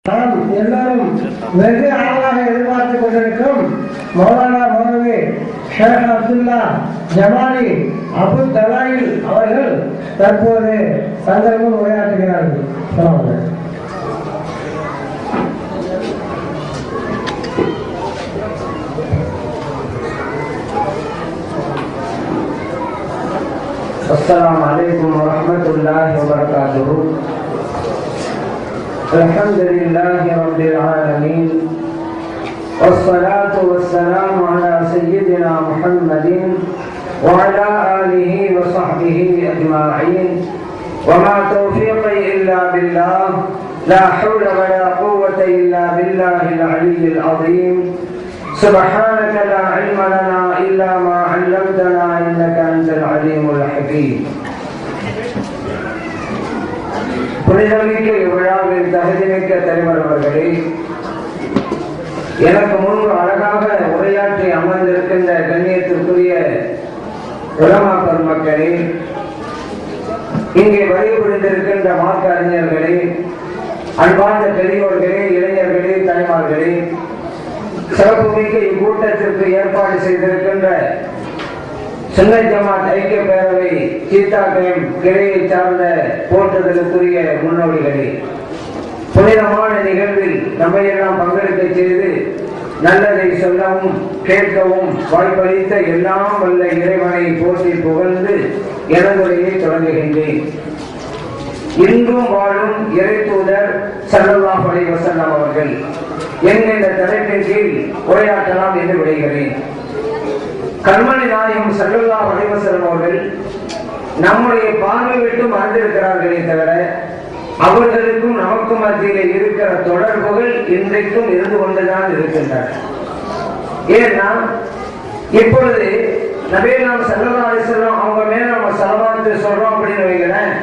நாம் எல்லாரும் வெகு ஆவலாக எதிர்பார்த்துக் கொண்டிருக்கும் மௌலானா மௌலவி ஷேக் அப்துல்லா ஜமாலி அபு தலாயில் அவர்கள் தற்போது சந்தர்ப்பம் உரையாற்றுகிறார்கள். السلام عليكم ورحمة الله وبركاته. الحمد لله رب العالمين والصلاة والسلام على سيدنا محمد وعلى آله وصحبه أجمعين وما توفيقي إلا بالله لا حول ولا قوة إلا بالله العلي العظيم. سبحانك لا علم لنا إلا ما علمتنا إنك أنت العليم الحكيم. புனிதமிக்க இவ்விழாவில் தகுதிமிக்க தலைவர் அவர்களே, எனக்கு முன்பு அழகாக உரையாற்றி அமர்ந்திருக்கின்ற கண்ணியத்திற்குரிய உலமா பெருமக்களே, இங்கே வருகை புரிந்திருக்கின்ற மார்க்க அறிஞர்களே, அன்பார்ந்த பெரியோர்களே, இளைஞர்களே, தாய்மார்களே, சிறப்புமிக்க இக்கூட்டத்திற்கு ஏற்பாடு செய்திருக்கின்ற சுன்னத் ஜமாத் ஐக்கிய பேரவை சீத்தாக்களம் கிளையை சார்ந்த போற்றுதலுக்குரிய முன்னோடிகளே, புனிதமான நிகழ்வில் நம்மையெல்லாம் பங்கெடுக்க செய்து நல்லதை சொல்லவும் கேட்கவும் வாய்ப்பளித்த எல்லாம் வல்ல இறைவனை போற்றி புகழ்ந்து எனதுரையை தொடங்குகின்றேன். இன்றும் வாழும் இறை தூதர் ஸல்லல்லாஹு அலைஹி வஸல்லம் அவர்கள் என்கின்ற தலைப்பின் கீழ் உரையாற்றலாம் என்று விடைகிறேன். கண்மணி நாயகம் ஸல்லல்லாஹு அலைஹி வஸல்லம் அவர்கள் நம்முடைய பார்வை விட்டு மறந்திருக்கிறார்களே தவிர அவர்களுக்கும் நமக்கும் மத்தியிலே இருக்கிற தொடர்புகள் இன்றைக்கும் இருந்து கொண்டுதான் இருக்கின்றன. ஏன்னா இப்பொழுது நபிகள் ஸல்லல்லாஹு அலைஹி வஸல்லம் அவங்க மேல நம்ம ஸலவாத் சொல்றோம் அப்படின்னு வைக்கிறேன்.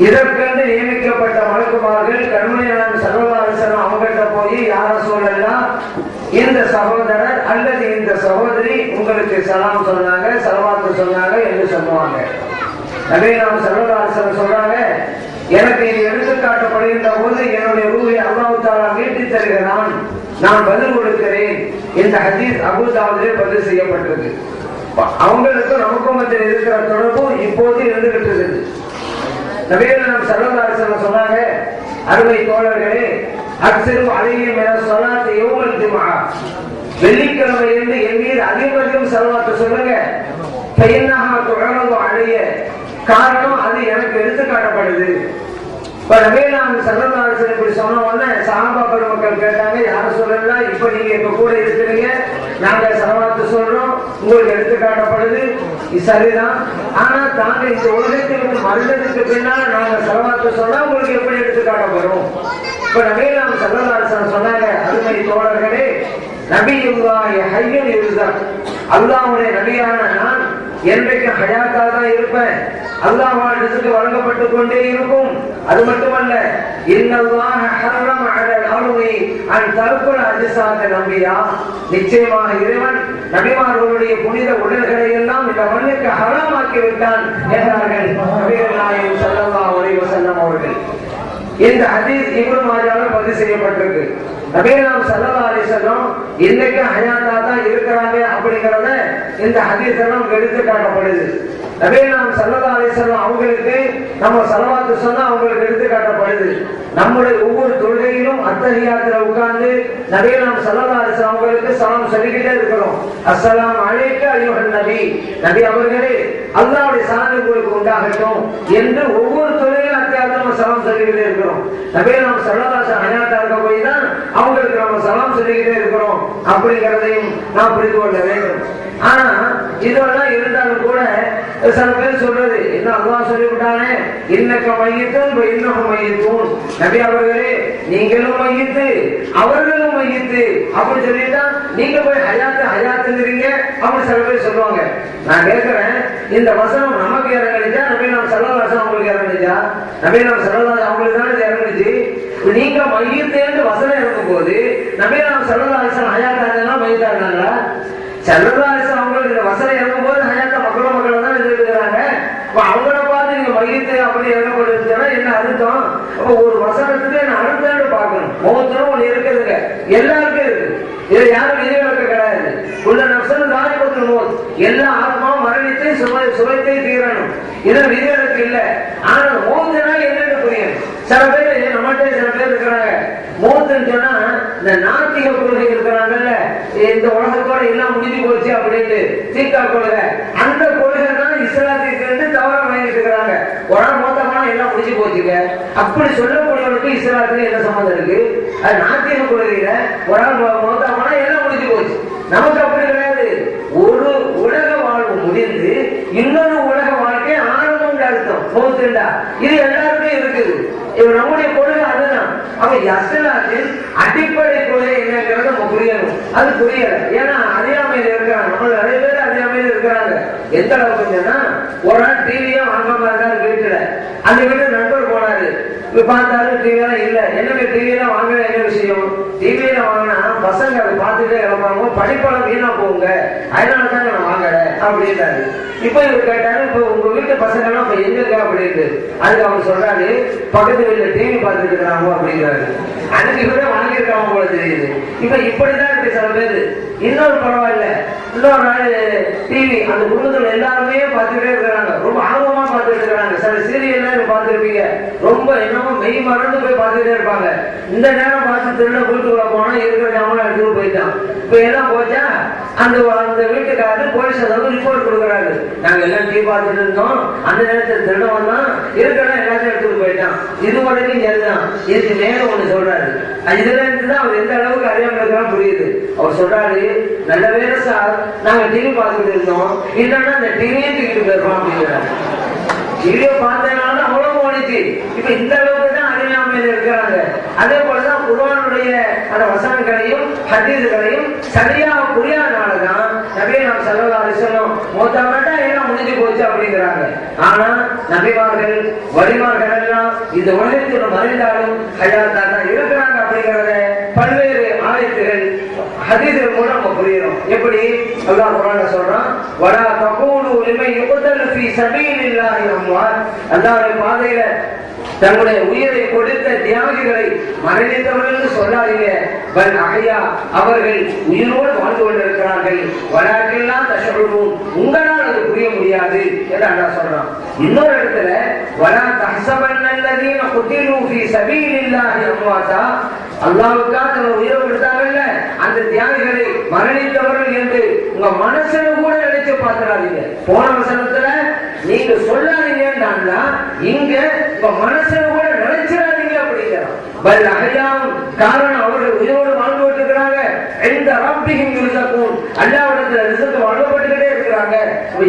இதற்கென்று நியமிக்கப்பட்ட மலக்குமார்கள் கண்மணி நாயகம் ஸல்லல்லாஹு அலைஹி வஸல்லம் அவங்கள்ட்ட போய் யார சொல்லலாம், இந்த சகோதரர் அல்லது இந்த சகோதரி உங்களுக்கு சலாம் சொன்னாங்க, ஸலவாத் சொன்னாங்க என்று சொல்லுவாங்க. நபிகள் ஸல்லல்லாஹு அலைஹி வஸல்லம் சொல்றாங்க, எனக்கு இது எடுத்துக்காட்டப்படுகின்ற போது என்னுடைய ரூஹை அல்லாஹ் தஆலா மீட்டி தருகிறான், நான் பதில் கொடுக்கிறேன். இந்த ஹதீஸ் அபூ தாவூதிலே பதிவு செய்யப்பட்டிருக்கு. அவங்களுக்கு நமக்கும் மத்தியில் இருக்கிற தொடர்பு இப்போது இருந்துகிட்டு இருக்குது. நபிகள் ஸல்லல்லாஹு அலைஹி வஸல்லம் சொன்னாங்க, அருமை தோழர்களே, அக்ஸரு அலைஹி மின ஸலாத்தி யௌமல் ஜும்ஆ, வெள்ளிக்கிழமை என்று என் மீது அதிகமாக ஸலவாத் சொல்லுங்க. ஃபைன்னஹா துஅரது அலைய, காரணம் அது எனக்கு எடுத்து காட்டப்படுது. இப்ப நபிகள் ஸல்லல்லாஹு அலைஹி வஸல்லம் இப்படி சொன்ன உடனே சஹாபா பெருமக்கள் கேட்டாங்க, யார சொல்லலாம், இப்ப நீங்க இப்ப கூட இருக்கிறீங்க, நாங்க ஸலவாத் சொல்றோம், உங்களுக்கு எடுத்து காட்டப்படுது, சரிதான். ஆனா தாங்க இந்த உலகத்தை விட்டு மறைந்ததுக்கு பின்னால் நாங்க ஸலவாத் சொன்னா உங்களுக்கு எப்படி எடுத்து காட்டப்படும்? இப்ப நபிகள் ஸல்லல்லாஹு அலைஹி வஸல்லம் சொன்னாங்க, அருமை தோழர்களே, நபியுல்லாஹி ஹய்யுன் யுர்ஸக், அல்லாஹ்வுடைய நபியான நான் என்றைக்கு ஹயாத்தா தான் இருப்பேன், அல்லாஹ்வால் ரிஸ்க் வழங்கப்பட்டு கொண்டே இருக்கும். அது மட்டுமல்ல, இன்னல்லாஹ ஹர்ரம அலல் அர்தி அன் தர்குல் அஜ்சாத நபியா, நிச்சயமாக இறைவன் நபிமார்களுடைய புனித உடல்களை எல்லாம் இந்த மண்ணுக்கு ஹராமாக்கி விட்டான் என்றார்கள் நபிகள் நாயகம் ஸல்லல்லாஹு அலைஹி வஸல்லம் அவர்கள். இந்த ஹதீஸ் இப்னு மாஜால பதிவு செய்யப்பட்டிருக்கு. நபிகள் ஸல்லல்லாஹு அலைஹி வஸல்லம் இன்னைக்கு ஹயாத்தா தான் இருக்கிறாங்க அப்படிங்கறத இந்த ஹதீஸ் எல்லாம் எடுத்து காட்டப்படுது. நபிகள் ஸல்லல்லாஹு அலைஹி வஸல்லம் அவங்களுக்கு நம்ம ஸலவாத் சொன்னா அவங்களுக்கு எடுத்து காட்டப்படுது. நம்முடைய ஒவ்வொரு தொழுகையிலும் அத்தஹியாத்துல உட்கார்ந்து நபிகள் ஸல்லல்லாஹு அலைஹி வஸல்லம் அவங்களுக்கு சலாம் சொல்லிக்கிட்டே இருக்கிறோம். அஸ்ஸலாமு அலைக்க அய்யுஹன் நபி, நபி அவர்களே அல்லாஹ்வுடைய சாந்தி உங்களுக்கு உண்டாகட்டும் என்று ஒவ்வொரு தொழுகையிலும் அத்தஹியாத்துல நம்ம சலாம் சொல்லிக்கிட்டே இருக்கிறோம். நபிகள் ஸல்லல்லாஹு அலைஹி வஸல்லம் ஹயாத்தா இருக்க போய் தான் அவங்களுக்கு நம்ம சலாம் சொல்லிக்கிட்டே இருக்கிறோம் அப்படிங்கிறதையும் நாம் புரிந்து கொள்ள வேண்டும். ஆனா இதெல்லாம் இருந்தாலும் கூட சில பேர் சொல்றது, என்ன அல்லாஹ் சொல்லிவிட்டானே, இன்னக மையத்தும் இன்னகும் மையத்தும், நபி அவர்களே நீங்களும் மையத்து அவர்களும் மையத்து அப்படி சொல்லிட்டா நீங்க போய் ஹயாத்துங்கிறீங்க அப்படின்னு சில பேர் சொல்லுவாங்க. நான் கேட்கிறேன், இந்த வசனம் நமக்கு இறங்குச்சா நபிகள் ஸல்லல்லாஹு அலைஹி வஸல்லம் அவங்களுக்கு இறங்குச்சா? நபிகள் ஸல்லல்லாஹு அலைஹி அவங்களுக்கு தானே இறங்குச்சு. நீங்க மையத்தேன்னு வசனம் இறங்கும் போது நபிகள் ஸல்லல்லாஹு அலைஹி வஸல்லம் ஹயாத்தா இருந்தாங்களா மையத்தா இருந்தாங்களா? ஸல்லல்லாஹு அலைஹி வஸல்லம் அவங்களுக்கு இந்த வசனம் இறங்கும் போது ஹயாத்தா மக்கள் தான் எழுதுகிறாங்க. அவங்கள பார்த்து நீங்க மையத்தை அப்படி இறங்கப்படுதுன்னா என்ன அர்த்தம்? அப்ப ஒரு வசனத்துக்கு என்ன அர்த்தம்னு பார்க்கணும். மௌத்துன்னு ஒண்ணு இருக்குதுங்க, எல்லாருக்கும் இருக்கு. இதுல யாரும் விதிவிலக்கு கிடையாது. உள்ள நப்சன் தாய்பத்தில் மோத், எல்லா ஆத்மாவும் மரணித்து சுவைத்தை தீரணும். இதுல விதிவிலக்கு இல்லை. ஆனா மௌத்துனா என்னன்னு புரியும். சில பேர் நம்மகிட்ட சில பேர் இருக்கிறாங்க, மௌத்துன்னு சொன்னா இந்த நாத்திக கொள்கை இருக்கிறாங்கல்ல, இந்த உலகத்தோட எல்லாம் முடிஞ்சு போச்சு அப்படின்ட்டு தீக்கா கொள்கை, அந்த கொள்கை தான் இஸ்லாத்துக்கு இருந்து தவற வாங்கிட்டு இருக்கிறாங்க. ஒரு ஆள் மொத்தமான எல்லாம் முடிஞ்சு போச்சுங்க அப்படி சொல்லக்கூடியவனுக்கு இஸ்லாத்துக்கு என்ன சம்பந்தம் இருக்கு? அது நாத்திக கொள்கையில ஒரு ஆள் மொத்தமான எல்லாம் முடிஞ்சு போச்சு. நமக்கு அப்படி கிடையாது. ஒரு உலக வாழ்வு முடிந்து இன்னொரு உலக வாழ்க்கை ஆரம்பம் அர்த்தம் மௌத்துண்டா. இது எல்லாருமே இருக்குது. நம்முடைய கொள்கை அதுதான். அப்ப இஸ்லாத்தின் அடிப்படை கொள்கை என்னங்கிறத நம்ம புரியணும். அது புரியல, ஏன்னா அறியாமையில இருக்கிறாங்க. நம்ம நிறைய பேர் அறியாமையில இருக்கிறாங்க. எந்த அளவுக்கு சொன்னா, ஒரு நாள் டிவியா வாங்காம இருந்தாரு வீட்டுல. அந்த வீட்டு நண்பர் போனாரு, பார்த்தாரு டிவியெல்லாம் இல்ல. என்னங்க டிவியெல்லாம் வாங்க, என்ன விஷயம்? டிவியில வாங்கினா பசங்க அதை பார்த்துட்டே கிளம்பாங்க, படிப்பாளம் வீணா போங்க, அதனால தாங்க நான் வாங்கல அப்படின்றாரு. இப்ப இவர் கேட்டாரு, இப்ப உங்க வீட்டு பசங்க எல்லாம் இப்ப எங்க அப்படின்ட்டு. அதுக்கு அவர் சொல்றாரு, பக்கத்து வீட்டுல டிவி பார்த்துட்டு இருக்கிறாங்க அப்படிங்கிறாரு. அதுக்கு இவரே வாங்கியிருக்காங்க போல தெரியுது. இப்ப இப்படிதான் இருக்கு சில பேரு. இன்னொரு பரவாயில்ல, இன்னொரு நாள் டிவி அந்த குடும்பத்துல எல்லாருமே பார்த்துட்டே இருக்கிறாங்க, ரொம்ப ஆர்வமா பார்த்துட்டு இருக்கிறாங்க. சில சீரியல்லாம் பார்த்துருப்பீங்க, ரொம்ப என்னமோ மெய் மறந்து போய் பார்த்துட்டே இருப்பாங்க. இந்த நேரம் பார்த்து திருட வீட்டுக்குள்ள போனா இருக்கிற ஜாமெல்லாம் எடுத்துட்டு போயிட்டான். இப்ப எல்லாம் போச்சா, அந்த வீட்டுக்காரரு போலீஸ் ரிப்போர்ட் கொடுக்குறாரு, நாங்க எல்லாம் டிவி பார்த்துட்டு இருந்தோம், அந்த நேரத்தில் திருட வந்தான், இருக்கிற எல்லாத்தையும் எடுத்துட்டு போயிட்டான். இது வரைக்கும் சரிதான். இதுக்கு மேல ஒண்ணு சொல்றாரு. இதுல இருந்துதான் அவர் எந்த அளவுக்கு அறியாமல் இருக்கிறான் புரியுது. அவர் சொல்றாரு, நல்ல வேலை சார், நாங்க டிவி பார்த்துட்டு இருந்தோம், இல்லைன்னா அந்த டிவியே தூக்கிட்டு போயிருக்கோம் அப்படிங்கிறாரு. டிவியை பார்த்ததுனால அவ்வளவு ஓடிச்சு. இப்ப இந்த அளவுக்கு தான் அறியாமையில இருக்கிறாங்க. அதே போலதான் குர்ஆனுடைய அந்த வசனங்களையும் ஹதீஸ்களையும் சரியா புரியாதனாலதான் நபி நாம் ஸல்லல்லாஹு அலைஹி வஸல்லம் மௌத்தாமட்டா எல்லாம் முடிஞ்சு போச்சு அப்படிங்கிறாங்க. ஆனா நபிமார்கள் வலிமார்கள் எல்லாம் இந்த உலகத்தில் மறைந்தாலும் ஹயாத்தா தான் இருக்கிறாங்க அப்படிங்கிறத பல்வேறு ஆயத்துகள் ஹதீஸ்கள் மூலம் நம்ம புரியுறோம். எப்படி அல்லாஹ் குர்ஆன்ல சொல்றான், வலா தகூலு லிமன் யுக்தலு ஃபீ சபீலில்லாஹி அம்வாத், அல்லாஹ்வுடைய பாதையில தங்களுடைய உயிரை கொடுத்த தியாகிகளை மரணித்தவர்கள் சொல்லாதீங்க. பல் அஹ்யா, அவர்கள் உயிரோடு வாழ்ந்து கொண்டிருக்கிறார்கள். வலாக்கில்லாம் தஷஉரூன், உங்களால் அது புரிய முடியாது என்று அல்லாஹ் சொல்றான். இன்னொரு இடத்துல வலா தஹ்சபன்னல்லதீன குதிலு ஃபீ சபீலில்லாஹி அம்வாதா, அல்லாஹ்வுக்காக தங்கள் உயிரை கொடுத்தாங்கல்ல அந்த தியாகிகளை மரணித்தவர்கள் என்று உங்க மனசுல கூட நினைச்சு பார்த்துடாதீங்க. போன வசனத்துல நீங்க சொல்லாதீங்கன்னா இங்க உங்க மனசுல கூட நினைச்சிடாதீங்க அப்படிங்கிறான். பல் அஹ்யாம், காரணம் அவர்கள் உயிரோடு வாழ்ந்து கொண்டிருக்கிறாங்க. இந்த ரப்பிஹிம் யுர்ஸகூன், அல்லாஹ்விடத்துல ரிஸ்க் வழங்கப்பட்டுக்கிட்டே இருக்கிறாங்க.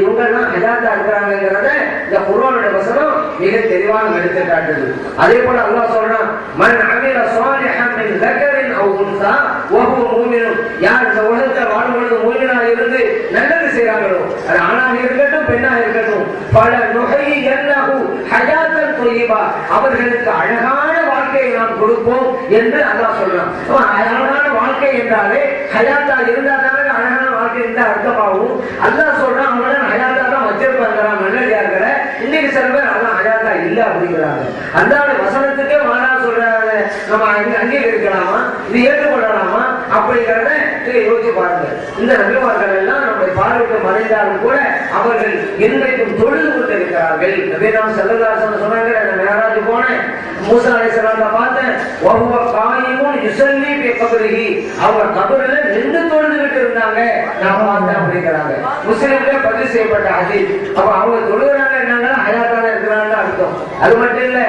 இவங்க எல்லாம் ஹயாத்தா இருக்கிறாங்கிறத இந்த குர்ஆனுடைய வசனம் மிக தெளிவாக எடுத்து காட்டுது. அதே போல அல்லாஹ் சொல்றான், மன் அமில ஸாலிஹன் மின் ஸக்கரின் அவ் உன்ஸா வஹுவ மூமினுன், யார் இந்த உலகத்தில் வாழும்பொழுது மூமினா இருந்து நல்லது செய்றாங்களோ, அது ஆணாக இருக்கட்டும் பெண்ணாக இருக்கட்டும், பல நுஹய்யன்னஹு ஹயாத்தன் தய்யிபா, அவர்களுக்கு அழகான வாழ்க்கையை நாம் கொடுப்போம் என்று அல்லாஹ் சொல்றான். அழகான வாழ்க்கை என்றாலே ஹயாத்தா இருந்தா தானே அழகான வாழ்க்கை என்ற அர்த்தமாகும். அல்லாஹ் சொல்றான், அவங்கள ஹயாத்தா தான் வச்சிருப்பாங்க நல்லடியா இருக்கிற. இன்னைக்கு சில பேர் அதான் ஹயாத்தா இல்ல அப்படிங்கிறாங்க. அந்த வசனத்துக்கே மாறா சொல்றாங்க. நம்ம அங்கீகரிக்கலாமா, இது ஏற்றுக்கொள்ளலாமா அப்படிங்கிறத யோசிச்சு பாருங்க. இந்த நபிமார்கள் எல்லாம் நம்முடைய பார்வைக்கு மறைந்தாலும் கூட அவர்கள் இன்றைக்கும் தொழுது கொண்டிருக்கிறார்கள். நபி நாம் ஸல்லல்லாஹு அலைஹி வஸல்லம் சொன்னாங்க, நான் மேராஜ் போனேன், மூசா அலைஹிஸ்ஸலாத்தை பார்த்தேன், வஹுவ காயிமுன் யுஸல்லி ஃபி கப்ரிஹி, அவங்க கபரில நின்று தொழுதுகிட்டு இருந்தாங்க, நான் பார்த்தேன் அப்படிங்கிறாங்க. முஸ்லிம்ல பதிவு செய்யப்பட்ட ஹதீஸ். அப்ப அவங்க தொழுகிறாங்க என்னன்னா ஹயாத்தான இருக்கிறாங்க அர்த்தம். அது மட்டும் இல்ல,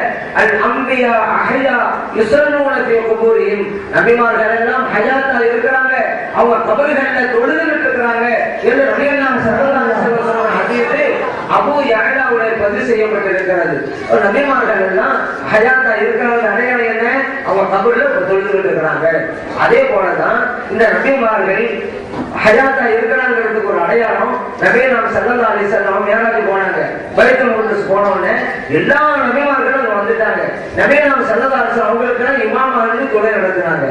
அல் அம்பியா அஹ்யா யுஸல்லூன ஃபி குபூரிஹிம், நபிமார்கள் எல்லாம் ஹயாத்தா இருக்கிறாங்க, அவங்க கபர்கள்ல தொழுதுகிட்டு இருக்கிறாங்க என்று நபிகள் ஸல்லல்லாஹு அலைஹி வஸல்லம் சொன்ன ஹதீஸ் அபூ யஅலாவுடைய பதிவு செய்யப்பட்டிருக்கிறது. நபிமார்கள் எல்லாம் ஹயாத்தா இருக்கிறாங்க, அடையாளம் என்ன? அவங்க கபர்ல தொழுதுகிட்டு இருக்கிறாங்க. அதே போலதான் இந்த நபிமார்கள் ஹயாத்தா இருக்கிறாங்கிறதுக்கு ஒரு அடையாளம். நபி நாம் ஸல்லல்லாஹு அலைஹி வஸல்லம் மேராஜ் போனாங்க, பைத்துல் முகத்தஸ் போனோடனே எல்லா நபிமார்களும் அங்க வந்துட்டாங்க. நபி நாம் ஸல்லல்லாஹு அலைஹி வஸல்லம் அவங்களுக்கு இமாமா இருந்து தொலை நடத்தினாங்க.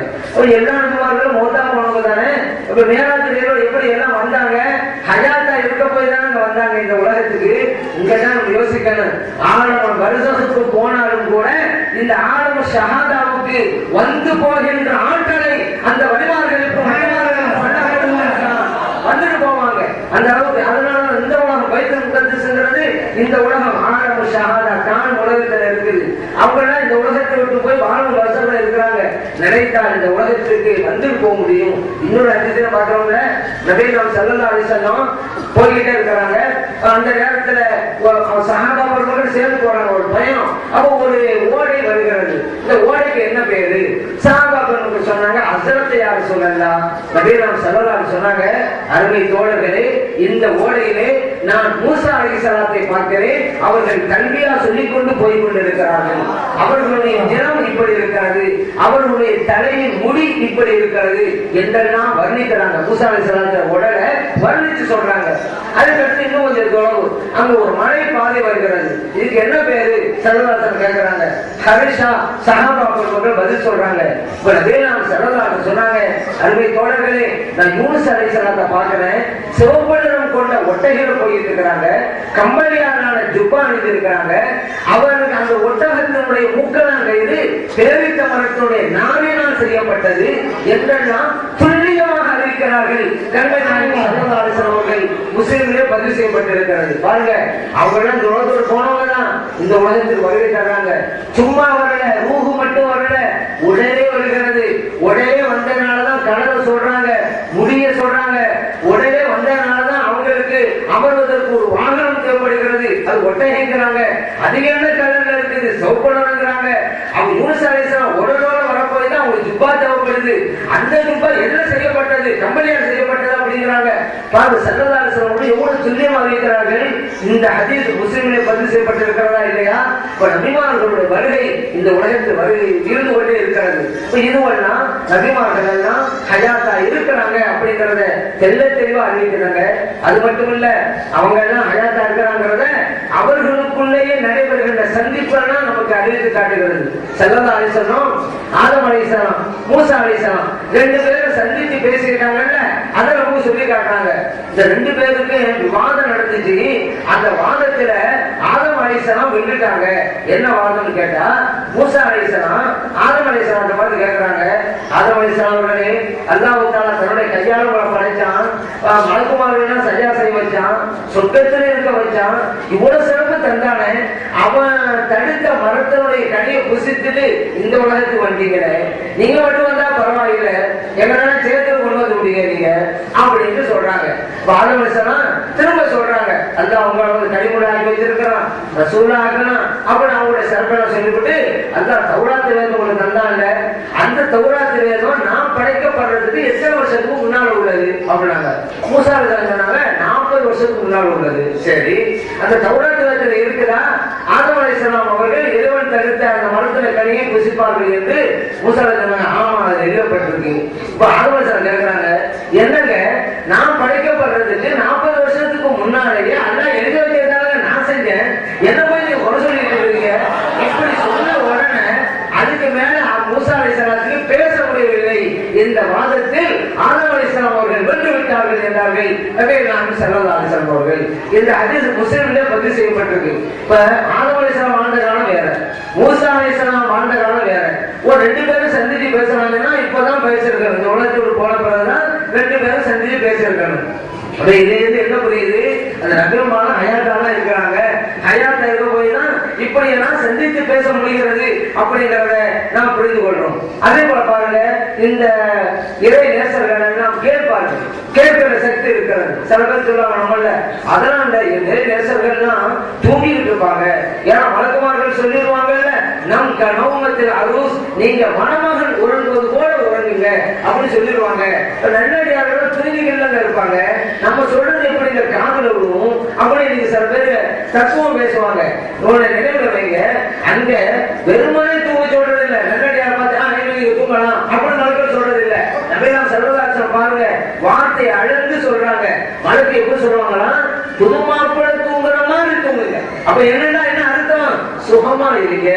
எல்லா நபிமார்களும் மௌத்தா போனவங்க தானே. இப்ப மேராஜ் எப்படி எல்லாம் வந்தாங்க? ஹயாத்தா இருக்க போய் தானே வந்தாங்க இந்த உலகத்துக்கு? இங்கதான் நம்ம யோசிக்கணும். ஆலம வருஷத்துக்கு போனாலும் கூட இந்த ஆலம ஷஹாதாவுக்கு வந்து போகின்ற ஆட்களை அந்த வழிமார்களுக்கு வந்துட்டு போவாங்க. அந்த அளவுக்கு அதனால இந்த உலகம் பைத்துல் முகத்தஸ்ங்கிறது இந்த உலகம் ஆலம ஷஹாதா தான் உலகத்துல இருக்குது. அவங்க எல்லாம் இந்த உலகத்தை விட்டு போய் வாழும் வருஷத்துல இருக்கிறாங்க. நினைத்தால் இந்த உலகத்திற்கு வந்துட்டு போக முடியும். இன்னொரு அதிசயம் பார்க்கிறவங்க நபி ஸல்லல்லாஹு அலைஹி வஸல்லம் போய்கிட்டே இருக்கிறாங்க. அந்த நேரத்துல சஹாபாக்கள் சேர்ந்து போறாங்க ஒரு பயணம். அப்போ ஒரு ஓடை வருகிறது. இந்த ஓடைக்கு என்ன பேரு? சஹாபாக்கள் சொன்னாங்க ஹஸ்ரத் யா ரசூலல்லாஹ். நபி ஸல்லல்லாஹு அலைஹி சொன்னாங்க, அருமை தோழர்களே, இந்த ஓடையிலே நான் மூசா அலைஹிஸ்ஸலாத்தை பார்க்கிறேன். அவர்கள் கல்வியா சொல்லிக் கொண்டு போய் கொண்டிருக்கிறார்கள். அவர்களுடைய தினம் இப்படி இருக்கிறது, அவர்களுடைய தலையின் முடி இப்படி இருக்கிறது என்றெல்லாம் வர்ணிக்கிறாங்க. மூசா அலைஹிஸ்ஸலாத்தை உடலை வர்ணிச்சு சொல்றாங்க. அதுக்கடுத்து இன்னும் கொஞ்சம் தொலைவு அங்க ஒரு மலை பாதை வருகிறது. இதுக்கு என்ன பேரு? ஸல்லல்லாஹு கேட்கிறாங்க. ஹரிஷா சஹாபாக்கள் பதில் சொல்றாங்க. இப்ப நபி ஸல்லல்லாஹு சொன்னாங்க, அருமை தோழர்களே, நான் யூனுஸ் அலைஹிஸ்ஸலாத்தை பார்க்கிறேன். சிவப்பு நிறம் கொண்ட ஒட்டகைகள் போயிட்டு இருக்கிறாங்க. கம்பளியாலான ஜுப்பா அணிந்து இருக்கிறாங்க. அவருக்கு அந்த ஒட்டகத்தினுடைய மூக்கெல்லாம் கயிறு பேரித்த மரத்தினுடைய நாவினால் செய்யப்பட்டது என்றெல்லாம் துல்லியமாக அறிவிக்கிறார்கள். கண்மை நாயகம் ஸல்லல்லாஹு அலைஹி வஸல்லம் அவர்கள் முஸ்லிம்களே பதிவு செய்யப்பட்டிருக்கிறது. பாருங்க, அவங்க எல்லாம் தூரத்தோடு போனவங்க தான் இந்த உலகத்துக்கு வருகை தர்றாங்க. சும்மா வரல, ரூஹு மட்டும் வரல, உடனே வருகிறது. உடனே வந்ததுனாலதான் கடலை சொல்றாங்க, முடிய சொல்றாங்க. உடனே வந்ததுனாலதான் அவங்களுக்கு அமர்வதற்கு ஒரு வாகனம் தேவைப்படுகிறது. அது ஒட்டகைங்கிறாங்க. அது என்ன கலர்ல இருக்குது? சௌப்பனங்கிறாங்க. அவங்க யூனுஸ் அலைஹிஸ்ஸலாம் உடலோட வரப்போய் தான் அவங்க ஜுப்பா தேவைப்படுது. அந்த ஜுப்பா என்ன செய்யப்பட்டது? கம்பளியால் செய்யப்பட்டது அப்படிங்கிறாங்க. பாருங்க, ஸல்லல்லாஹு அலைஹி வஸல்லம் எவ்வளவு துல்லியமாக இருக்கிறார்கள். இந்த ஹதீஸ் முஸ்லிமிலே பதிவு செய்யப்பட்டிருக்கிறதா இல்லையா? இப்ப நபிமார்களுடைய வருகை இந்த உலகத்தில் வருகை இருந்து கொண்டே இருக்கிறது. இப்ப இதுவெல்லாம் நபிமார்கள் எல்லாம் ஹயாத்தா இருக்கிறாங்க அப்படிங்கறத தெல்ல தெளிவா அறிவிக்கிறாங்க. அது மட்டும் இல்ல, அவங்க எல்லாம் ஹயாத்தா இருக்கிறாங்கிறத அவர்களுக்குள்ளேயே நடைபெறுகின்ற சந்திப்பெல்லாம் நமக்கு அறிவித்து காட்டுகிறது. ஸல்லல்லாஹு அலைஹி வஸல்லம் ஆதம் அலைஹிஸ்ஸலாம், மூசா அலைஹிஸ்ஸலாம் ரெண்டு பேரும் சந்தித்து பேசியிருக்காங்கல்ல, அதை நமக்கு சொல்லி காட்டுறாங்க. இந்த ரெண்டு பேருக்கு விவாதம் நடந்துச்சு. அந்த வாதத்துல ஆதம் அலைஹிஸ்ஸலாம் வென்றுட்டாங்க. என்ன வாதம்னு கேட்டா, மூசா அலைஹிஸ்ஸலாம் ஆதம் அலைஹிஸ்ஸலாத்தை பார்த்து கேட்கிறாங்க, ஆதம் அலைஹிஸ்ஸலாம் அவர்களே, அல்லாஹ் தஆலா தன்னுடைய கையால உங்களை படைச்சான், மலக்குமார்களெல்லாம் சஜா செய்ய வச்சான், சொர்க்கத்திலே இருக்க வச்சான், இவ்வளவு சிறப்பு தந்தானே, அவன் தடுத்த மரத்தினுடைய கனியை புசித்துட்டு இந்த உலகத்துக்கு வந்தீங்களே, நீங்க மட்டும் வந்தா பரவாயில்லை, எங்களால சேர்த்து கொண்டு வந்து முடியுங்க அப்படின்னு சொல்றாங்க. ஆதம் அலைஹிஸ்ஸலாம் திரும்ப சொல்றாங்க, அல்லாஹ் உங்களை கனிமுறை ஆக்கி வச்சிருக்கிறான், ரசூலா ஆக்கணும் அப்படின்னு அவங்களுடைய சிறப்பெல்லாம் சொல்லிவிட்டு, அல்லாஹ் தௌராத் வேதம் உங்களுக்கு தந்தான்ல, அந்த தௌராத் வேதம் நான் படைக்கப்படுறதுக்கு எத்தனை வருஷத்துக்கு முன்னால உள்ளது அப்படின்னாங்க. மூசா அலைஹிஸ்ஸலாம் சொன்னாங்க 40 வருஷத்துக்கு முன்னால உள்ளது. சரி, அந்த தௌராத் வேதத்துல இருக்குதா? ஆதம் அலைஹிஸ்ஸலாம் அவர்கள் இறைவன் தடுத்த அந்த மரத்துல கனியை புசிப்பார்கள் என்று மூசா அலைஹிஸ்ஸலாம் ஆமா அது எழுதப்பட்டிருக்கு. இப்ப ஆதம் அலைஹிஸ்ஸலாம் கேட்கிறாங்க, என்னங்க நான் படைக்கப்படுறதுக்கு 40 வருஷத்துக்கு முன்னாலேயே அல்லாஹ் எழுதி வச்சிருந்தாங்க, நான் செஞ்சேன், என்ன போய் நீங்க குறை சொல்லிட்டு இருக்கீங்க? இப்படி சொன்ன உடனே அதுக்கு மேல மூசா அலைஹிஸ்ஸலாத்துக்கு பேச முடியவில்லை. இந்த வாதத்தில் ஆதம் அலைஹிஸ்ஸலாம் அவர்கள் வென்று விட்டார்கள் என்றார்கள் நபி ஸல்லல்லாஹு அலைஹி வஸல்லம் அவர்கள். இந்த ஹதீஸ் முஸ்லிமிலே பதிவு செய்யப்பட்டிருக்கு. இப்ப ஆதம் அலைஹிஸ்ஸலாம் வாழ்ந்த காலம் வேற, மூசா அலைஹிஸ்ஸலாம் வாழ்ந்த காலம் வேற. ஒரு ரெண்டு பேரும் சந்திச்சு பேசுறாங்கன்னா இப்பதான் பேசிருக்காங்க. இந்த உலகத்தோடு போன பிறகுதான் ரெண்டு பேரும் சந்திச்சு பேசிருக்கணும். இதே என்ன புரியுது? அந்த நபிமால ஹயாத்தாலாம் இருக்கிறாங்க. ஹயாத்தா இருக்க போய் தான் இப்படி எல்லாம் சந்தித்து பேச முடிகிறது அப்படிங்கிறத நாம் புரிந்து கொள்றோம். அதே போல பாருங்க, இந்த இறை நேசர்கள் எல்லாம் கேட்பார்கள், கேட்கிற சக்தி இருக்கிறது. சில பேர் சொல்லுவாங்க நம்மள, அதெல்லாம் அந்த இறை நேசர்கள்லாம் தூங்கிட்டு இருப்பாங்க. ஏன்னா மலக்குமார்கள் சொல்லிடுவாங்கல்ல, நம் நவமத்தில் அரூஸ், நீங்க மணமகன் உறங்குவது போல உறங்குங்க அப்படின்னு சொல்லிடுவாங்க. நல்லடியார்கள் தூங்கிகள் இருப்பாங்க. நம்ம சொல்றது எப்படி இந்த காதல விடுவோம் அப்படி நீங்க சில பேர் தத்துவம் பேசுவாங்க. உங்களுடைய நினைவுல வைங்க, அங்க வெறுமனே தூங்க சொல்றது இல்ல, நல்லடியார் பார்த்து நீங்க தூங்கலாம் அப்படின்னு நாட்கள் சொல்றது இல்ல. நபி ஸல்லல்லாஹு அலைஹி வஸல்லம் பாருங்க, வார்த்தை அழகு சொல்றாங்க. மலக்கு எப்படி சொல்லுவாங்களா, புது மாப்பிள்ளை தூங்குற மாதிரி தூங்குங்க. அப்ப என்னன்னா என்ன அர்த்தம்? சுகமா இருங்க,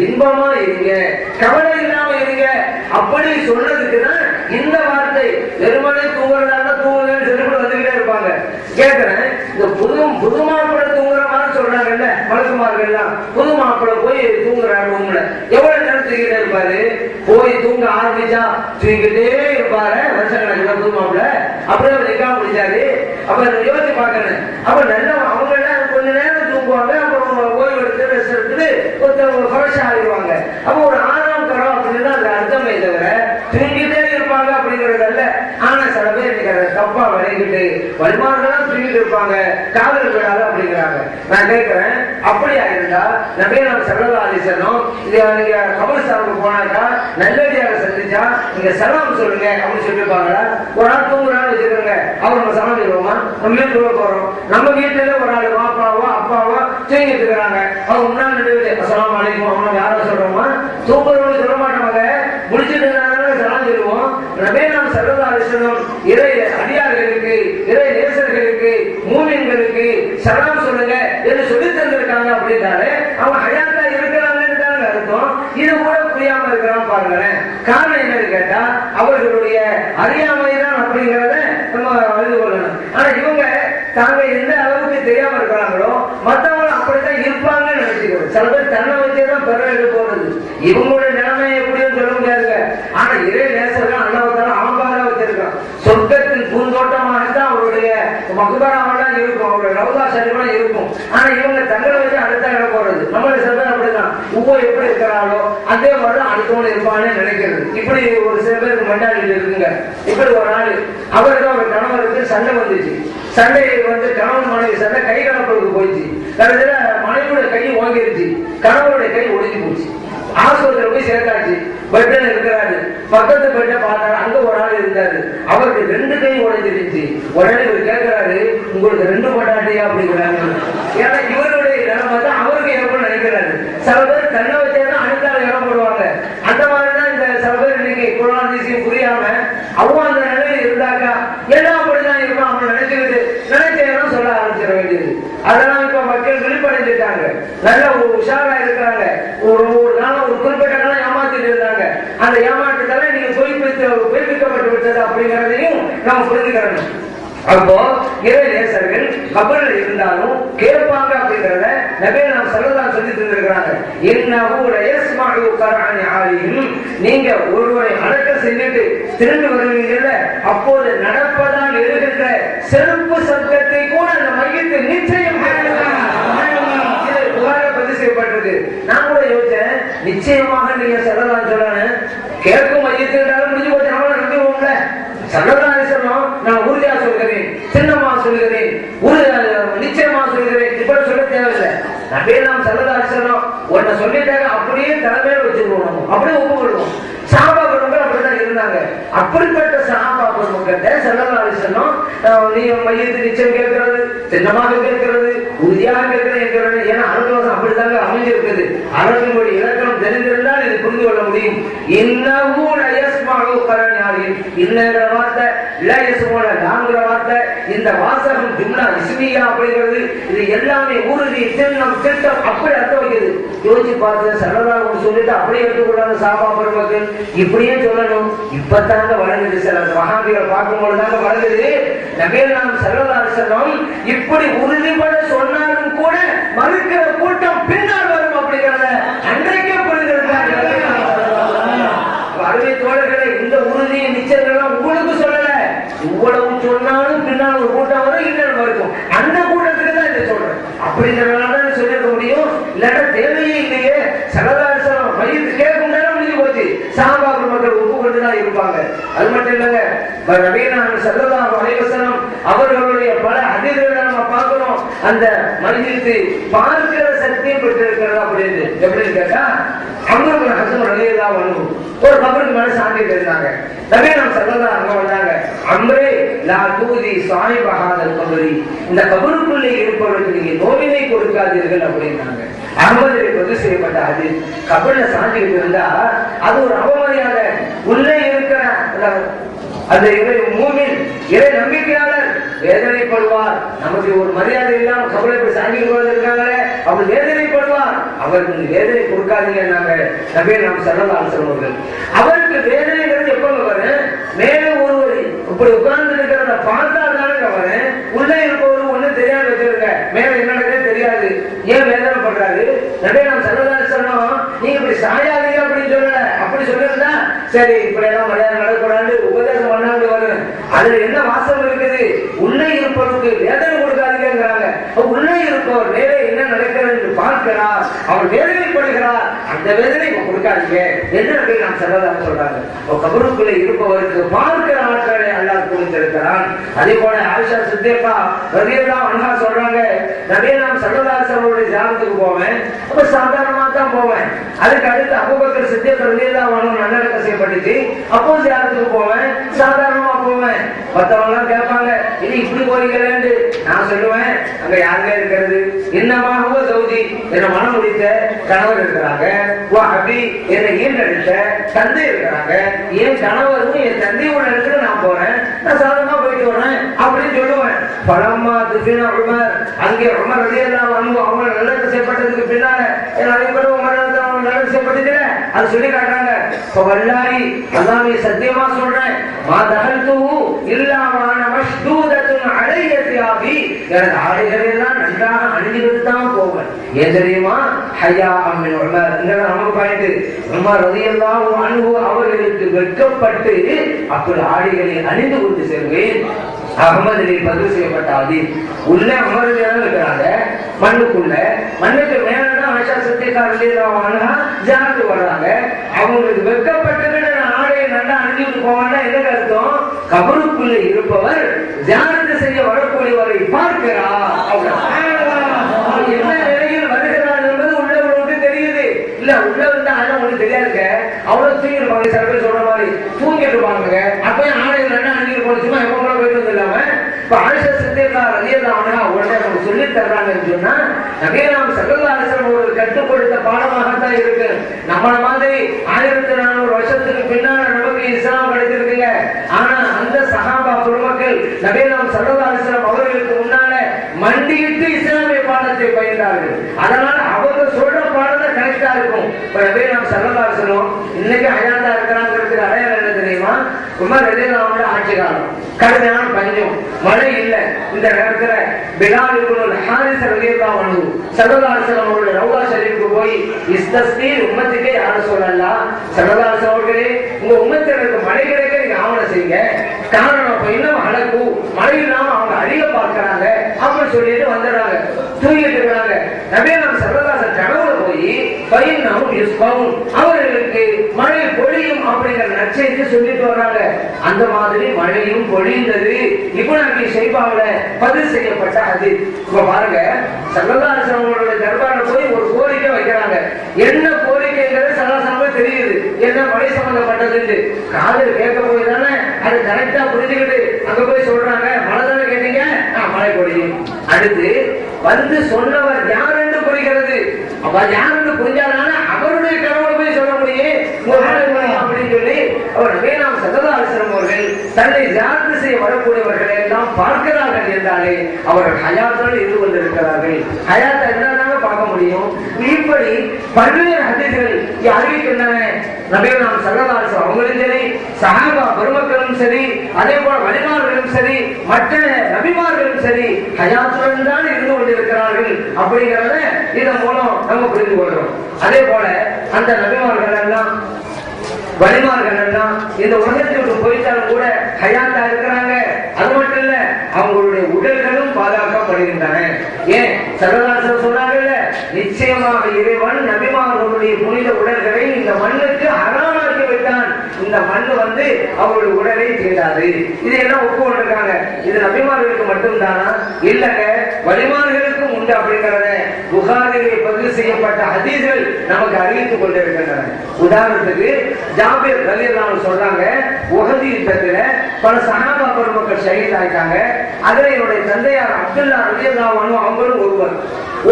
இன்பமா இருங்க, கவலை இல்லாம இருங்க அப்படி சொல்றதுக்குதான் இந்த வார்த்தை. வெறுமனே தூங்குறதா தூங்குங்கன்னு சொல்லிட்டு வந்துகிட்டே இருப்பாங்க. கேட்கிறேன், இந்த புது பண்ணிருப்பாரு. போய் தூங்க ஆரம்பிச்சா தூங்கிட்டே இருப்பாரு. வருஷம் கணக்குல புதுமாப்புல அப்படியே நிக்காம முடிச்சாரு. அப்ப யோசிச்சு பாக்கணும். அப்ப நல்ல அவங்க எல்லாம் கொஞ்ச நேரம் தூங்குவாங்க. அப்புறம் ஓய்வு எடுத்து ரெஸ்ட் எடுத்துட்டு கொஞ்சம் ஃப்ரெஷ் ஆகிடுவாங்க. அப்ப ஒரு 6ஆம் தரம் அப்படின்னு தான் அது அர்த்தமே தவிர தூங்கிட்டே இருப்பாங்க அப்படிங்கிறது அல்ல. ஆனா சில பேர் இன்னைக்கு தப்பா விளையிட்டு வழிமாறுதான் தூங்கிட்டு இருப்பாங்க, காதல் விடாது அப்படிங்கிறாங்க. நான் கேட்கிறேன், அப்படியா இருந்தா நபீர் ஸல்லல்லாஹு அலைஹி வஸல்லம் நீங்க கபர்ஸ்தானுக்கு போனாக்கா நல்லடியாக சந்திச்சா நீங்க சலாம் சொல்லுங்க அப்படின்னு சொல்லிருப்பாங்களா? ஒரு ஆள் தூங்குறான்னு வச்சிருக்காங்க, அவர் நம்ம சலாம் சொல்லுவோமா? நம்ம வீட்டுக்குள்ள போறோம், நம்ம வீட்டுல ஒரு ஆள் மாப்பாவோ அப்பாவோ தூங்கிட்டு இருக்கிறாங்க, அவங்க முன்னாள் நின்று அஸ்ஸலாமு அலைக்கும் அவங்க யாரும் சொல்றோமா? தூங்குறவங்க சொல்ல மாட்டாங்க, முடிச்சுட்டு சலாம் சொல்லுவோம். நபீர் ஸல்லல்லாஹு அலைஹி வஸல்லம் இறை அடியார்களுக்கு, இறை நேசர்களுக்கு, மூமின்களுக்கு சலாம் சொல்லுங்க என்று சொல்லி தந்திருக்காங்க. அப்படின்னாலே அவங்க ஹயாத்தா இருக்கிறாங்கன்னு தாங்க அர்த்தம். இது கூட புரியாம இருக்கிறான் பாருங்களேன். காரணம் என்னன்னு கேட்டா அவர்களுடைய அறியாமை தான் அப்படிங்கிறத நம்ம அறிந்து கொள்ளணும். ஆனா இவங்க தாங்க எந்த அளவுக்கு தெரியாம இருக்கிறாங்களோ மற்றவங்களும் அப்படித்தான் இருப்பாங்கன்னு நினைச்சுக்கிறோம். சில பேர் தன்னை வச்சேதான் பெற போறது. இவங்களுடைய நிலைமை எப்படின்னு சொல்ல முடியாதுங்க. ஆனா இறை நேசர்கள் அல்லாஹ்வுத்தாலா அவங்கால வச்சிருக்கான். சொர்க்கத்தின் பூந்தோட்டமாகத்தான் அவருடைய மக்பராவெல்லாம் இருக்கும், அவருடைய ரவுதா ஷரீஃபெல்லாம் இருக்கும். ஆனா இவங்க தங்களை வச்சு அடுத்த இடம் போறது. நம்மள சில பேர் அப்படிதான் உப்போ எப்படி இருக்கிறாளோ அதே மாதிரி அடுத்தவங்க இருப்பான்னு நினைக்கிறது. இப்படி ஒரு சில பேருக்கு மெண்டாலிட்டி இருக்குங்க. இப்படி ஒரு நாள் அவருக்கு ஒரு கணவருக்கு சண்டை வந்துச்சு. சண்டை வந்து கணவன் மனைவி சண்டை கை கலப்புக்கு போயிடுச்சு. கடைசியில மனைவியோட கை ஓங்கிருச்சு, கணவனுடைய கை ஒடிஞ்சு போச்சு. ஆஸ்பத்திரி போய் சேர்த்தாச்சு. பெட்ல இருக்கிறாரு. பக்கத்து பெட்டை பார்த்தாரு, அங்க ஒரு ஆள் இருந்தாரு. அவருக்கு 2 கை உடைஞ்சிருச்சு. உடனே இவர் கேட்கிறாரு, உங்களுக்கு 2 பொண்டாட்டியா அப்படிங்கிறாங்க. ஏன்னா இவருடைய நிலைமை தான் அவருக்கு ஏற்படும் நினைக்கிறாரு. சில பேர் தன்னை வச்சேதான் அடுத்தால இடம் போடுவாங்க. அந்த மாதிரிதான் இந்த சில பேர் இன்னைக்கு குரான் புரியாம அவங்க அந்த நிலையில இருந்தாக்கா எல்லாம் அப்படிதான் இருக்கும் அப்படின்னு நினைச்சுக்கிட்டு நினைச்சேன் சொல்ல ஆரம்பிச்சிட வேண்டியது. அதெல்லாம் இப்ப மக்கள் விழிப்படைஞ்சிட்டாங்க, நல்ல ஒரு உஷாரா இருக்கிறாங்க. ஒரு நாளும் ஒரு குறிப்பிட்ட காலம் ஏமாத்திட்டு இருந்தாங்க. அந்த ஏமாற்றத்தால நீங்க பொய்ப்பிக்கப்பட்டு விட்டது அப்படிங்கிறதையும் நாம் புரிஞ்சுக்கிறோம். அப்போ இறை நேசர்கள் கபர்ல இருந்தாலும் கேட்பாங்க அப்படிங்கறத நபீர் ஸல்லல்லாஹு சொல்லி தந்திருக்கிறாங்க. இன்னஹு லயஸ்மஉ கர்அனி ஆலிஹிம், நீங்க ஒருவரை அடக்க செஞ்சுட்டு திரும்பி வருவீங்கல்ல, அப்போது நடப்பதால் எழுகின்ற செருப்பு சத்தத்தை கூட அந்த மையத்தை நிச்சயம் பதிவு செய்யப்பட்டிருக்கு. நான் கூட யோசிச்சேன், நிச்சயமாக நீங்க ஸல்லல்லாஹு சொல்லணும் கேட்கும் மையத்தினாலும் முடிஞ்சு போச்சு, நம்மள நம்பிடுவோம்ல. ஸல்லல்லாஹு அலைஹி வஸல்லம் நான் உறுதியா சொல்கிறேன், சின்னமா சொல்கிறேன், நிச்சயமா சொல்கிறேன், இப்படி சொல்ல தேவையில்லை. நபீர் ஸல்லல்லாஹு அலைஹி வஸல்லம் ஒன்ன சொல்லிட்டாங்க, அப்படியே தலைமையில வச்சுருவோம், அப்படியே ஒப்புக்கொள்வோம். சஹாபா பெருமக்கள் அப்படிதான் இருந்தாங்க. அப்படிப்பட்ட சஹாபா பெருமக்கள் ஸல்லல்லாஹு அலைஹி வஸல்லம் நீ மையத்து நிச்சயம் கேட்கிறது, சின்னமாக கேட்கிறது, உறுதியாக கேட்கிறது. ஏன்னா அனுபவம் அப்படித்தாங்க அமைஞ்சிருக்குது. அரபின்படி இலக்கணம் தெரிந்திருந்தால் இது புரிந்து கொள்ள முடியும். இன்னஹு லயஸ்மஉ கர்அனி ஆலிஹிம், இன்னங்கிற வார்த்தை லயஸ்மஉ லாங்கிற வார்த்தை, இந்த வாசகம் ஜும்லா இஸ்மியா அப்படிங்கிறது இது எல்லாமே உறுதி, சின்னம், திட்டம் அப்படி அர்த்தம் வைக்குது. யோசிச்சு பார்த்து ஸல்லல்லாஹு சொல்லிட்டு அப்படியே எடுத்துக்கொள்ளாத சஹாபா பெருமக்கள் இப்படியே சொல்லணும். இப்பதாங்க வழங்குது. சில வஹாபிகள் பார்க்கும்போது தாங்க வழங்குது. நபீர் ஸல்லல்லாஹு அலைஹி வஸல்லம் இப்படி உறுதிப்பட சொன்னாலும் கூட மறுக்கிற கூட்டம் பின்னால் வரும் அப்படிங்கிறத அன்றைக்கே புரிந்திருக்காங்க. அருமை தோழர்களே, இந்த உறுதியை நிச்சயங்கள்லாம் உங்களுக்கு சொல்லல. இவ்வளவு சொன்னாலும் பின்னால் ஒரு கூட்டம் வரும், இன்னும் இருக்கும். அந்த கூட்டத்துக்கு தான் இதை சொல்றேன். அப்படிங்கிறதுனால சொல்லிருக்க முடியும். இல்லாட்ட தேவையே இல்லையே. ஸல்லல்லாஹு அலைஹி வஸல்லம் மையத்து கேட்கும் நேரம் முடிஞ்சு போச்சு. சஹாபா பெருமக்கள் ஒப்புக்கொண்டுதான் இருப்பாங்க. அது மட்டும் இல்லைங்க, நபீர் ஸல்லல்லாஹு அலைஹி வஸல்லம் அவர்களுடைய பல ஹதீஸ்களை நம்ம பார்க்கிறோம். அந்த மையத்து பார்க்கிற சக்தியும் பெற்றிருக்கிறது அப்படின்னு. எப்படின்னு கேட்டா அம்ரு பின் ஹஸம் ரலியல்லாஹு அன்ஹு ஒரு கபருக்கு மேல சாண்டிட்டு இருந்தாங்க. நபீர் ஸல்லல்லாஹு அங்க வந்தாங்க. அம்ரே லா தூதி சாஹிப ஹாதல் கபரி, இந்த கபருக்குள்ளே இருப்பவர்களுக்கு நீங்க நோவினை கொடுக்காதீர்கள் அப்படின்னாங்க. அகமதிலே பதிவு செய்யப்பட்ட அது கபர்ல சாண்டிட்டு இருந்தா அது ஒரு அவமரியாதை. உள்ளே இருக்கிற அந்த இறை மூமின், இறை நம்பிக்கையாளர் வேதனைப்படுவார். நமக்கு ஒரு மரியாதை இல்லாம கபரை போய் சாங்கிட்டு இருக்காங்களே, அவர் வேதனைப்படுவார். அவருக்கு வேதனை கொடுக்காதீங்க. நபீர் ஸல்லல்லாஹு அலைஹி வஸல்லம் அவருக்கு வேதனைங்கிறது எப்ப வரும்? மேலே ஒருவர் இப்படி உட்கார்ந்து இருக்கிறத பார்த்தா தானே வரும். உள்ளே இருப்பவரு ஒண்ணு தெரியாது வச்சிருக்க, மேல என்ன நடக்குது தெரியாது, ஏன் வேதனைப்படுறாரு? நபீர் ஸல்லல்லாஹு அலைஹி வஸல்லம் நீங்க இப்படி சாயாதீங்க அப்படின்னு சொல்லல. சரி இப்படி எல்லாம் மரியாதை நடக்கூடாது உபதேசம் பண்ணாண்டு வரும். அதுல என்ன வாசம் இருக்குது? உள்ளே இருப்பவருக்கு வேதனை கொடுக்காதீங்கிறாங்க. உள்ளே இருப்பவர் வேலை என்ன நடக்கிறது என்று பார்க்கிறார், அவர் வேதனைப்படுகிறார், அந்த வேதனை கொடுக்காதீங்க என்று நாம் செல்லதாக சொல்றாங்க. கபருக்குள்ளே இருப்பவருக்கு பார்க்கிற ஆட்களை அல்லாஹ் கொடுத்திருக்கிறான். அதே போல ஆயிஷா சித்திகா ரலியல்லாஹு அன்ஹா சொல்றாங்க, நபியே நாம் ஸல்லல்லாஹு அலைஹி வஸல்லம் ஜியாரத்துக்கு போவேன், அப்ப சாதாரணமா தான் போவேன். அதுக்கு அடுத்து அபூபக்கர் சித்திக் ரலியல்லாஹு அன்ஹு நல்லடக்க செய்யப்பட்டுச்சு, அப்போ ஜியாரத்துக்கு போவேன், சாதாரணமா போவேன். மத்தவங்க எல்லாம் கேட்பாங்க, இது இப்படி போறீங்களேன்னு. நான் சொல்லுவேன், அங்க யாருங்க இருக்கிறது? என்னமாக சவுதி என்ன மனம் முடித்த கணவர் இருக்கிறாங்க, அப்படி என்னை ஈண்டெடுத்த தந்தை இருக்கிறாங்க, என் கணவரும் என் தந்தையோட இடத்துல நான் போறேன், நான் சாதாரணமா போயிட்டு வரேன் அப்படின்னு சொல்லுவேன். பலமா துபினா உமர், அங்கே உமர் ரலியல்லாஹு அன்ஹு அவங்க நல்லது செய்யப்பட்டதுக்கு பின்னால அனைவரும் உமர் நல்லது செய்யப்பட்டது அது சொல்லி காட்டுறாங்க. வல்லாஹி அல்லாஹ்வே சத்தியமா சொல்றேன், மா தஹல்து இல்லா வான மஷ்தூதத்துன் அலைய தியாபி, எனது ஆடைகளை எல்லாம் நன்றாக அணிந்து தான் போவேன். ஏன் தெரியுமா? ஹயா மின் உமர். இங்க நமக்கு பாயிண்ட், உமர் ரலியல்லாஹு அன்ஹு அவர்களுக்கு வெட்கப்பட்டு அப்படி ஆடைகளை அணிந்து கொண்டு செல்வேன். அகமதிலே பதிவு செய்யப்பட்ட ஹதீஸ். உள்ள அமர்ந்தியாக இருக்கிறாங்க, மண்ணுக்குள்ள, மண்ணுக்கு மேலதான் ஆயிஷா சித்திகா ரலியல்லாஹு அன்ஹா ஜியாரத்துக்கு வர்றாங்க. அவங்களுக்கு வெட்கப்பட்டு ஆடையை நல்லா அணிஞ்சுட்டு போவாங்கன்னா என்ன அர்த்தம்? கபருக்குள்ள இருப்பவர் ஜியாரத்து செய்ய வரக்கூடியவரை பார்க்கிறார். என்ன நிலையில் வருகிறார் என்பது உள்ளவர்களுக்கு தெரியுது. இல்ல உள்ள வந்து ஆனா உங்களுக்கு தெரியாதுங்க, அவ்வளவு தூங்கிருப்பாங்க. சில பேர் சொல்ற மாதிரி தூங்கிட்டு இருப்பாங்க. அப்பயும் ஆடையை நல்லா அணிஞ்சிட்டு போன சும்மா எப்ப கூட போயிட்டு வந்து இல்லாம இப்ப ஆயிஷா சித்திகா ரலியல்லாஹு அன்ஹா உடனே அவங்க சொல்லி தர்றாங்கன்னு சொன்னா, நபியே நாம் ஸல்லல்லாஹு அலைஹி வஸல்லம் ஒரு கற்றுக் கொடுத்த பாடமாகத்தான் இருக்கு. நம்மள மாதிரி 1400 வருஷத்துக்கு பின்னால நமக்கு இஸ்லாம் கிடைச்சிருக்குங்க. ஆனா அந்த சஹாபா பெருமக்கள் நபியே நாம் ஸல்லல்லாஹு அலைஹி வஸல்லம் அவர்களுக்கு முன்னால மண்டியிட்டு இஸ்லாமிய பாடத்தை பயின்றார்கள். அதனால அவங்க சொல்ற பாடம் தான் கரெக்டா இருக்கும். இப்ப நபியே நாம் ஸல்லல்லாஹு அலைஹி வஸல்லம் இன்னைக்கு ஹயாத்தா இருக்கிறாங்கிறதுக்கு அடையாளம் என்ன தெரியுமா? உமர் ரலியல்லாஹு அன்ஹு ஆட்சி காலம், கடுமையான பஞ்சம், மழை இல்ல. இந்த நேரத்துல பிலால் இப்னு ஹாரிஸ் ரலியல்லாஹு அன்ஹு ஸல்லல்லாஹு அலைஹி வஸல்லம் அவர்கள் ரவுலா ஷரீஃப்க்கு போய் இஸ்தஸ்கீ உம்மத்துக்கே யார சொல்லலாம், ஸல்லல்லாஹு அலைஹி வஸல்லம் அவர்களே உங்க உம்மத்தினருக்கு மழை கிடைக்க நீங்க ஆவணம் செய்யுங்க, காரணம் இப்ப இன்னும் அழகு மழை இல்லாம அவங்க அழிய பார்க்கிறாங்க அப்படின்னு சொல்லிட்டு வந்துடுறாங்க. தூங்கிட்டு இருக்கிறாங்க. நபியே நாம் ஸல்லல்லாஹு அலைஹி வஸல்லம் கனவுல போய் பையனும் யுஸ்பவும் அவர்களுக்கு மழை பொழியும் அப்படிங்கிற நற்செய்தி சொல்லிட்டு வர்றாங்க. அந்த மாதிரி மழையும் பொழிந்தது. இப்னு அபீ ஷைபாவுல பதிவு செய்யப்பட்ட ஹதீஸ். இப்ப பாருங்க, ஸல்லல்லாஹு அலைஹி வஸல்லம் தர்பார்ல போய் ஒரு கோரிக்கை வைக்கிறாங்க. என்ன கோரிக்கைங்கிறது ஸல்லல்லாஹு தெரியுது, என்ன மழை சம்பந்தப்பட்டது காதல் கேட்க போய் தானே அது கரெக்டா புரிஞ்சுக்கிட்டு அங்க போய் சொல்றாங்க. மழை தானே கேட்டீங்க, மழை பொழியும். அடுத்து வந்து சொன்னவர் யார் என்று புரிகிறது. அவர் யார் என்று புரிஞ்சாதானே அவருடைய கனவுல போய் சொல்ல முடியும் அப்படின்னு சொல்லி அவர் நபியே நாம் ஸல்லல்லாஹு அலைஹி வஸல்லம் அவர்கள் தன்னை ஜியாரத் செய்ய வரக்கூடியவர்களை எல்லாம் பார்க்கிறார்கள் என்றாலே அவர்கள் ஹயாத்தோடு இருந்து கொண்டிருக்கிறார்கள். ஹயாத்தை என்னதாங்க பார்க்க முடியும்? இப்படி பல்வேறு ஹதீஸ்கள் அறிவிக்கின்றன. நபியே நாம் ஸல்லல்லாஹு அலைஹி வஸல்லம் அவங்களும் சரி, சஹாபா பெருமக்களும் சரி, அதே போல வலிமார்களும் சரி, மற்ற நபிமார்களும் சரி ஹயாத்துடன் தான் இருந்து கொண்டிருக்கிறார்கள் அப்படிங்கிறத இதன் மூலம் நம்ம புரிந்து கொள்கிறோம். அதே போல அந்த நபிமார்கள் எல்லாம் வலிமார்கள் எல்லாம் இந்த உலகத்திற்கு போயிட்டாலும் கூட ஹயாத்தா இருக்கிறாங்க. அது மட்டும் இல்ல, அவங்களுடைய உடல்களும் பாதுகாக்கப்படுகின்றன. ஏன் ஸல்லல்லாஹு அலைஹி வஸல்லம் சொன்னாங்கல்ல, நிச்சயமாக இறைவன் நபிமார்களுடைய புனித உடல்களை இந்த மண்ணுக்கு ஹராமாக்கி விட்டான். இந்த மண்ணு வந்து அவருடைய உடலை தீண்டாது. இது எல்லாம் ஒப்புக்கொண்டிருக்காங்க. இது நபிமார்களுக்கு மட்டும் தானா? இல்லங்க, வலிமார்களுக்கும் உண்டு அப்படிங்கிறத புகாரிலே பதிவு செய்யப்பட்ட ஹதீஸ்கள் நமக்கு அறிவித்துக் கொண்டிருக்கின்றன. உதாரணத்துக்கு ஜாபிர் ரலியல்லாஹு அன்ஹு சொல்றாங்க, உஹது யுத்தத்துல பல சஹாபா பெருமக்கள் ஷஹீத் ஆயிட்டாங்க. அதுல என்னுடைய தந்தையார் அப்துல்லா ரலியல்லாஹு அன்ஹு அவங்களும் ஒருவர்.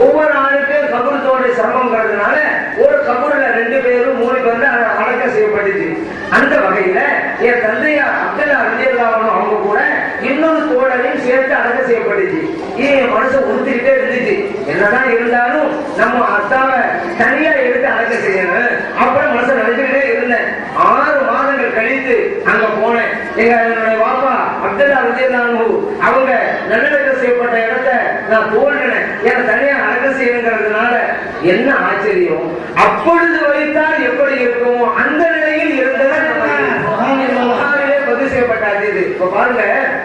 ஒவ்வொரு ஆளுக்கும் கபூரத்தோட சிரமங்கிறதுனால ஒரு கபூர்ல 2 பேரும் 3 பேர் அடக்கம் செய்யப்பட்டுச்சு. அந்த வகையில என் தந்தையார் அப்துல்லா ரலியல்லாஹு அன்ஹு அவங்க கூட இன்னொரு தோழரையும் சேர்த்து அடக்கம் செய்யப்பட்டுச்சு. என் மனசு உறுத்திக்கிட்டே இருந்துச்சு, என்னதான் இருந்தாலும் நம்ம அத்தாவை தனியா எடுத்து அடக்கம் செய்யணும் அப்படின்னு மனசை நினைச்சுக்கிட்டே இருந்தேன். 6 மாதங்கள் கழித்து அங்க போனேன். என்னுடைய பாப்பா அப்துல்லா ரலியல்லாஹு அன்ஹு அவங்க நல்லடக்கம் செய்யப்பட்ட இடத்தை நான் தோன்றினேன். ஏன்னா தனியா அடக்கம் செய்யணுங்கிறதுனால என்ன ஆச்சரியம், அப்பொழுது வைத்தால் எப்படி இருக்குமோ அந்த நிலையில் இருந்ததை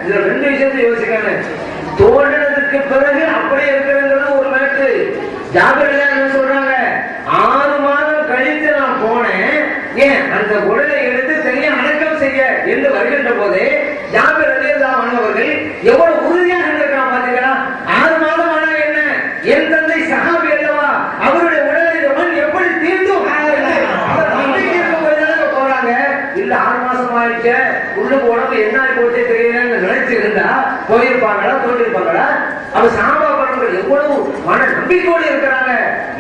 இதுல ரெண்டு விஷயத்தை யோசிக்கணும். தோன்றதுக்கு பிறகு அப்படியே இருக்கிறது ஒரு மேட்டு. ஜாபிர் என்ன சொல்றாங்க, 6 மாதம் கழித்து நான் போனேன், ஏன் அந்த உடலை எடுத்து சரியா அடக்கம் செய்ய என்று வருகின்ற போது ஜாபிர் ரலியல்லாஹு அன்ஹு அவர்கள் எவ்வளவு உறுதியாக இருந்திருக்கான் பாத்தீங்களா. 6 மாதம் ஆனா என்ன, என் தந்தை சஹாபி அல்லவா, அவருடைய உடலை எப்படி தீர்ந்தும் போறாங்க. இல்ல 6 மாசம் ஆயிடுச்சு, உள்ளுக்கு உடம்பு என்ன போட்டே தெரியலன்னு நினைச்சு இருந்தா போயிருப்பாங்களா, தோன்றிருப்பாங்களா? அவ சாபா பண்றது எவ்வளவு மன நம்பிக்கையோடு இருக்கிறாங்க.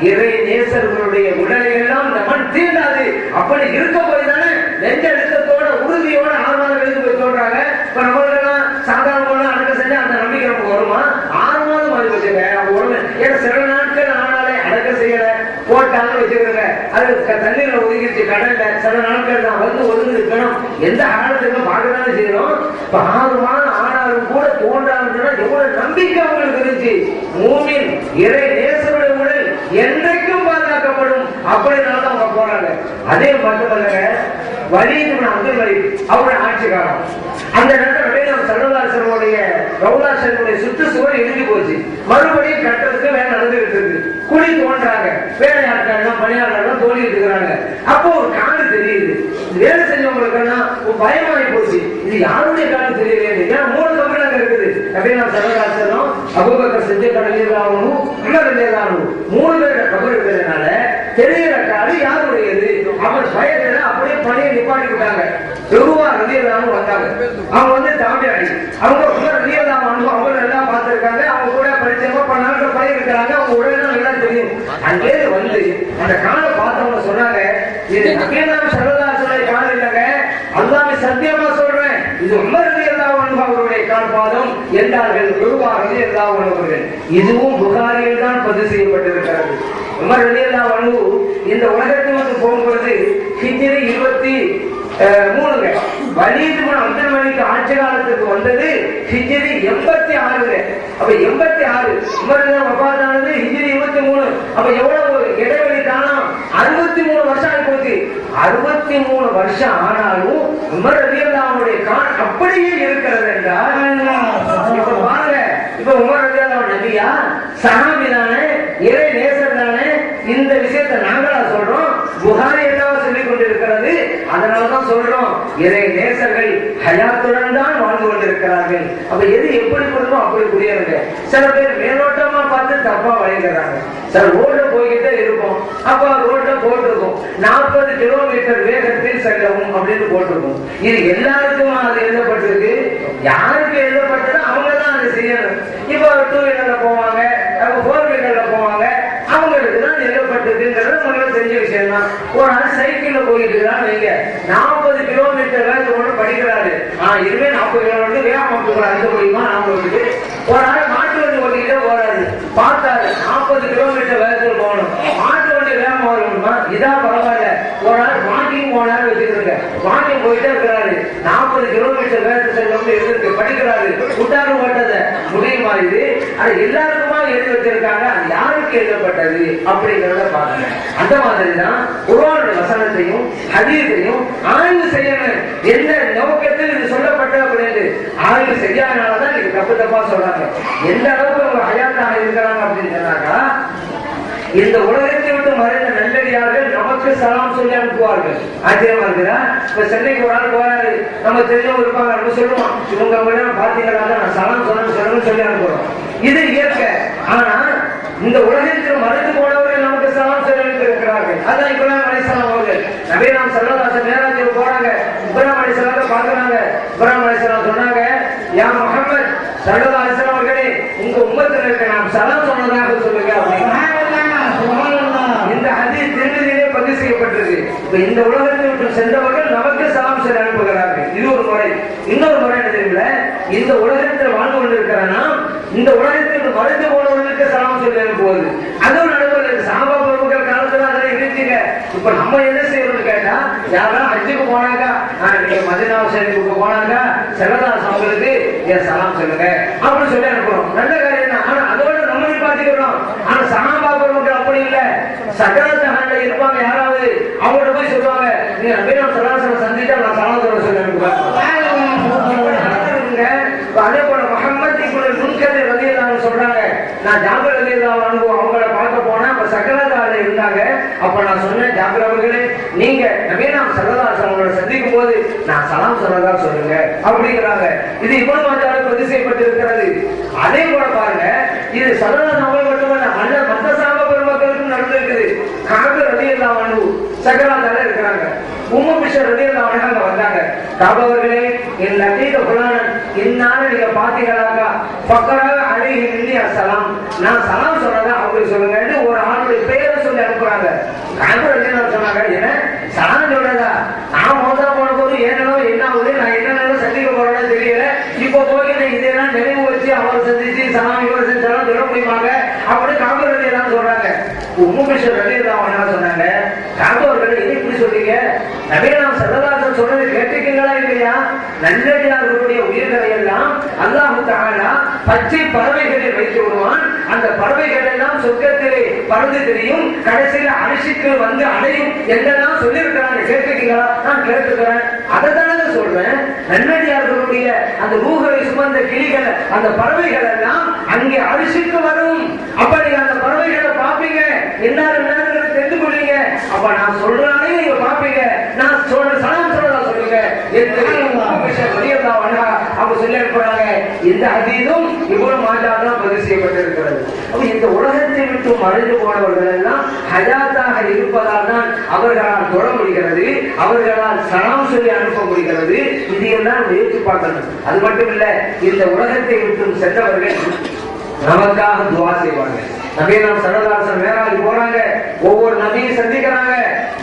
இறை நேசர்களுடைய உடலை எல்லாம் இந்த மண் தீண்டாது, அப்படி இருக்க போய்தானே நெஞ்செழுத்தத்தோட உறுதியோட 6 மாதம் கழித்து போய் சொல்றாங்க. இப்ப நம்மளுக்கெல்லாம் சாதாரண அடக்க செஞ்சா அந்த நம்பிக்கை நமக்கு வருமா? 6 மாதம் ஆகி வச்சுங்க. ஏன்னா சில நாட்கள் ஆனாலே அடக்க செய்யல போட்டாலும் வச்சுக்கிறங்க, அது தண்ணீர்ல ஒதுக்கிச்சு கடல்ல சில நாட்கள் தான் வந்து ஒதுங்கி இருக்கணும். எந்த காலத்துக்கு பார்க்கதானே செய்யணும். இப்ப 6 மாதம் ஆனாலும் கூட தோன்றாங்கன்னா எவ்வளவு நம்பிக்கை அவங்களுக்கு இருந்துச்சு. மூமின் இறை நேசருடைய உடல் என்றைக்கும் பாதுகாக்கப்படும் அப்படின்னால அவங்க போறாங்க. அதே மட்டுமல்ல, வலிது அப்துல் மலிக் அவருடைய ஆட்சி காலம். அந்த நேரத்தில் சல்லல்லாஹுடைய ரவுலா ஷரீஃபுடைய சுற்றுச்சுவர் இடிஞ்சு போச்சு. மறுபடியும் கட்டத்துக்கு வேலை நடந்துகிட்டு இருக்கு. குழி தோன்றாங்க, வேலையாட்கள் பணியாளர்கள் தோண்டிட்டு இருக்கிறாங்க. அப்போ ஒரு காடு தெரியுது. வேலை செஞ்சவங்களுக்கு எல்லாம் பயமாகி போச்சு, இது யாருடைய காடு தெரியலையே. ஏன்னா 3 கபர் அங்க இருக்குது. அப்படின்னா சல்லல்லாஹு அபூபக்கர் சித்திக் ரலியல்லாஹு உமர் ரலியல்லாஹு 3 பேரோட கபர் இருக்கிறதுனால தெரியற காடு யாருடையது. அவர் பயத்துல அப்படியே பணியை நிப்பாட்டி விட்டாங்க. பெருவா ரலியல்லாஹு வந்தாங்க. அவங்க வந்து தாபியி, அவங்க உமர் ரலியல்லாஹு அன்ஹு அவங்க எல்லாம் பார்த்திருக்காங்க. அவங்க கூட பரிச்சயமா பண்ணாங்க, பயிர் இருக்கிறாங்க. அவங்க உடனே நல்லா தெரியும். அங்கே வந்து அந்த காலை பார்த்தவங்க சொன்னாங்க, இது நபியல்லாஹு ஸல்லல்லாஹு அலைஹி வஸல்லம் கால் இல்லங்க, அல்லாஹ்வை சத்தியமா சொல்றேன், இது உமர் ரலியல்லாஹு அன்ஹு அவருடைய கால் பாதம் என்றார்கள். பெருவா ரலியல்லாஹு அன்ஹு அவர்கள். இதுவும் புகாரியில் தான் பதிவு செய்யப்பட்டிருக்கிறது. உமர் ரலியல்லாஹு அன்ஹு இந்த உலகத்துக்கு போகும்போது ஹிஜ்ரி 23 வலீத் இப்னு அப்துல் மலிக் ஆட்சி காலத்துக்கு வந்தது ஹிஜ்ரி 86. அப்ப 86 உமர் வஃபாத் ஆனது ஹிஜ்ரி 23. அப்ப எவ்வளவு இடைவெளி தானா? 63 வருஷம் ஆகி போச்சு. 63 வருஷம் ஆனாலும் உமர் ரலியல்லாஹு அன்ஹுடைய கால் அப்படியே இருக்கிறது என்றால் இப்ப பாருங்க, இப்ப உமர் ரலியல்லாஹு அன்ஹு நபியா, சஹாபி தானே, இறை நேசர் தானே. இந்த விஷயத்தை நாங்களா சொல்றோம், புகாரி எல்லாம் சொல்லிக் கொண்டிருக்கிறது. அதனாலதான் சொல்றோம், இறை நேசர்கள் ஹயாத்துடன் தான் வாழ்ந்து கொண்டிருக்கிறார்கள். அப்ப எது எப்படி கொடுமோ அப்படி புரியுங்க. சில பேர் மேலோட்டமா பார்த்து தப்பா வழங்குறாங்க. சில ரோட்ல போய்கிட்டே இருப்போம், அப்ப ரோட்ல போட்டிருக்கும் 40 கிலோமீட்டர் வேகத்தில் செல்லவும் அப்படின்னு போட்டிருக்கும். இது எல்லாருக்கும் அது எழுதப்பட்டிருக்கு. யாருக்கு எழுதப்பட்டதோ அவங்க தான் அதை செய்யணும். இப்ப 2 வீலர்ல போவாங்க, 4 வீலர்ல போவாங்க, அவங்களுக்கு தான் எழுதப்பட்டிருக்குங்கிறது முதல்ல தெரிஞ்ச விஷயம் தான். ஒரு ஆள் சைக்கிள்ல போயிட்டு இருக்கான்னு வைங்க, 40 கிலோமீட்டர் வேகத்தோடு படிக்கிறாரு. இதுவே 40 கிலோமீட்டர் வேகம் போறாரு முடியுமா? நம்மளுக்கு ஒரு ஆள் மாட்டு வண்டி ஓட்டிக்கிட்டே போறாரு, பார்த்தாரு 40 கிலோமீட்டர் வேகத்தில் போகணும். மாட்டு வண்டி வேகம் வரணுமா? இதான் பரவாயில்ல. ஒரு ஆள் வாக்கிங் போனாரு வச்சுக்கிறங்க, வாக்கிங் போயிட்டே இருக்கிறாரு, 40 கிலோமீட்டர் வேகத்தில் செல்லும் இருக்கு, படிக்கிறாரு, விட்டாரு ஓட்டத முடியுமா? இது அது எல்லாருக்குமா எழுதி வச்சிருக்காங்க. அது யாருக்கு எழுதப்பட்டது அப்படிங்கிறத பாருங்க. அந்த மாதிரிதான் குர்ஆனுடைய வசனத்தையும் ஹதீஸையும் ஆய்வு செய்யணும். எந்த நோக்கத்தில் இது சொல்லப்பட்ட அப்படின்னு ஆய்வு செய்யாதனாலதான் இது தப்பு தப்பா சொல்றாங்க. எந்த அளவுக்கு அவங்க ஹயாத்தாக இருக்கிறாங்க அப்படின்னு சொன்னாக்கா, இந்த உலகத்தை விட்டு மறைந்த நல்லடியார்கள் நமக்கு சலாம் சொல்லி அனுப்புவார்கள். ஆச்சரியமா இருக்குதா? இப்ப சென்னைக்கு ஒரு ஆள் போறாரு, நம்ம தெரிஞ்சவங்க இருப்பாங்க, நம்ம சொல்லுவோம், இவங்க பாத்தீங்கன்னா நான் சலாம் சொல்லணும்னு சொல்லி அனுப்புறோம். இது இயற்கை. ஆனா இந்த உலகத்தில் மறைந்து போனவர்கள் நமக்கு சலாம் சொல்லி அனுப்பியிருக்கிறார்கள். அதான் இப்ராஹிம் அலைஹிஸ்ஸலாம் அவர்கள். நபியலாம் ஸல்லல்லாஹு அலைஹி வஸல்லம் மேராஜுக்கு போறாங்க, இப்ராஹிம் அலைஹிஸ்ஸலாத்தை பார்க்கறாங்க. இப்ராஹிம் அலைஹிஸ்ஸலாம் சொன்னாங்க, யா முஹம்மத் ஸல்லல்லாஹு அலைஹி வஸல்லம் அவர்களே, உங்க உம்மத்தினருக்கு நாம் சலாம் சொன்னதாக சொல்லுங்க அப்படின்னு. இந்த ஹதீஸ் திருமதியிலே பதிவு செய்யப்பட்டிருக்கு. இப்ப இந்த உலகத்தை விட்டு சென்றவர்கள் நமக்கு சலாம் சொல்லி அனுப்புகிறார்கள். இது ஒரு முறை. இன்னொரு முறை என்ன தெரியுமில்ல, இந்த உலகத்தில் வாழ்ந்து கொண்டிருக்கிறனா இந்த உலகத்தில் மறைந்து போனவர்களுக்கு சலாம் சொல்லி அனுப்புவது. அதுவும் நடுவில் சஹாபா பெருமக்கள் காலத்துல அதை இருந்துச்சுங்க. இப்ப நம்ம என்ன செய்யணும்னு கேட்டா, யாரெல்லாம் ஹஜ்ஜுக்கு போனாங்க, நீங்க மதீனா ஷரீஃபுக்கு போனாங்க, ஸல்லல்லாஹு அவங்களுக்கு ஏன் சலாம் சொல்லுங்க அப்படின்னு சொல்லி அனுப்புறோம். நல்ல காரியம் தான். ஆனா அதோட நம்ம நிப்பாட்டிக்கிறோம். ஆனா சஹாபா பெருமக்கள் அப்படி இல்ல. சக்கராத் ஹால்ல இருப்பாங்க, யாராவது அவங்கள்ட்ட போய் சொல்லுவாங்க, நீங்க நபியலாம் ஸல்லல்லாஹு அலைஹி வஸல்லம் சந்திச்சா நான் சலாம் சொல்ல சொல்லி அனுப்புவேன். நான் ஜாபர் ரலியல்லாஹு அன்ஹு அவங்கள பார்க்க போனா அப்ப சக்கரத்தால இருந்தாங்க. அப்ப நான் சொன்னேன், ஜாபர் அவர்களே, நீங்க நபியனாம் ஸல்லல்லாஹு அலைஹி வஸல்லம் சந்திக்கும் போது நான் சலாம் சொல்றதா சொல்லுங்க அப்படிங்கிறாங்க. இது இப்னு மாஜாஹ்ல பதிவு செய்யப்பட்டிருக்கிறது. அதே போல பாருங்க, இது ஸல்லல்லாஹு அலைஹி வஸல்லம் மற்ற சஹாபா பெருமக்களுக்கும் நடந்திருக்குது. கஅப் ரலியல்லாஹு அன்ஹு சக்கரத்தால இருக்கிறாங்க. உம்மு பிஷர் ரலியல்லாஹு அன்ஹா வந்தாங்க. கஅப் அவர்களே, என் லகீத குர்ஆன் இன்னால நீங்க பாத்தீங்களாக்கா ஃபக்ரா அலைஹி மின்னி அஸ்ஸலாம், நான் சலாம் சொல்றதா அப்படி சொல்லுங்கன்னு ஒரு ஆளுடைய பெயரை சொல்லி அனுப்புறாங்க. கஅப் ரலியல்லாஹு சொன்னாங்க, என்ன சலாம் சொல்றதா? நான் மௌத்தா போன போது ஏனோ என்ன ஆகுது, நான் என்னென்ன சந்திக்க போறேன்னு தெரியல. இப்போ போய் இதெல்லாம் நினைவு வச்சு அவரை சந்திச்சு சலாம் இவர் செஞ்சாலும் சொல்ல முடியுமாங்க அப்படின்னு கஅப் ரலியல்லாஹு சொல்றாங்க. உம்மு பிஷர் ரலியல்லாஹு அன்ஹா சொன்னாங்க, கஅப் அவர்களே, இது இப்படி சொல்றீங்க? நபியனாம் ஸல்லல்லாஹு அலைஹி வஸல்லம் சொன்னது கேட்டீங்களா இல்லையா? நல்லடியார்களுடைய உயிர்களை எல்லாம் அல்லாஹ் தஆலா பச்சை பறவைகளில் வைத்து விடுவான். அந்த பறவைகள் எல்லாம் சொர்க்கத்திலே பறந்து தெரியும், கடைசியில் அரிசிக்கு வந்து அடையும் என்றெல்லாம் சொல்லியிருக்கிறாங்க. கேட்டிருக்கீங்களா? நான் கேட்டுக்கிறேன். அதை தானே சொல்றேன். நல்லடியார்களுடைய அந்த ரூஹை சுமந்த கிளிகள், அந்த பறவைகள் எல்லாம் அங்கே அரிசிக்கு வரும். அப்ப நீங்க அந்த பறவைகளை பார்ப்பீங்க, எல்லாரும் தெரிந்து கொள்வீங்க. அப்ப நான் சொல்றானே நீங்க பார்ப்பீங்க, நான் சொல்ற சலாம் சொல்றதா சொல்லுங்க என்று அவங்க சொல்லி இருக்கிறாங்க. இந்த ஹதீஸும் இப்னு மாஜாஹ்ல பதிவு செய்யப்பட்டிருக்கிறது. அப்ப இந்த உலகத்தை விட்டு மறைந்து போனவர்கள் எல்லாம் ஹயாத்தாக இருப்பதால் தான் அவர்களால் தொழ முடிகிறது, அவர்களால் சலாம் சொல்லி அனுப்ப முடிகிறது. இதையெல்லாம் முயற்சி பார்க்கணும். அது மட்டும் இல்ல, இந்த உலகத்தை விட்டு சென்றவர்கள் நமக்காக துஆ செய்வாங்க. நபியனாம் ஸல்லல்லாஹு அலைஹி வஸல்லம் மேராஜ் போறாங்க, ஒவ்வொரு நபியும் சந்திக்கிறாங்க.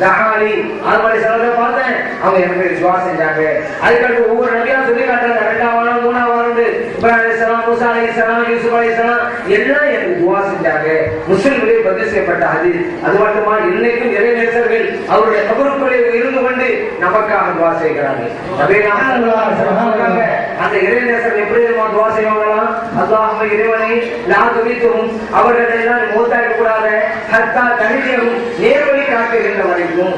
தஹாலி ஆதம் ஸல்லல்லாஹு பார்த்தேன், அவங்க எனக்கு துஆ செஞ்சாங்க. அதுக்கடுத்து ஒவ்வொரு நபியா சொல்லி காட்டுறாங்க, 2ஆம் வாரம் 3ஆம் வாரம் இப்ராஹிம் அலைஹிஸ்ஸலாம், மூசா அலைஹிஸ்ஸலாம், யூசுப் அலைஹிஸ்ஸலாம் எல்லாம் எனக்கு துஆ செஞ்சாங்க. முஸ்லிம்களே பதிவு செய்யப்பட்ட ஹதீஸ். அது மட்டுமா, இன்னைக்கும் இறைநேசர்கள் அவருடைய கபருக்குள்ளே இருந்து கொண்டு நமக்காக துஆ செய்கிறாங்க. நபியனாம் ஸல்லல்லாஹு அலைஹி வஸல்லம் சொல்றாங்க, அந்த இறைநேசர்கள் எப்படி துஆ செய்வாங்களாம்? அல்லாஹ்வே இறைவனே, லா துரிதுஹும், அவர்கள் எல்லாம் மௌத்தாக்க கூடாத, ஹத்தா தஹியஹும், நேர்வழி காட்டுகின்ற வரைக்கும்,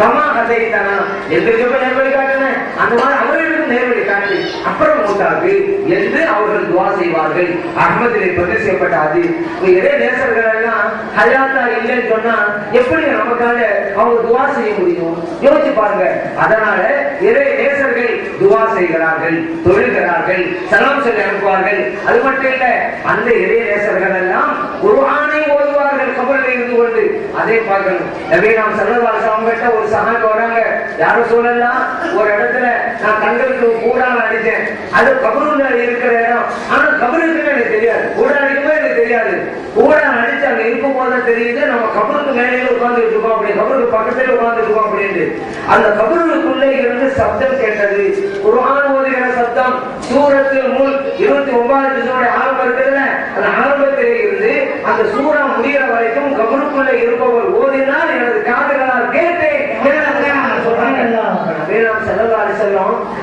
கமா ஹதைதனா, எங்களுக்கு நேர்வழி காட்டுனேன், அந்த மாதிரி அவர்களுக்கும் நேர்வழி காட்டு, அப்புறம் மௌத்தாக்கு என்று அவர்கள் துஆ செய்வார்கள். அஹ்மதிலே பதிவு செய்யப்பட்ட ஹதீஸ். இறை நேசர்கள் எல்லாம் ஹயாத்தா இல்லைன்னு சொன்னா எப்படி நமக்காக அவங்க துஆ செய்ய முடியும்? யோசிச்சு பாருங்க. அதனால இறை நேசர்கள் துஆ செய்கிறார்கள், தொழுகிறார்கள், சலாம் சொல்லி அனுப்புவார்கள். அது மட்டும் இல்ல, அந்த இறை நேசர்கள் எல்லாம் குர்ஆனை ஓதுவார்கள் கபரில் இருந்து கொண்டு. அதை பார்க்கணும். நபியனாம் ஸல்லல்லாஹு அலைஹி வஸல்லம் கிட்ட ஒரு சஹாபி வராங்க, யாரும் சொல்லலாம், ஒரு இடத்துல நான் தங்களுக்கு கூடால அடிச்சேன், அது கபருல இருக்கிற இடம், ஆனா கபருக்கு எனக்கு தெரியாது, கூட அடிக்குமே எனக்கு தெரியாது. கூட அடிச்சு அங்க இருக்கும் போது தெரியுது நம்ம கபருக்கு மேலே உட்கார்ந்துட்டு இருக்கோம், அப்படி கபருக்கு பக்கத்துல உட்கார்ந்துட்டு இருக்கோம் அப்படின்னு. அந்த கபருக்குள்ளே இருந்து சப்தம் கேட்டது, குர்ஆன் ஓதுகிற சப்தம். சூரத்துல் முல்க் 29வது ஜுஸோட ஆரம்பம் இருக்குதுல்ல, அந்த ஆரம்பத்திலே இருந்து அந்த சூரா முடிகிற வரைக்கும் கபருக்குள்ளே இருப்பவர் ஓதினால் எனது காதுகளால் கேட்டேன்.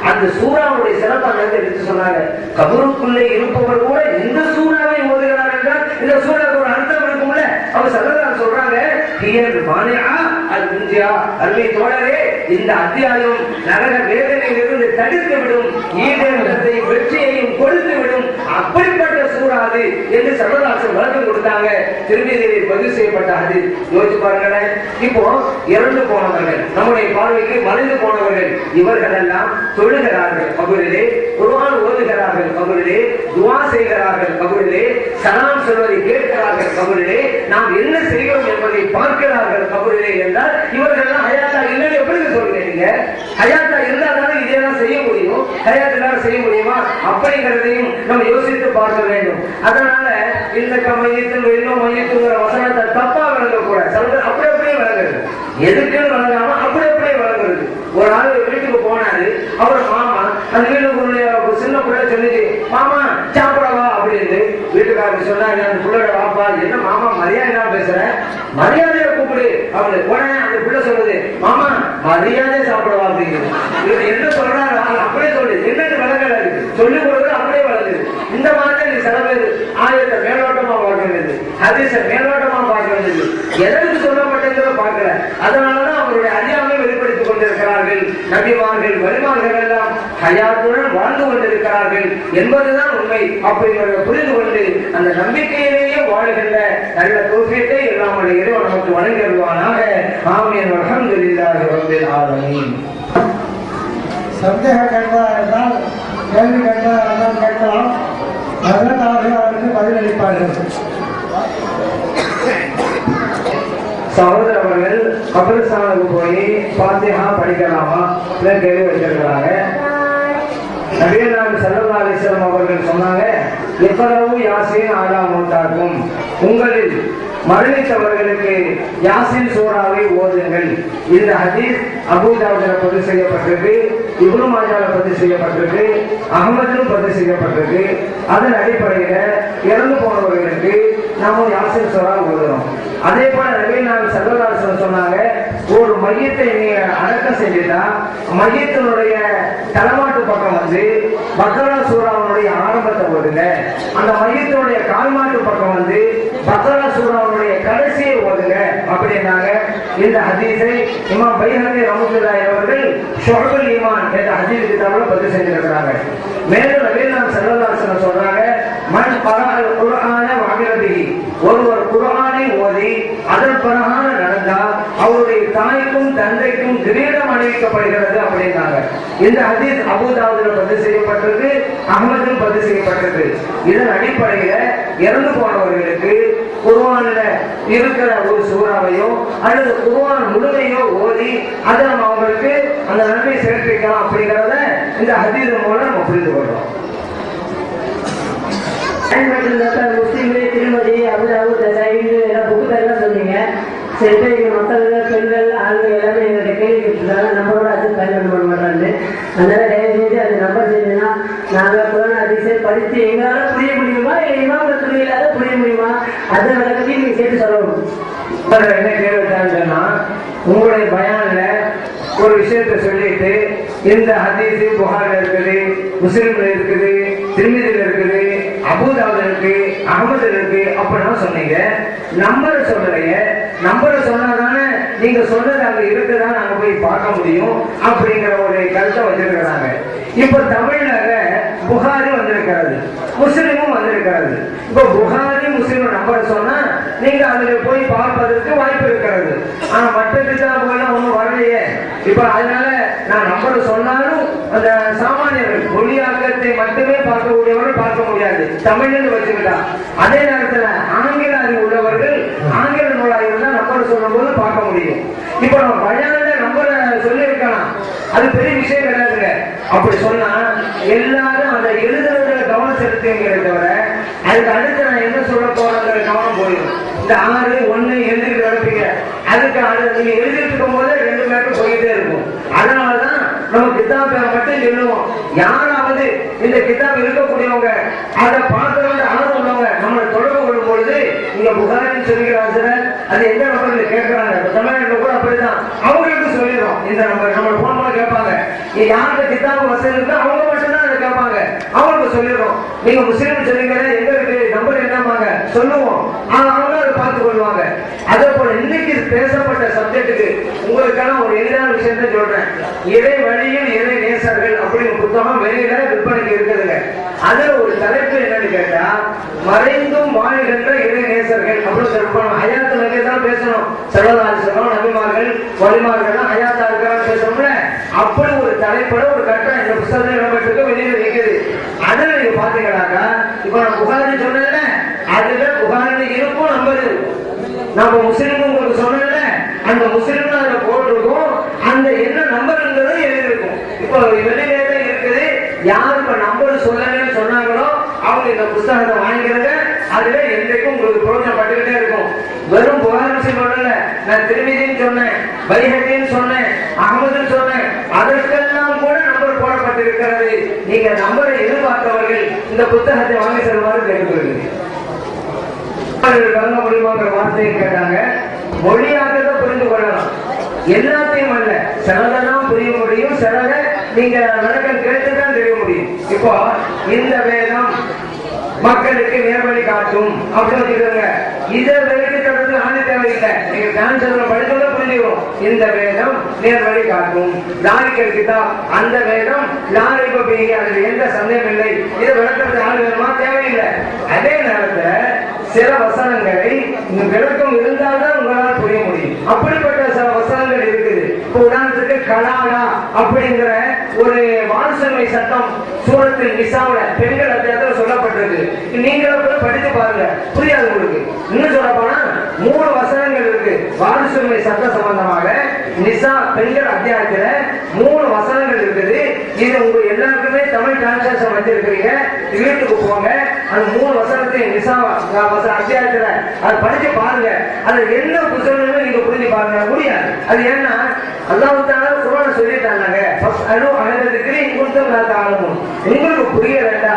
அந்த சூறாவுடைய சிறப்பாக எடுத்து சொன்னாங்க. கபருக்குள்ளே இருப்பவர் கூட இந்த சூறாவை ஓதுகிறார் என்றால் இந்த சூறாவுக்கு ஒரு அர்த்தம் இருக்கும்ல. அவங்க சல்லல்லாஹு சொல்றாங்க, அருமை தோழரே, இந்த அத்தியாயம் நரக வேதனையிலிருந்து தடுத்து விடும், ஈடேற்றத்தை வெற்றியையும் கொடுத்து விடும், அப்படிப்பட்ட சூறாது என்று சல்லல்லாஹு விளக்கம் கொடுத்தாங்க. திருமதியிலே பதிவு செய்யப்பட்ட ஹதீஸ். யோசிச்சு பாருங்களேன். இப்போ இறந்து போனவர்கள், நம்முடைய பார்வைக்கு மறைந்து போனவர்கள், இவர்கள் எல்லாம் தொழுகிறார்கள் கபரிலே, குர்ஆன் ஓதுகிறார்கள் கபரிலே, துஆ செய்கிறார்கள் கபரிலே, சலாம் சொல்வதை கேட்கிறார்கள் கபரிலே, நாம் என்ன செய்கிறோம் என்பதை பார்க்கிறார்கள் கபரிலே என்றால் இவர்கள் எல்லாம் ஹயாத்தா இல்லைன்னு எப்படி சொல்றீங்க? நீங்க ஹயாத்தா இருந்தால்தானே இதெல்லாம் செய்ய முடியும், ஹயாத்தெல்லாம் செய்ய முடியுமா அப்படிங்கிறதையும் நம்ம யோசித்து பார்க்க வேண்டும். அதனால இந்த மையத்தில் இன்னும் மையத்துங்கிற வசனத்தை தப்பா விளங்கக்கூட சில அப்படியே விளங்குறது, எதுக்குன்னு விளங்காம அப்படியே விளங்குறது. ஒரு ஆள் வீட்டுக்கு போனாரு, அவர் மாமா அந்த வீட்டுக்கு சின்ன பிள்ளை சொல்லிச்சு, மாமா சாப்பிடவா அப்படின்னு. வீட்டுக்காரர் சொன்னாரு, அந்த பிள்ளையோட வாப்பா, என்ன மாமா மரியாதை பேசுற, மரியாதையை கூப்பிடு அப்படின்னு. உடனே அந்த பிள்ளை சொல்லுது, மாமா மரியாதை சாப்பிடவா அப்படிங்கிறது. இவர் என்ன சொல்றாரு அப்படியே சொல்லு, என்னன்னு விளங்கல இருக்கு, சொல்லிக் கொடுக்குறது அப்படியே விளங்குது. இந்த மாதிரி சில பேர் ஆயத்தை மேலோட்டமா பார்க்க வேண்டியது, ஹதீஸ மேலோட்டமா பார்க்க வேண்டியது, எதற்கு சொல்லப்பட்டதை பார்க்கல. அதனாலதான் அவருடைய அறியாமை வெளிப்படுத்திக் கொண்டிருக்கிறார்கள். நபிமார்கள் வலிமார்கள் எல்லாம் ஹயாத்துடன் வாழ்ந்து கொண்டிருக்கிறார்கள் என்பதுதான் உண்மை. அப்படிங்கிறத புரிந்து கொண்டு அந்த நம்பிக்கையிலேயே வாழ்கின்ற நல்ல தௌஃபீக்கை எல்லாம் இறைவன் நமக்கு வழங்கி வருவானாக. ஆமீன். அல்ஹம்துலில்லாஹி ரப்பில் ஆலமீன். சந்தேகம் கேட்பதா இருந்தால், கேள்வி கேட்பதா இருந்தால் கேட்கலாம். அதனால் அவர்களுக்கு பதிலளிப்பார்கள். சகோதரர் அவர்கள் கபிரஸ்தானுக்கு போய் பாத்திஹா படிக்கலாமா கேள்வி வச்சிருக்கிறாங்க. நபிகள் நாயகம் ஸல்லல்லாஹு அலைஹி வஸல்லம் அவர்கள் சொன்னாங்க, இக்ரவு யாசீன் அலா மௌதாக்கும், உங்களில் மரணித்தவர்களுக்கு யாசின் சூராவை ஓதுங்கள். இந்த ஹதீஸ் அபூ தாவூதுல பதிவு செய்யப்பட்டிருக்கு, இப்னு மாஜால பதிவு செய்யப்பட்டிருக்கு, அஹ்மதிலும் பதிவு செய்யப்பட்டிருக்கு. அதன் அடிப்படையில இறந்து போனவர்களுக்கு நாம யாசின் சூரா ஓதுறோம். அதே போல நபிகள் நாயகம் ஸல்லல்லாஹு அலைஹி வஸல்லம் சொன்னாங்க, ஒரு மையத்தை நீங்க அடக்கம் செஞ்சுட்டா மையத்தினுடைய தலைமாட்டு பக்கம் வந்து பக்ரா சூராவுடைய ஆரம்பத்தை ஓதுங்க, அந்த மையத்தினுடைய கால்மாட்டு பக்கம் வந்து பக்ரா சூராவுடைய கடைசியை ஓதுங்க அப்படின்னாங்க. இந்த ஹதீஸை இமாம் பைஹகி ரஹ்மத்துல்லாஹி அவர்கள் ஷுஅபுல் ஈமான் என்ற ஹதீஸ் கிதாபில் பதிவு செஞ்சிருக்கிறாங்க. மேலும் நபிகள் நாயகம் ஸல்லல்லாஹு அலைஹி வஸல்லம் சொல்றாங்க, மன் கரஅல் குர்ஆன வஅமில பிஹி, ஒருவர் குர்ஆனை ஓதி அதன் பிரகாரம் நடந்தால் அவருடைய தாய்க்கும் தந்தைக்கும் கிரீடம் அணிவிக்கப்படுகிறது அப்படின்னாங்க. இந்த ஹதீஸ் அபூ தாவூதுல பதிவு செய்யப்பட்டிருக்கு, அஹ்மதிலும் பதிவு செய்யப்பட்டிருக்கு. இதன் அடிப்படையில இறந்து போனவர்களுக்கு குர்ஆன்ல இருக்கிற ஒரு சூறாவையோ அல்லது குர்ஆன் முழுமையோ ஓதி அதை நம்ம அவங்களுக்கு அந்த நன்மை சேர்ப்பிக்கலாம் அப்படிங்கிறத இந்த ஹதீஸ் மூலம் நம்ம புரிந்து கொள்றோம். முஸ்லீம்ல திருமதி அபுதாபுத் நசாயி எல்லாம் புக்கு தரலாம் சொன்னீங்க. சரி, இங்க மக்கள் பெண்கள் ஆண்கள் எல்லாமே எங்கள்கிட்ட கேள்வி கேட்டுருக்காங்க, நம்மளோட அது பயன்படுத்த பண்ண மாட்டாங்க. அதனால தயவு செய்து அது நம்பர் செஞ்சுன்னா நாங்கள் குரான் ஹதீஸை படித்து எங்களால் புரிய முடியுமா, இல்லை இமாம்கள் துணியில்லாத புரிய முடியுமா, அதை விளக்கத்தையும் நீங்க சேர்த்து சொல்லணும். என்ன கேள்விட்டாங்கன்னா, உங்களுடைய பயான்ல ஒரு விஷயத்தை சொல்லிட்டு இந்த ஹதீஸ் புகார்ல இருக்குது, முஸ்லிம்ல இருக்குது, திருமிதில இருக்குது, அபூ தாவூதுல இருக்கு, அஹ்மதுல இருக்கு அப்படின்னா சொன்னீங்க. நம்பரை சொல்லலைங்க. நம்பரை சொன்னாதானே நீங்க சொன்னது அங்க இருக்குதா நாங்க போய் பார்க்க முடியும் அப்படிங்கிற ஒரு கருத்தை வச்சிருக்கிறாங்க. இப்ப தமிழ்ல புகாரி வந்திருக்கிறது, முஸ்லிமும் வந்திருக்கிறது. இப்ப புகாரி முஸ்லிம் நம்பரை சொன்னா நீங்க அதுல போய் பார்ப்பதற்கு வாய்ப்பு இருக்கிறது. ஆனா மற்ற கிதாபுகள் ஒண்ணும் வரலையே. இப்ப அதனால நான் நம்பரை சொன்னாலும் அந்த சாமானியர்கள் மொழியாக்கத்தை மட்டுமே பார்க்கக்கூடியவர்கள் பார்க்க முடியாது, தமிழ்னு வச்சுக்கிட்டா. அதே நேரத்துல ஆங்கில அறிவு உள்ளவர்கள் ஆங்கில நூலாக இருந்தா நம்பரை சொல்லும் போது பார்க்க முடியும். இப்ப நம்ம பயான்ல நம்பரை சொல்லி இருக்கலாம், அது பெரிய விஷயம் கிடையாதுங்க. அப்படி சொன்னா எல்லாரும் அதை எழுதுறதுல கவனம் செலுத்துங்கிறத தவிர அதுக்கு அடுத்து நான் என்ன சொல்ல போறேங்கிற கவனம் போயிடும். இந்த 6 1 எழுதிட்டு நடப்பீங்க, அதுக்கு நீங்க எழுதிட்டு இருக்கும் போது 2 பேருக்கு போயிட்டே இருக்கும். அதனாலதான் நம்ம கிதாப் பேரை மட்டும் சொல்லுவோம். யாராவது இந்த கிதாப் இருக்கக்கூடியவங்க அதை பார்க்கறவங்க ஆர்வம் உள்ளவங்க நம்மளை தொடர்பு கொள்ளும் பொழுது நீங்க புகாரின்னு சொல்லிக்கிறாங்க, அது எந்த நம்பர்ல கேட்கிறாங்க. தமிழ்நாட்டில் கூட அப்படிதான் அவங்களுக்கு சொல்லிடுறோம். இந்த நம்பர் நம்ம போன் பண்ண கேட்பாங்க, யாருக்கு கிதாப் வசதி இருக்கோ அவங்க மட்டும்தான் அதை கேட்பாங்க, அவங்களுக்கு சொல்லிடுறோம். நீங்க முஸ்லீம் சொல்லிக்கிற எங்க இருக்கு நம்பர் என்னமாங்க சொல்லுவோம், அவங்க அதை பார்த்து கொள்வாங்க. அதே போல இன்னைக்கு பேசப்பட்ட சப்ஜெக்டுக்கு உங்களுக்கான ஒரு எளிதான விஷயத்த சொல்றேன். இறை வழியில் இறை நேசர்கள் அப்படின்னு புத்தகம் வெளியில விற்பனைக்கு இருக்குதுங்க. அதுல ஒரு தலைப்பு என்னன்னு கேட்டா, மறைந்தும் வாழ்கின்ற இறை நேசர்கள் அப்படின்னு ஹயாத்து நபியை தான் பேசணும். ஸல்லல்லாஹு நபிமார்கள் வழிமார்கள் ஹயாத்தா இருக்கிறான்னு பேசணும்ல. அப்படி ஒரு தலைப்பட ஒரு கட்டம் இந்த புத்தகத்தில் இடம்பெற்றிருக்கு, வெளியில இருக்குது. அதுல நீங்க பாத்தீங்கன்னாக்கா இப்ப நான் புகாரி சொன்னேன்ல, அதுல புகாரில இருக்கும் நம்பர் இருக்கும். நம்ம முஸ்லிம் உங்களுக்கு சொன்னேன்ல, அந்த முஸ்லிம் அதுல போட்டிருக்கும், அந்த என்ன நம்பர்ங்கிறது எழுதிருக்கும். இப்போ வெளியில இருக்குது, யார் இப்ப நம்பர் சொல்லலன்னு சொன்னாங்களோ அவங்க இந்த புத்தகத்தை வாங்கிக்கிறது. அதுல என்றைக்கும் உங்களுக்கு பிரோஜனப்பட்டுக்கிட்டே இருக்கும். வெறும் புகார் முஸ்லிம் சொல்லல, நான் திருமிதின்னு சொன்னேன், பைஹகின்னு சொன்னேன், அஹ்மதுன்னு சொன்னேன், அதற்கெல்லாம் கூட நம்பர் போடப்பட்டிருக்கிறது. நீங்க நம்பரை எதிர்பார்த்தவர்கள் இந்த புத்தகத்தை வாங்கி செல்வாரு கேட்டுக்கொள்கிறேன். வழங்க முடியுமாங்கிற வார்த்தையை கேட்டாங்க. மொழியாக்கத்தை புரிந்து கொள்ளலாம், எல்லாத்தையும் அல்ல. சிலதான் புரிய முடியும், சிலத நீங்க விளக்கம் கேட்டுதான் தெரிய முடியும். இப்போ இந்த வேதம் மக்களுக்கு நேர்வழி காட்டும் அப்படின்னு வச்சுக்கோங்க. இதை வெளியிட்டு ஆண்டு தேவையில்லை, நீங்க டான்ஸ் படிச்சோட பண்ணிடுவோம். இந்த வேதம் நேர்வழி காட்டும். லாரிக்கல் கிதாப் அந்த வேதம் லாரிப பீஹி, அதில் எந்த சந்தேகம் இல்லை. இதை விளக்கறது ஆள் வேணுமா? தேவையில்லை. அதே நேரத்துல சில வசனங்களை விளக்கம் இருந்தால்தான் உங்களால் புரிய முடியும். அப்படிப்பட்ட சில வசனங்கள் இருக்குது. இப்போ உதாரணத்துக்கு கலாலா அப்படிங்கிற ஒரு வான்சன்மை சட்டம் சூரத்தில் நிசாவுல பெண்கள் அத்தியாயத்துல சொல்லப்பட்டிருக்கு. நீங்களும் கூட படித்து பாருங்க, புரியாது உங்களுக்கு. இன்னும் சொல்ல போனா 3 வசனங்கள் இருக்கு வாரிசுரிமை சட்டம் சம்பந்தமாக. நிசா பெண்கள் அத்தியாயத்துல 3 வசனங்கள் இருக்குது. இது உங்க எல்லாருக்குமே தமிழ் டிரான்ஸ்லேஷன் வச்சிருக்கிறீங்க. வீட்டுக்கு போங்க, அந்த 3 வசனத்தையும் நிசா அத்தியாயத்துல அதை படிச்சு பாருங்க. அது என்ன புத்தகம்னு நீங்க புரிஞ்சு பாருங்க. முடியாது. அது ஏன்னா அல்லாஹ் தஆலா குர்ஆன்ல சொல்லிட்டாங்க, உங்களுக்கு புரியலடா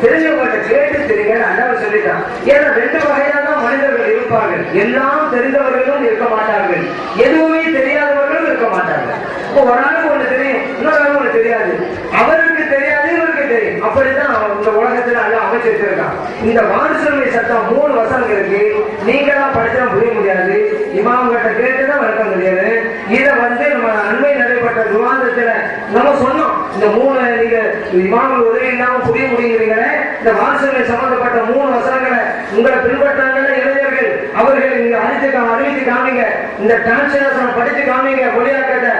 தெரிஞ்சவங்க கேட்டு தெரியுங்க அல்லாஹ் சொல்லிட்டான். ஏன்னா 2 வகையான மனிதர்கள் இருப்பார்கள். எல்லாம் தெரிந்தவர்களும் இருக்க மாட்டார்கள், எதுவுமே தெரியாதவர்களும் இருக்க மாட்டார்கள். இப்போ ஒரு ஆளுக்கு ஒண்ணு தெரியும், இன்னொரு ஆளுக்கு ஒண்ணு தெரியாது. அவருக்கு தெரியாது, இவருக்கு தெரியும். அப்படிதான் இந்த உலகத்துல எல்லாம் அமைச்சு வச்சிருக்கான். இந்த வாரிசுரிமை சட்டம் 3 வசனங்களுக்கு நீங்களா படிச்சா புரிய முடியாது, இமாம்கிட்ட கேட்டுதான் வளர்க்க முடியாது. இதை நம்ம அண்மை நடைபெற்ற விவாதத்துல நம்ம சொன்னோம். இந்த 3 நீங்க இமாம்கள் உதவி இல்லாம புரிய முடியுங்கிறீங்களே, இந்த வாரிசுரிமை சம்பந்தப்பட்ட 3 வசனங்களை உங்களை பின்பற்றாங்க இளைஞர்கள், அவர்கள் இங்க அறிவித்து காமிங்க, இந்த டிரான்ஸ்லேஷன் படிச்சு காமிங்க, மொழியாக்கத்தை.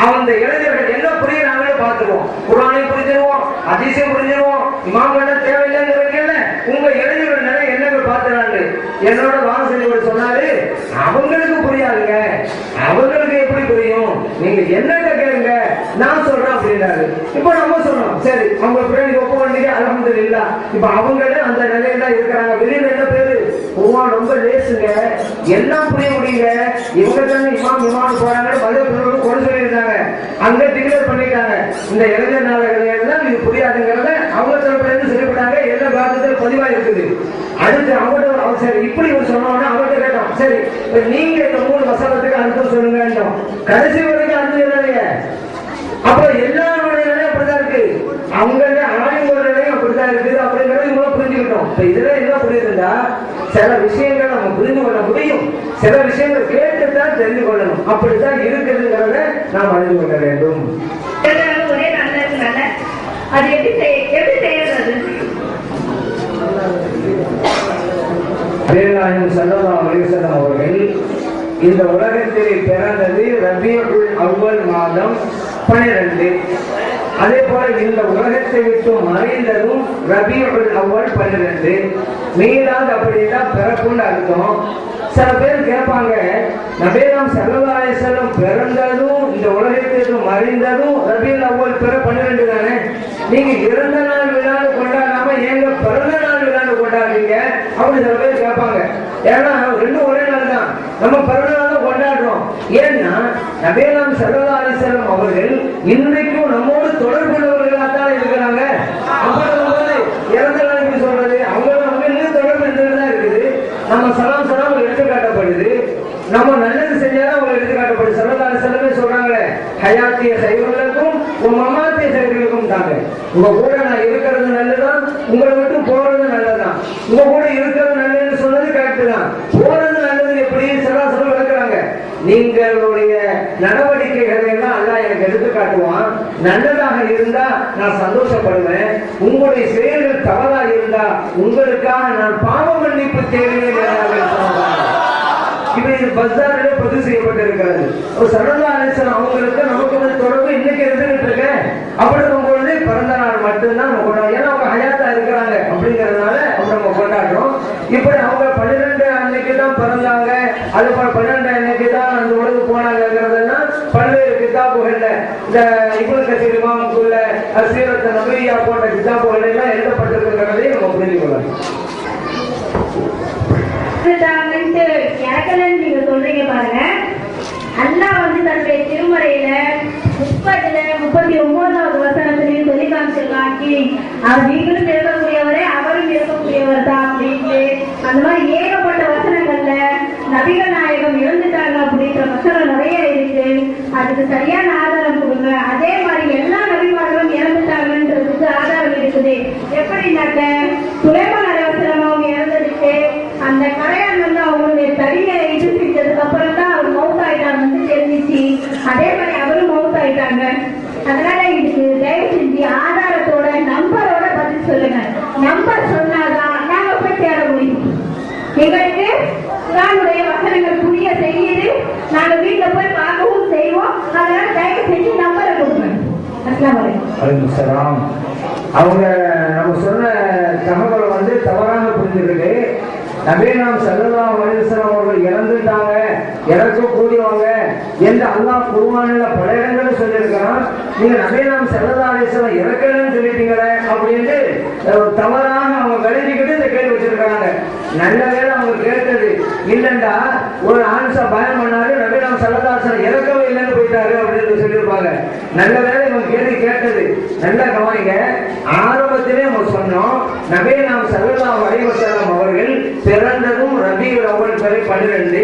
அந்த இளைஞர்கள் என்ன புரியுறாங்கன்னு பார்த்துருவோம். குர்ஆனை புரிஞ்சிருவோம், ஹதீஸை புரிஞ்சிருவோம், இமாம்கள் தேவையில்லைங்கிறீங்கல்ல. உங்க இளைஞர்கள் நிறைய எண்ணங்கள் பார்த்துறாங்க. என்னோட வாசல் சொன்னாரு, அவங்களுக்கு புரியாதுங்க, அவங்களுக்கு எப்படி புரியும், நீங்க என்னங்க கேளுங்க, நான் சொல்றேன் அப்படின்னாரு. இப்ப நம்ம சொல்றோம், சரி அவங்க பின்னாடி ஒப்ப வேண்டிய அல்ஹம்துலில்லாஹ். இப்ப அவங்களே அந்த நிலையில தான் இருக்கிறாங்க. வெளியில என்ன பேரு குர்ஆன் ரொம்ப லேசுங்க, எல்லாம் புரிய முடியுங்க. இவங்க தானே இமாம் போறாங்க, மதப்பிரிவுக்கு கொண்டு சொல்லியிருந்தாங்க, அங்க டிக்ளேர் பண்ணிட்டாங்க. இந்த இளைஞர் நாளெல்லாம் இது புரியாதுங்கிறத அவங்க தரப்புல இருந்து சொல்லிவிட்டாங்க. எல்லா பாரதத்தில் பதிவா இருக்குது. அடுத்து அவங்கள்ட்ட சரி இப்படி ஒரு சொன்னோம்னா அவர்கிட்ட கேட்டோம், சரி நீங்க இந்த 3 வசனத்துக்கு அர்த்தம் சொல்லுங்க. கடைசி வரைக்கும் அர்த்தம் இல்லைங்க. அப்ப எல்லாருடைய நிலையும் அப்படிதான் இருக்கு, அவங்களுடைய ஆய்வுடைய நிலையும் அப்படிதான் இருக்குது. அப்படிங்கிறத இவ்வளவு புரிஞ்சுக்கிட்டோம். இப்ப இதுல என்ன புரியுதுன்னா, சில விஷயங்கள் நம்ம புரிந்து கொள்ள முடியும், சில விஷயங்கள் கேட்டுதான் தெரிந்து கொள்ளணும். அப்படித்தான் இருக்குதுங்கிறத நாம் அறிந்து கொள்ள வேண்டும். ஒரே நல்ல அது எப்படி செய்யறது? ஸல்லல்லாஹு அலைஹி வஸல்லம் அவர்கள் இந்த உலகத்தில் பிறந்தது ரபியுல் அவ்வல் மாதம் 12. அதே போல இந்த உலகத்தை விட்டு மறைந்ததும் ரபியுல் அவ்வல் 12. மீலாத் அப்படின்னா பிறப்புன்னு அர்த்தம். சில பேர் கேட்பாங்க, நபியலாம் ஸல்லல்லாஹு அலைஹி வஸல்லம் பிறந்ததும் இந்த உலகத்திற்கு மறைந்ததும் ரபியுல் அவ்வல் பிற 12 தானே, நீங்க இறந்த நாள் விழான்னு கொண்டாடாம ஏங்க பிறந்த நாள் விழான்னு கொண்டாடுறீங்க அப்படின்னு சில பேர் கேட்பாங்க. ஏன்னா 2 ஒரே நாள் தான், நம்ம பிறந்த நாள் தான் கொண்டாடுறோம். ஏன்னா நபியலாம் ஸல்லல்லாஹு அலைஹி வஸல்லம் அவர்கள் இன்றைக்கும் நம்மோடு தொடர்புள்ளவர்களாகத்தான் இருக்கிறாங்க. அப்படிங்கும்போது இறந்த நாள் எப்படி சொல்றது? அவங்க இன்னும் தொடர்பு இருந்துதான் இருக்குது. நம்ம சலாம் எடுத்து காட்டப்படுது, நம்ம நல்லது செஞ்சாலும் அவங்க எடுத்து காட்டப்படுது. ஸல்லல்லாஹு அலைஹி வஸல்லம் சொல்றாங்களே, ஹயாத்திய சைவர்களுக்கும் மமாத்திய சைவர்களுக்கும் தாங்க. உங்க கூட நான் இருக்கிறது நல்லதான், உங்களை விட்டு போறது நல்லதான். உங்க கூட இருக்கிறது நல்லதுன்னு சொன்னது கரெக்ட் தான், போறது நல்லது எப்படி சராசரி விளக்குறாங்க. நீங்களுடைய நடவடிக்கைகளை எல்லாம் அல்லாஹ் எனக்கு எடுத்து காட்டுவான். நல்லதாக இருந்தா நான் சந்தோஷப்படுவேன், உங்களுடைய செயல்கள் தவறா இருந்தா உங்களுக்காக நான் பாவ மன்னிப்பு தேவையில்லை. இது பஸாரிலே பதிவு செய்யப்பட்டிருக்கிறது. ஒரு ஸல்லல்லாஹு அலைஹி வஸல்லம் அவங்களுக்கு நமக்கு தொடர்பு இன்னைக்கு இருந்துகிட்டு இருக்கு. அப்படி இருக்கும்போது பிறந்த நாள் மட்டும்தான் நம்ம கொண்டாடுறோம். ஏன்னா அவங்க ஹயாத்தா இருக்கிறாங்க அப்படிங்கிறதுனால நம்ம கொண்டாடுறோம். இப்படி அவங்க 12 அன்னைக்கு தான் பிறந்தாங்க, அது 12 அன்னைக்கு தான் அந்த உலகு போனாங்கிறதெல்லாம் பல்வேறு கிதாபுகள்ல, இந்த இப்னு கஸீர் இமாமுக்குள்ள சீரத் நபவிய்யா போன்ற கிதாபுகள் எல்லாம் எழுதப்பட்டிருக்கிறதை நம்ம புரிந்து கொள்ளலாம். நீங்க சொல்றீங்க பாருங்க, அல்லாஹ் தன்னுடைய திருமறையில 39வது வசனத்திலையும் சொல்லி காமிச்சிருக்காங்க, நீங்களும் இருக்கக்கூடியவரே அவரும் இருக்கக்கூடியவர் தான் அப்படின்ட்டு. அந்த மாதிரி ஏகப்பட்ட வசனங்கள்ல நபிகள் நாயகம் இறந்துட்டாங்க அப்படின்ற வசனம் நிறைய இருக்கு. அதுக்கு சரியான ஆதாரம் கொடுங்க. அதே மாதிரி எல்லா நபிமார்களும் இறந்துட்டாங்கன்றதுக்கு ஆதாரம் இருக்குது. எப்படின்னாக்க சுலைமான் அலைஹிஸ்ஸலாம் அவங்க இறந்ததுக்கு அந்த கரையான் அவங்களுடைய தடியை இது செஞ்சதுக்கு அப்புறம் தான் அவர் மௌத்தாயிட்டாங்க தெரிஞ்சு இருக்காங்க. அதனால இதுக்கு தயவு செஞ்சு ஆதாரத்தோட நம்பரோட பதில் சொல்லுங்க. நம்பர் சொன்னாதான் நாங்க போய் தேட முடியும். எங்களுக்கு குர்ஆனுடைய வசனங்கள் புரிய செய்யுது, நாங்க வீட்டுல போய் பார்க்கவும் செய்வோம். அதனால தயவு செஞ்சு நம்பரை கொடுங்க. அஸ்ஸலாமு அலைக்கும். அவங்க நம்ம சொன்ன தகவல் வந்து தவறான புரிஞ்சுக்கிட்டு நபிகள் ஸல்லல்லாஹு அலைஹி வஸல்லம் அவர்கள் இறந்துட்டாங்க, இறக்கக்கூடியவங்க என்று அல்லாஹ் குர்ஆனில் பல இடங்களில் சொல்லியிருக்கிறான். நீங்க நபிகள் ஸல்லல்லாஹு அலைஹி வஸல்லம் இறக்கலன்னு சொல்லிட்டீங்களே அப்படின்னு தவறாக அவங்க விளைஞ்சிக்கிட்டு இந்த கேள்வி வச்சிருக்காங்க. நல்ல வேலை அவங்க கேட்டது இல்லைண்டா ஒரு ஆன்சா பயம் பண்ணாரு, நபிகள் ஸல்லல்லாஹு அலைஹி வஸல்லம் இறக்கவே இல்லைன்னு போயிட்டாரு அப்படின்னு சொல்லியிருப்பாங்க. நல்ல வேலை இவங்க கேள்வி கேட்டது. நல்லா கவனிங்க. ஆரம்பத்திலே நம்ம சொன்னோம் நபிகள் ஸல்லல்லாஹு அலைஹி வஸல்லம் அவர்கள் பிறந்ததும் ரபியுல் அவ்வல் பிறை 12,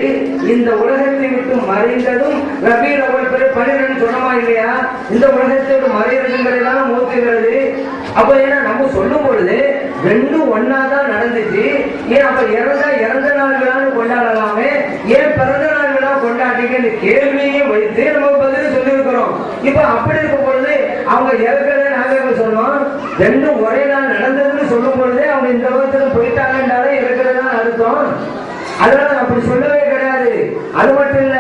இந்த உலகத்தை விட்டு மறைந்ததும் ரபியுல் அவ்வல் பிறை 12 சொன்னமா இல்லையா? இந்த உலகத்தை விட்டு மறைகிறதுங்கிறதான மூத்துகிறது. அப்ப ஏன்னா நம்ம சொல்லும் பொழுது ரெண்டும் ஒன்னாதான் நடந்துச்சு. ஏன் அப்ப இறந்த நாள்களான்னு கொண்டாடலாமே, ஏன் பிறந்த நாள்களா கொண்டாடிங்க கேள்வியே வைத்து நம்ம பதில் சொல்லி இருக்கிறோம். இப்ப அப்படி இருக்கும் பொழுது அவங்க இறக்கல நாங்க சொன்னோம், ரெண்டும் ஒரே நாள் நடந்ததுன்னு சொல்லும் பொழுது அவங்க இந்த உலகத்துல போயிட்டாங்கன்றாலே இறக்குறதுதான் அர்த்தம். அதனால அப்படி சொல்லவே கிடையாது. அது மட்டும் இல்ல,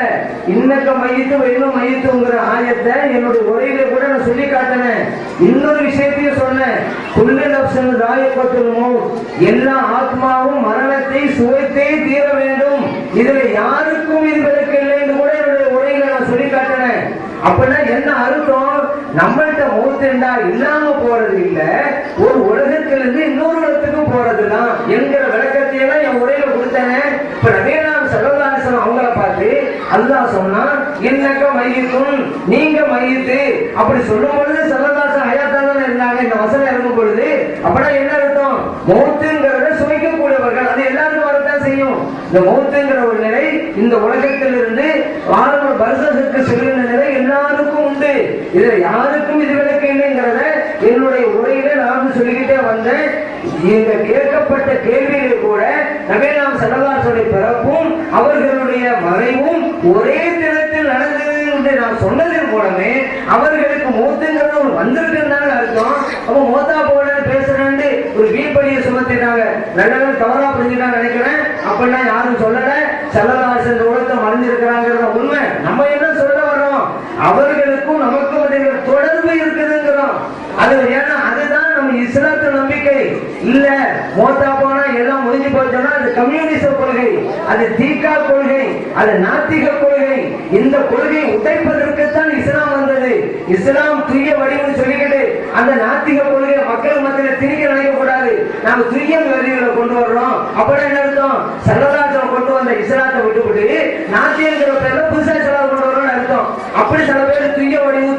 இன்னக்க மையத்தும் இன்னும் மையத்துங்கிற ஆயத்தை என்னுடைய உரையில கூட நான் சொல்லி காட்டினேன். இன்னொரு விஷயத்தையும் சொன்னேன், குல்லு நஃப்ஸின் ذائقத்துல் மௌத், எல்லா ஆத்மாவும் மரணத்தை சுவைத்தே தீர வேண்டும், இதுல யாருக்கும் இது விலக்கு இல்லை என்று கூட என்னுடைய உரையில நான் சொல்லி காட்டினேன். அப்படின்னா என்ன அர்த்தம்? நம்மள்கிட்ட மௌத்துண்டா இல்லாம போறது இல்ல, ஒரு உலகத்திலிருந்து இன்னொரு உலகத்துக்கும் போறதுதான் என்கிற விளக்கத்தையெல்லாம் என் உரையில கொடுத்தேன். இப்ப நபிகள் ஸல்லல்லாஹு அலைஹி வஸல்லம் அவங்கள பார்த்து அல்லாஹ் சொன்னா இன்னக்க மையத்தும், நீங்க மையத்து அப்படி சொல்லும் பொழுது ஸல்லல்லாஹு அலைஹி வஸல்லம் ஹயாத்தான இருந்தாங்க. இந்த வசனம் இருக்கும் பொழுது அப்படின்னா என்ன அர்த்தம்? மௌத்துங்கிறத சுவைக்கக்கூடியவர்கள், அது எல்லாருக்கும் வரத்தான் செய்யும். இந்த மௌத்துங்கிற ஒரு நிலை இந்த உலகத்திலிருந்து வாழ்வு பர்சத்துக்கு செல்லுகிற நிலை எல்லாருக்கும் உண்டு. இதுல யாருக்கும் இது விலக்கு இல்லைங்கிறத என்னுடைய உரையில நான் சொல்லிக்கிட்டே வந்தேன். இந்த கேட்கப்பட்ட கேள்வியில் கூட நபிகள் ஸல்லல்லாஹு அலைஹி வஸல்லம் பிறப்பும் அவர்களுடைய மறைவும் ஒரே தினத்தில் நடந்தது என்று நான் சொன்னதன் மூலமே அவர்களுக்கு மௌத்துங்கிறது ஒரு வந்திருக்குன்னு அர்த்தம். அப்ப மௌத்தா போல பேசுறேன்னு ஒரு வீப்படியை சுமத்திட்டாங்க. நல்ல தவறா புரிஞ்சுட்டாங்க நினைக்கிறேன். அப்படின்னா யாரும் சொல்லல ஸல்லல்லாஹு அலைஹி வஸல்லம் உலகத்தை மறைஞ்சிருக்கிறாங்கிறத உண்மை. நம்ம என்ன சொல்ல வர்றோம்? அவர்களுக்கும் நமக்கும் தொடர்பு இருக்குதுங்கிறோம். அது ஏன்னா அதுதான் நம்ம இஸ்லாத்து நம்பிக்கை இல்ல. மோத்தா போனா எல்லாம் முடிஞ்சு போச்சோம்னா அது கம்யூனிச கொள்கை, அது தீகா கொள்கை, அது நாத்திக கொள்கை. இந்த கொள்கையை உடைப்பதற்குத்தான் இஸ்லாம் வந்தது. இஸ்லாம் தூய வடிவம் சொல்லிக்கிட்டு அந்த நாத்திக கொள்கையை மக்கள் மத்தியில திணிக்க நினைக்க கூடாது. நாம தூய வடிவில கொண்டு வர்றோம். அப்படின்னா என்ன அர்த்தம்? ஸல்லல்லாஹு அலைஹி வஸல்லம் கொண்டு வந்த இஸ்லாத்தை விட்டுவிட்டு நாத்தியங்கிற பேர்ல புதுசா இஸ்லாம் கொண்டு வரோம்னு அர்த்தம். அப்படி சில பேர் தூய வடிவு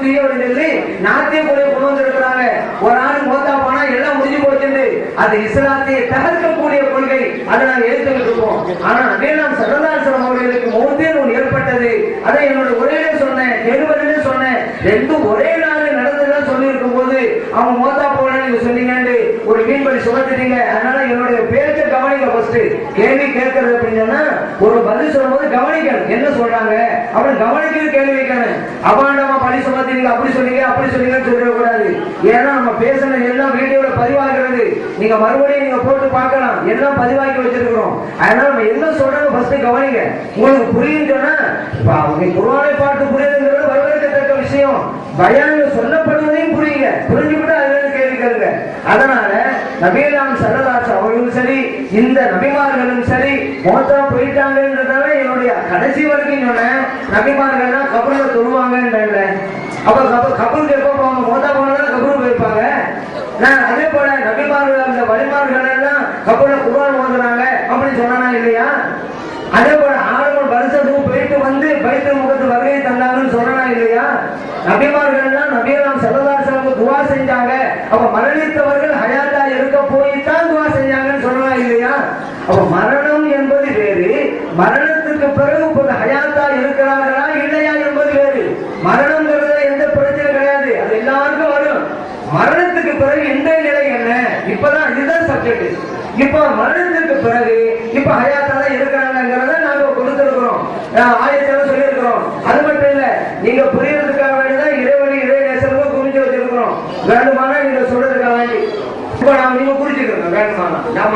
சொல்லி நாத்திய கொள்கை கொண்டு வந்திருக்கிறாங்க. ஒரு ஆள் மோத்தா போனா எல்லாம் முடிஞ்சு போச்சு, அது இஸ்லாத்தை தகர்க்கக்கூடிய கொள்கை. அதை நாங்கள் ஏற்றுக்கிட்டு இருக்கோம். ஆனா நபிகள் ஸல்லல்லாஹு அலைஹி வஸல்லம் அவர்களுக்கு மௌத்தே ஒன்று ஏற்பட்டது. அதை என்னோட உரையிலே சொன்னேன், எழுவதிலே சொன்னேன். ரெண்டும் ஒரே நாள் நடந்ததுதான் சொல்லி இருக்கும் போது அவங்க மோத்தா போன நீங்க சொன்னீங்கன்னு ஒரு மீன்படி சுமத்துட்டீங்க. அதனால என்னுடைய பேச்சை கவனிக்க. ஃபர்ஸ்ட் கேள்வி கேட்கறது அப்படின்னா ஒரு பதில் சொல்லும் போது கவனிக்கணும், என்ன சொல்றாங்க அப்படின்னு கவனிக்கிறது கேள்வி வைக்கணும். அபாண்டமா பழி சுமத்தீங்க, அப்படி சொன்னீங்க அப்படி சொன்னீங்கன்னு சொல்லக்கூடாது. ஏன்னா நம்ம பேசுன எல்லாம் வீடியோல பதிவாகிறது. நீங்க மறுபடியும் நீங்க போட்டு பார்க்கலாம், எல்லாம் பதிவாக்கி வச்சிருக்கிறோம். அதனால நம்ம என்ன சொல்றோம் ஃபர்ஸ்ட் கவனிங்க. உங்களுக்கு புரியும் சொன்னா குர்ஆனை பாட்டு புரியுதுங்கிறது வரவேற்கத்தக்க விஷயம். பயான்ல சொல்லப்படுவதையும் புரியுங்க, புரிஞ்சுக்கிட்டு அதுல கேள்வி கேளுங்க. அதனால நபிகள் ஸல்லல்லாஹு அலைஹி வஸல்லம் அவர்களும் சரி, இந்த நபிமார்களும் சரி மௌத்தா போயிட்டாங்கன்றதால என்னுடைய கடைசி வரைக்கும் சொன்னேன். நபிமார்கள்னா கபர்ல தொழுவாங்கன்ற. அப்ப கபருக்கு எப்ப போவாங்க? மௌத்தா போனதான் கபருக்கு போயிருப்பாங்க. அதே போல நபிமார்கள் அந்த வழிமார்கள் எல்லாம் கபர்ல குர்ஆன் ஓதுறாங்க அப்படின்னு சொன்னா இல்லையா? அதே போல ஆரம்ப வருஷத்துக்கு போயிட்டு வந்து பைத்துல் முகத்து வருகை தந்தாங்கன்னு சொன்னா இல்லையா? நபிமார்கள் எல்லாம் நபிகள் ஸல்லல்லாஹு அலைஹி வஸல்லம் துஆ செஞ்சாங்க. அப்ப மரணித்தவர்கள் ஹயாத்தா இருக்க போய்தான் துஆ செஞ்சாங்கன்னு சொன்னா இல்லையா? அப்ப மரணம் என்பது வேறு, மரணத்துக்கு பிறகு ஹயாத்தா இருக்கிறார்களா இல்லையா என்பது வேறு. மரணம்ங்கிறதுல எந்த பிரச்சனை கிடையாது, அது எல்லாருக்கும் வரும். மரணத்துக்கு பிறகு இந்த நிலை என்ன? இப்பதான் இதுதான் சப்ஜெக்ட். இப்ப மரணத்துக்கு பிறகு இப்ப ஹயாத்தால இருக்கிறாங்கிறத நாங்க கொடுத்திருக்கிறோம், ஆயத்தால சொல்லி இருக்கிறோம். அது மட்டும் இல்ல, நீங்க புரியறதுக்காக வேண்டியதான் இறைவனை இப்ப நாம நீங்க குறிச்சுக்கிறோம் வேணுமானா நாம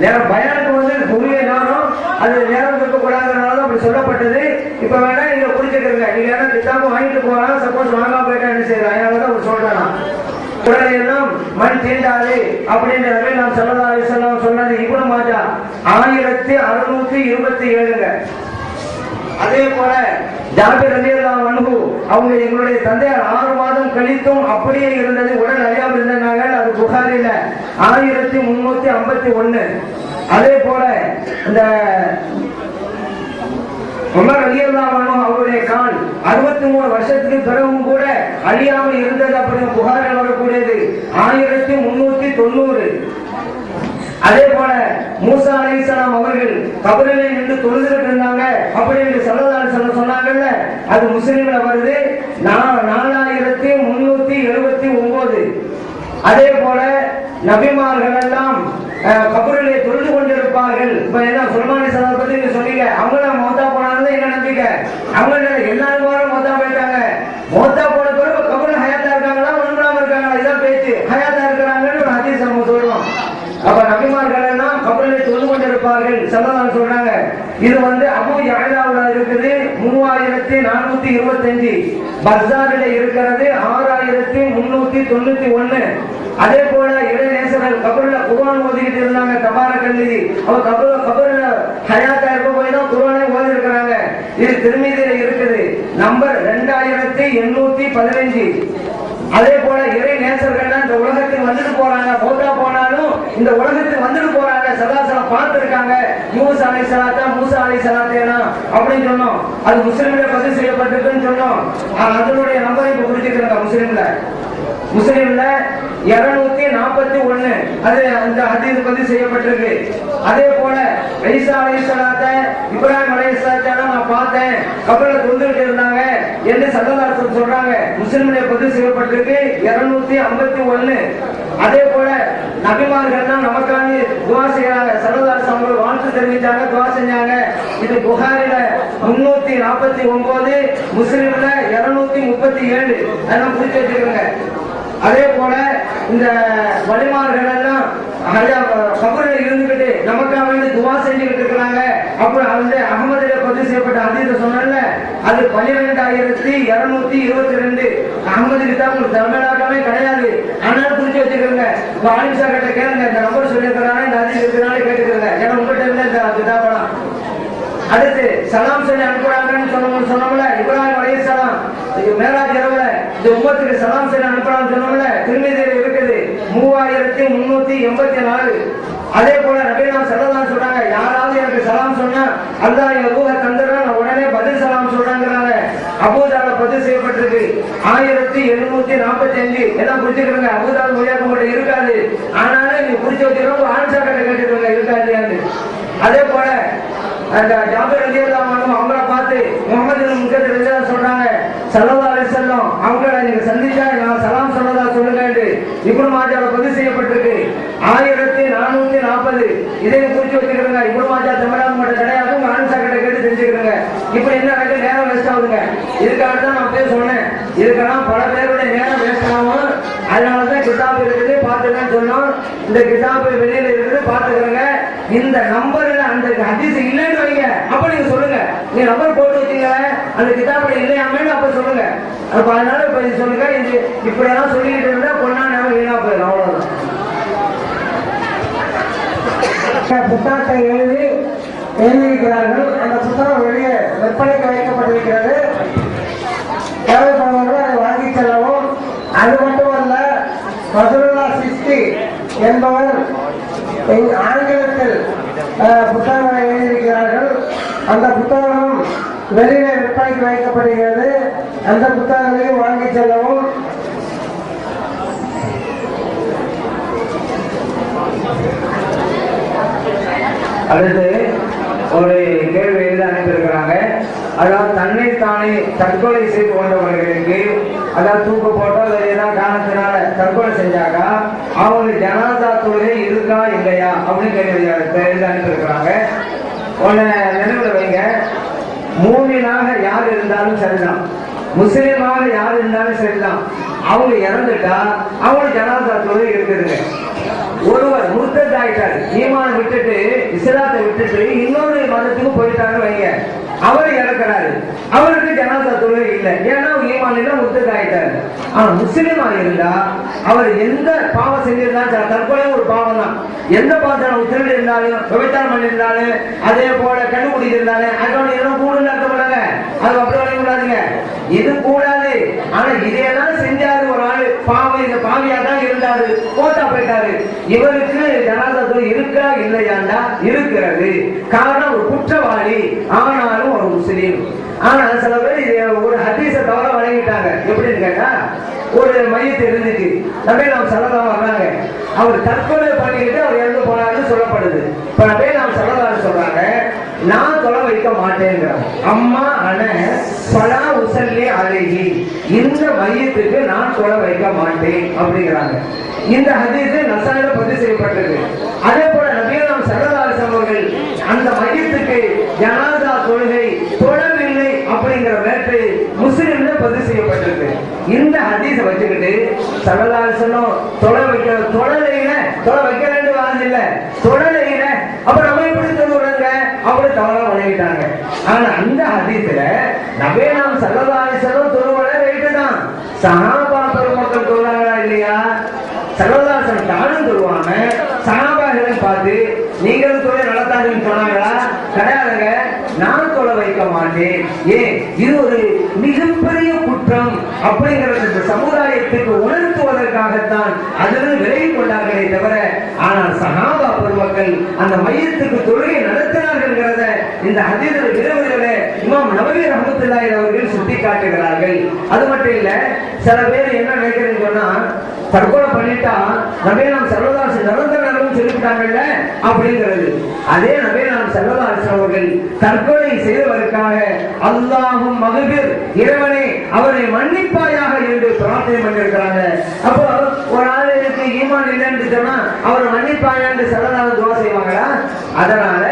நேரம் பயானுக்கு வந்து உரிய நேரம் அது நேரம் இருக்கக்கூடாதுனால அப்படி சொல்லப்பட்டது. இப்ப வேணா நீங்க குறிச்சுக்கிறீங்க. நீங்க ஏன்னா கிட்டாப்பு வாங்கிட்டு போகலாம். சப்போஸ் வாங்காம போயிட்டா என்ன செய்யலாம்? அதனாலதான் அவர் சொல்றானா உடனே எல்லாம் மண் தீண்டாது அப்படின்றவே நாம் சொல்லலாம் சொன்னது. இப்னு மாஜா 1627. அதே போல ஜாபிர் ரலியல்லாஹு அன்ஹு அவங்க எங்களுடைய தந்தையார் 6 மாதம் கழித்தும் அப்படியே இருந்தது, உடல் அழியாமல் இருந்தாங்க. அது புகாரில 1351. அதே போல இந்த உமர் ரலியல்லாஹு அன்ஹு அவருடைய கால் 63 வருஷத்துக்கு பிறகும் கூட அழியாமல் இருந்தது அப்படின்னு புகாரில் வரக்கூடியது 1390. அதே போல மூசா அலைஹிஸ்ஸலாம் அவர்கள் கபரிலே நின்று தொழுதுட்டு இருந்தாங்க அப்படின்னு ஸல்லல்லாஹு அலைஹி வஸல்லம் சொன்னாங்கல்ல, அது முஸ்லிம்ல வருது 4379. அதே போல நபிமார்கள் எல்லாம் கபரிலே தொழுது கொண்டிருப்பார்கள். இப்ப என்ன சுலைமான் அலைஹிஸ்ஸலாம் பத்தி நீங்க சொன்னீங்க, அவங்கள மௌத்தா போனாங்க என்ன நம்பிக்கை? அவங்க எல்லாரும் மௌத்தா போயிட்டாங்க. மௌத்தா போன பிறகு கபரில் ஹயாத்தா இருக்காங்களா ஒன்றாம இருக்காங்களா? இதான் பேச்சு. ஹயாத்தா இருக்கிறாங்கன்னு ஒரு ஹதீஸ் நம்ம சொல்றோம். அப்ப நபிமார்கள் எல்லாம் கபரிலே தொழுது கொண்டிருப்பார்கள் ஸல்லல்லாஹு சொல்றாங்க. இது வந்து அபூ யஅலாவுல இருக்குது 3425. பஸாரில இருக்கிறது 6391. அதே போல இறைநேசர்கள் கபர்ல குர்ஆன் ஓதிக்கிட்டு இருந்தாங்க. தபாரக்கல்லி அவங்க கபர்ல ஹயாத்தா இருக்க போய் தான் குர்ஆனை ஓதி இருக்கிறாங்க. இது திருமீதியில இருக்குது நம்பர் 2815. அதே போல இறை நேசர்கள் இந்த உலகத்துக்கு வந்துட்டு போறாங்க. மௌத்தா போனாலும் இந்த உலகத்துக்கு வந்துட்டு போறாங்க. சதாசலம் பார்த்திருக்காங்க. மூசா அலைஹிஸ்ஸலாத்தேனா அப்படின்னு சொன்னோம். அது முஸ்லிம்ல பதிவு செய்யப்பட்டிருக்குன்னு சொன்னோம். அதனுடைய நம்பரை இப்ப குறிச்சிருக்காங்க முஸ்லிம்ல 241. அது அந்த ஹதீஸ் பதிவு செய்யப்பட்டிருக்கு. அதே போல ஈசா அலைஹிஸ்ஸலாத்த இப்ராஹிம் அலைஹிஸ்ஸலாத்த நான் பார்த்தேன் கபர்ல தொழுதுட்டு இருந்தாங்க என்று ஸல்லல்லாஹு அலைஹி சொல்றாங்க. முஸ்லிம்ல பதிவு செய்யப்பட்டிருக்கு 251. அதே போல நபிமார்கள் தான் நமக்கான துஆ செய்யறாங்க. ஸல்லல்லாஹு அலைஹி வஸல்லம் வாழ்த்து தெரிவிச்சாங்க, துஆ செஞ்சாங்க. இது புகாரில 349, முஸ்லிம்ல 237. அதெல்லாம் குறிச்சு வச்சுக்கோங்க. அதே போல இந்த வலிமார்கள் எல்லாம் கபரில் இருந்துகிட்டு நமக்காக வேண்டி துவா செஞ்சுக்கிட்டு இருக்கிறாங்க. அப்புறம் அந்த அகமதுல பதிவு செய்யப்பட்ட ஹதீஸ சொன்னல, அது 12222. அகமது கிதாப் தமிழாக்கமே கிடையாது. ஆனால் குறிச்சு வச்சுக்கிறேங்க. ஆலிம்சா கிட்ட கேளுங்க, இந்த நம்பர் சொல்லியிருக்கிறாங்க, இந்த ஹதீஸ் இருக்கிறனால கேட்டுக்கிறேங்க. ஏன்னா உங்கள்கிட்ட இருந்தா இந்த கிதாபெல்லாம். அடுத்து சலாம் சொல்லி அனுப்புறாங்கன்னு சொன்னோம்ல, இப்ராஹிம் அலைஹிஸ்ஸலாம் மேராஜ் இரவுல இந்த உம்மத்துக்கு சலாம் சொல்லி அனுப்புறான்னு சொன்னோம்ல, திருமீதியில இருக்குது 3384. அதே போல நபிகள் ஸல்லல்லாஹு அலைஹி சொல்றாங்க, யாராவது எனக்கு சலாம் சொன்னா அல்லாஹ் என் ரூஹ தந்தறா நான் உடனே பதில் சலாம் சொல்றாங்கறாங்க. அபூதால பதிவு செய்யப்பட்டிருக்கு 1745. எல்லாம் புரிஞ்சுக்கிறீங்க. அபூதால் மொழியாக்கம் மட்டும் இருக்காது. ஆனாலும் நீ புரிச்சு வச்சுக்கிறோம். ஆன்சா கிட்ட கேட்டுக்கிறீங்க இருக்காது. அதே போல அந்த ஜாபிர் ரலியல்லாஹு அன்ஹு அவங்கள பார்த்து முஹம்மது இப்னு முன்கதிர் ரலியல்லாஹு சொல்றாங்க, ஸல்லல்லாஹு அலைஹி வஸல்லம் அவங்கள நீங்க சந்திச்சா நான் சலாம் சொல்லதா சொல்லுங்க என்று இப்னு மாஜால பதிவு செய்யப்பட்டிருக்கு 1440. இதை குறிச்சு வச்சுக்கிறீங்க. இப்னு மாஜா தமிழாக மட்டும் கிடையாது. உங்க ஆன்சா கிட்ட கேட்டு தெரிஞ்சுக்கிறீங்க. இப்ப என்ன நடக்கு? நேரம் வேஸ்ட் ஆகுதுங்க. இதுக்காக தான் நான் பேர் சொன்னேன். இதுக்கெல்லாம் பல பேருடைய நேரம் வேஸ்ட் ஆகும். அதனாலதான் கிதாப் இருக்குது பார்த்துக்கன்னு சொன்னோம். இந்த கிதாப் வெளியில இருக்குது பார்த்துக்கிறேங்க. இந்த நம்பர்ல அந்த ஹதீஸ் இல்லைன்னு வைங்க, அப்ப நீங்க சொல்லுங்க. நீங்க நம்பர் போட்டு வச்சீங்க அந்த கிதாப்ல இல்லையாமேன்னு அப்ப சொல்லுங்க. அப்ப அதனால இப்ப சொல்லுங்க. இது இப்படி எல்லாம் சொல்லிக்கிட்டு இருந்தா பொண்ணா நேரம் வீணா போயிடும். அவ்வளவுதான். புத்தகத்தை எழுதியிருக்கிறார்கள். அந்த புத்தகம் வெளியே விற்பனைக்கு வைக்கப்பட்டிருக்கிறது. தேவைப்படுவர்கள் அதை வாங்கி செல்லவும். அது மட்டுமல்ல, ஃபதுலுல்லா சிஸ்தி என்பவர் ஆங்கிலத்தில் புத்தகங்களை எழுதியிருக்கிறார்கள். அந்த புத்தகம் வெளியிலே விற்பனைக்கு வைக்கப்படுகிறது. அந்த புத்தகங்களையும் வாங்கி செல்லவும். அடுத்து ஒரு கேள்வி எழுத அனுப்பியிருக்கிறாங்க. அதாவது தன்னைத்தானே தற்கொலை செய்து கொண்டவர்களுக்கு, அதாவது தூக்கு போட்டோ வேற ஏதாவது காரணத்தினால தற்கொலை செஞ்சாக்கா அவங்களுக்கு ஜனாதா தொழுகை இருக்கா இல்லையா அப்படின்னு கேள்வி எழுத அனுப்பியிருக்கிறாங்க. உன்னை நினைவுல வைங்க, மூமினாக யார் இருந்தாலும் சரிதான், முஸ்லிமாக யார் இருந்தாலும் சரிதான், அவங்க இறந்துட்டா அவங்களுக்கு ஜனாதா தொழுகை இருக்குதுங்க. ஆயிட்டாரு. ஈமானை விட்டுட்டு இஸ்லாத்தை விட்டுட்டு இன்னொரு மதத்துக்கு போயிட்டாரு வைங்க, அவர் இறக்குறாரு. அவருக்கு ஜனாசா தொழுகை இல்லை, ஏன்னா ஈமானில முத்துக்கு ஆயிட்டாரு. ஆனா முஸ்லீமா இருந்தா அவர் எந்த பாவம் செஞ்சிருந்தாலும் தற்கொலை ஒரு பாவம் தான். எந்த பாவம் திருடி இருந்தாலும் விபச்சாரம் பண்ணியிருந்தாலும் அதே போல கண்டுபிடிச்சு இருந்தாலும் அதோட எதுவும் கூடுதல் அர்த்தப்படாங்க, அது அப்படி வரைய கூடாதுங்க. இது கூடாது. ஆனா இதையெல்லாம் செஞ்சாரு ஒரு ஆளு, பாவம் இந்த பாவியா தான் இருந்தாரு, போட்டா போயிட்டாரு. இவருக்கு ஜனாசா தொழுகை இருக்கா இல்லையாண்டா இருக்கிறது. காரணம் ஒரு குற்றவாளி, ஆனாலும் ஒரு முஸ்லீம். ஆனா சில பேர் ஒரு ஹதீஸை தவிர வழங்கிட்டாங்க. எப்படின்னு கேட்டா, ஒரு மையத்தை இருந்துச்சு, நபி நாம் ஸல்லல்லாஹு வர்றாங்க, அவர் தற்கொலை பண்ணிக்கிட்டு அவர் இறந்து போனாருன்னு சொல்லப்படுது. இப்ப நபி நாம் ஸல்லல்லாஹு சொல்றாங்க, நான் தொலை வைக்க மாட்டேங்கிறாங்க. அம்மா அன பலா உசல்லி அலைஹி, இந்த மையத்துக்கு நான் தொலை வைக்க மாட்டேன் அப்படிங்கிறாங்க. இந்த ஹதீஸ் நசாயில பதிவு செய்யப்பட்டிருக்கு. அதே போல நபி நாம் ஸல்லல்லாஹு அலைஹி வஸல்லம் அவர்கள் அந்த மையத்துக்கு ஜனாசா தொழுகை தொழவில்லை அப்படிங்கிற மேற்று முஸ்லிம்ல பதிவு செய்யப்பட்டிருக்கு. இந்த ஹதீஸை வச்சுக்கிட்டு ஸல்லல்லாஹு அலைஹி வஸல்லம் தொலை வைக்க ரெண்டு வாரம் இல்ல தொழலையில அப்ப நம்ம எப்படி தொழுறாங்க, அப்படி தவறா வழங்கிட்டாங்க. ஆனா அந்த ஹதீஸ்ல நபி நாம் ஸல்லல்லாஹு அலைஹி வஸல்லம் தொழுவல ரைட்டு தான், சஹாபா பெருமக்கள் தொழுறாங்களா இல்லையா? ஸல்லல்லாஹு அலைஹி வஸல்லம் தானும் தொழுவாங்க, சஹாபாக்களை பார்த்து நீங்களும் தொலை நடத்தாதுன்னு சொன்னாங்களா? கிடையாதுங்க, நான் தொலை வைக்க மாட்டேன். ஏன்? இது ஒரு மிகப்பெரிய குற்றம் அப்படிங்கிறது இந்த சமுதாயத்துக்கு உணர்த்துவதற்காகத்தான் அதிலிருந்து விலகி கொண்டார்களே தவிர, ஆனால் சஹாபா பெருமக்கள் அந்த மையத்துக்கு தொழுகை நடத்தினார்கள்ங்கிறத இந்த ஹதீஸ் விரைவுகளை இமாம் நவவி ரஹ்மத்துல்லாஹி அவர்கள் சுட்டி காட்டுகிறார்கள். அது மட்டும் இல்ல, சில பேர் என்ன நினைக்கிறேன்னு சொன்னா, தற்கொலை பண்ணிட்டா நபி நாம் ஸல்லல்லாஹு அலைஹி வஸல்லம் நிரந்தரம் சொல்லிவிட்டாங்கல்ல அப்படிங்கிறது. அதே நபி நாம் ஸல்லல்லாஹு அலைஹி வஸல்லம் அவர்கள் தற்கொலை செய்தவருக்காக அல்லாஹும் மக்ஃபிர், இறைவனே அவரை மன்னிப்பாயாக என்று பிரார்த்தனை பண்ணியிருக்கிறாங்க. அப்போ ஒரு ஆளுக்கு ஈமான் இல்லைன்னு சொன்னா அவர் மன்னிப்பாயான்னு ஸல்லல்லாஹு துஆ செய்வாங்களா? அதனால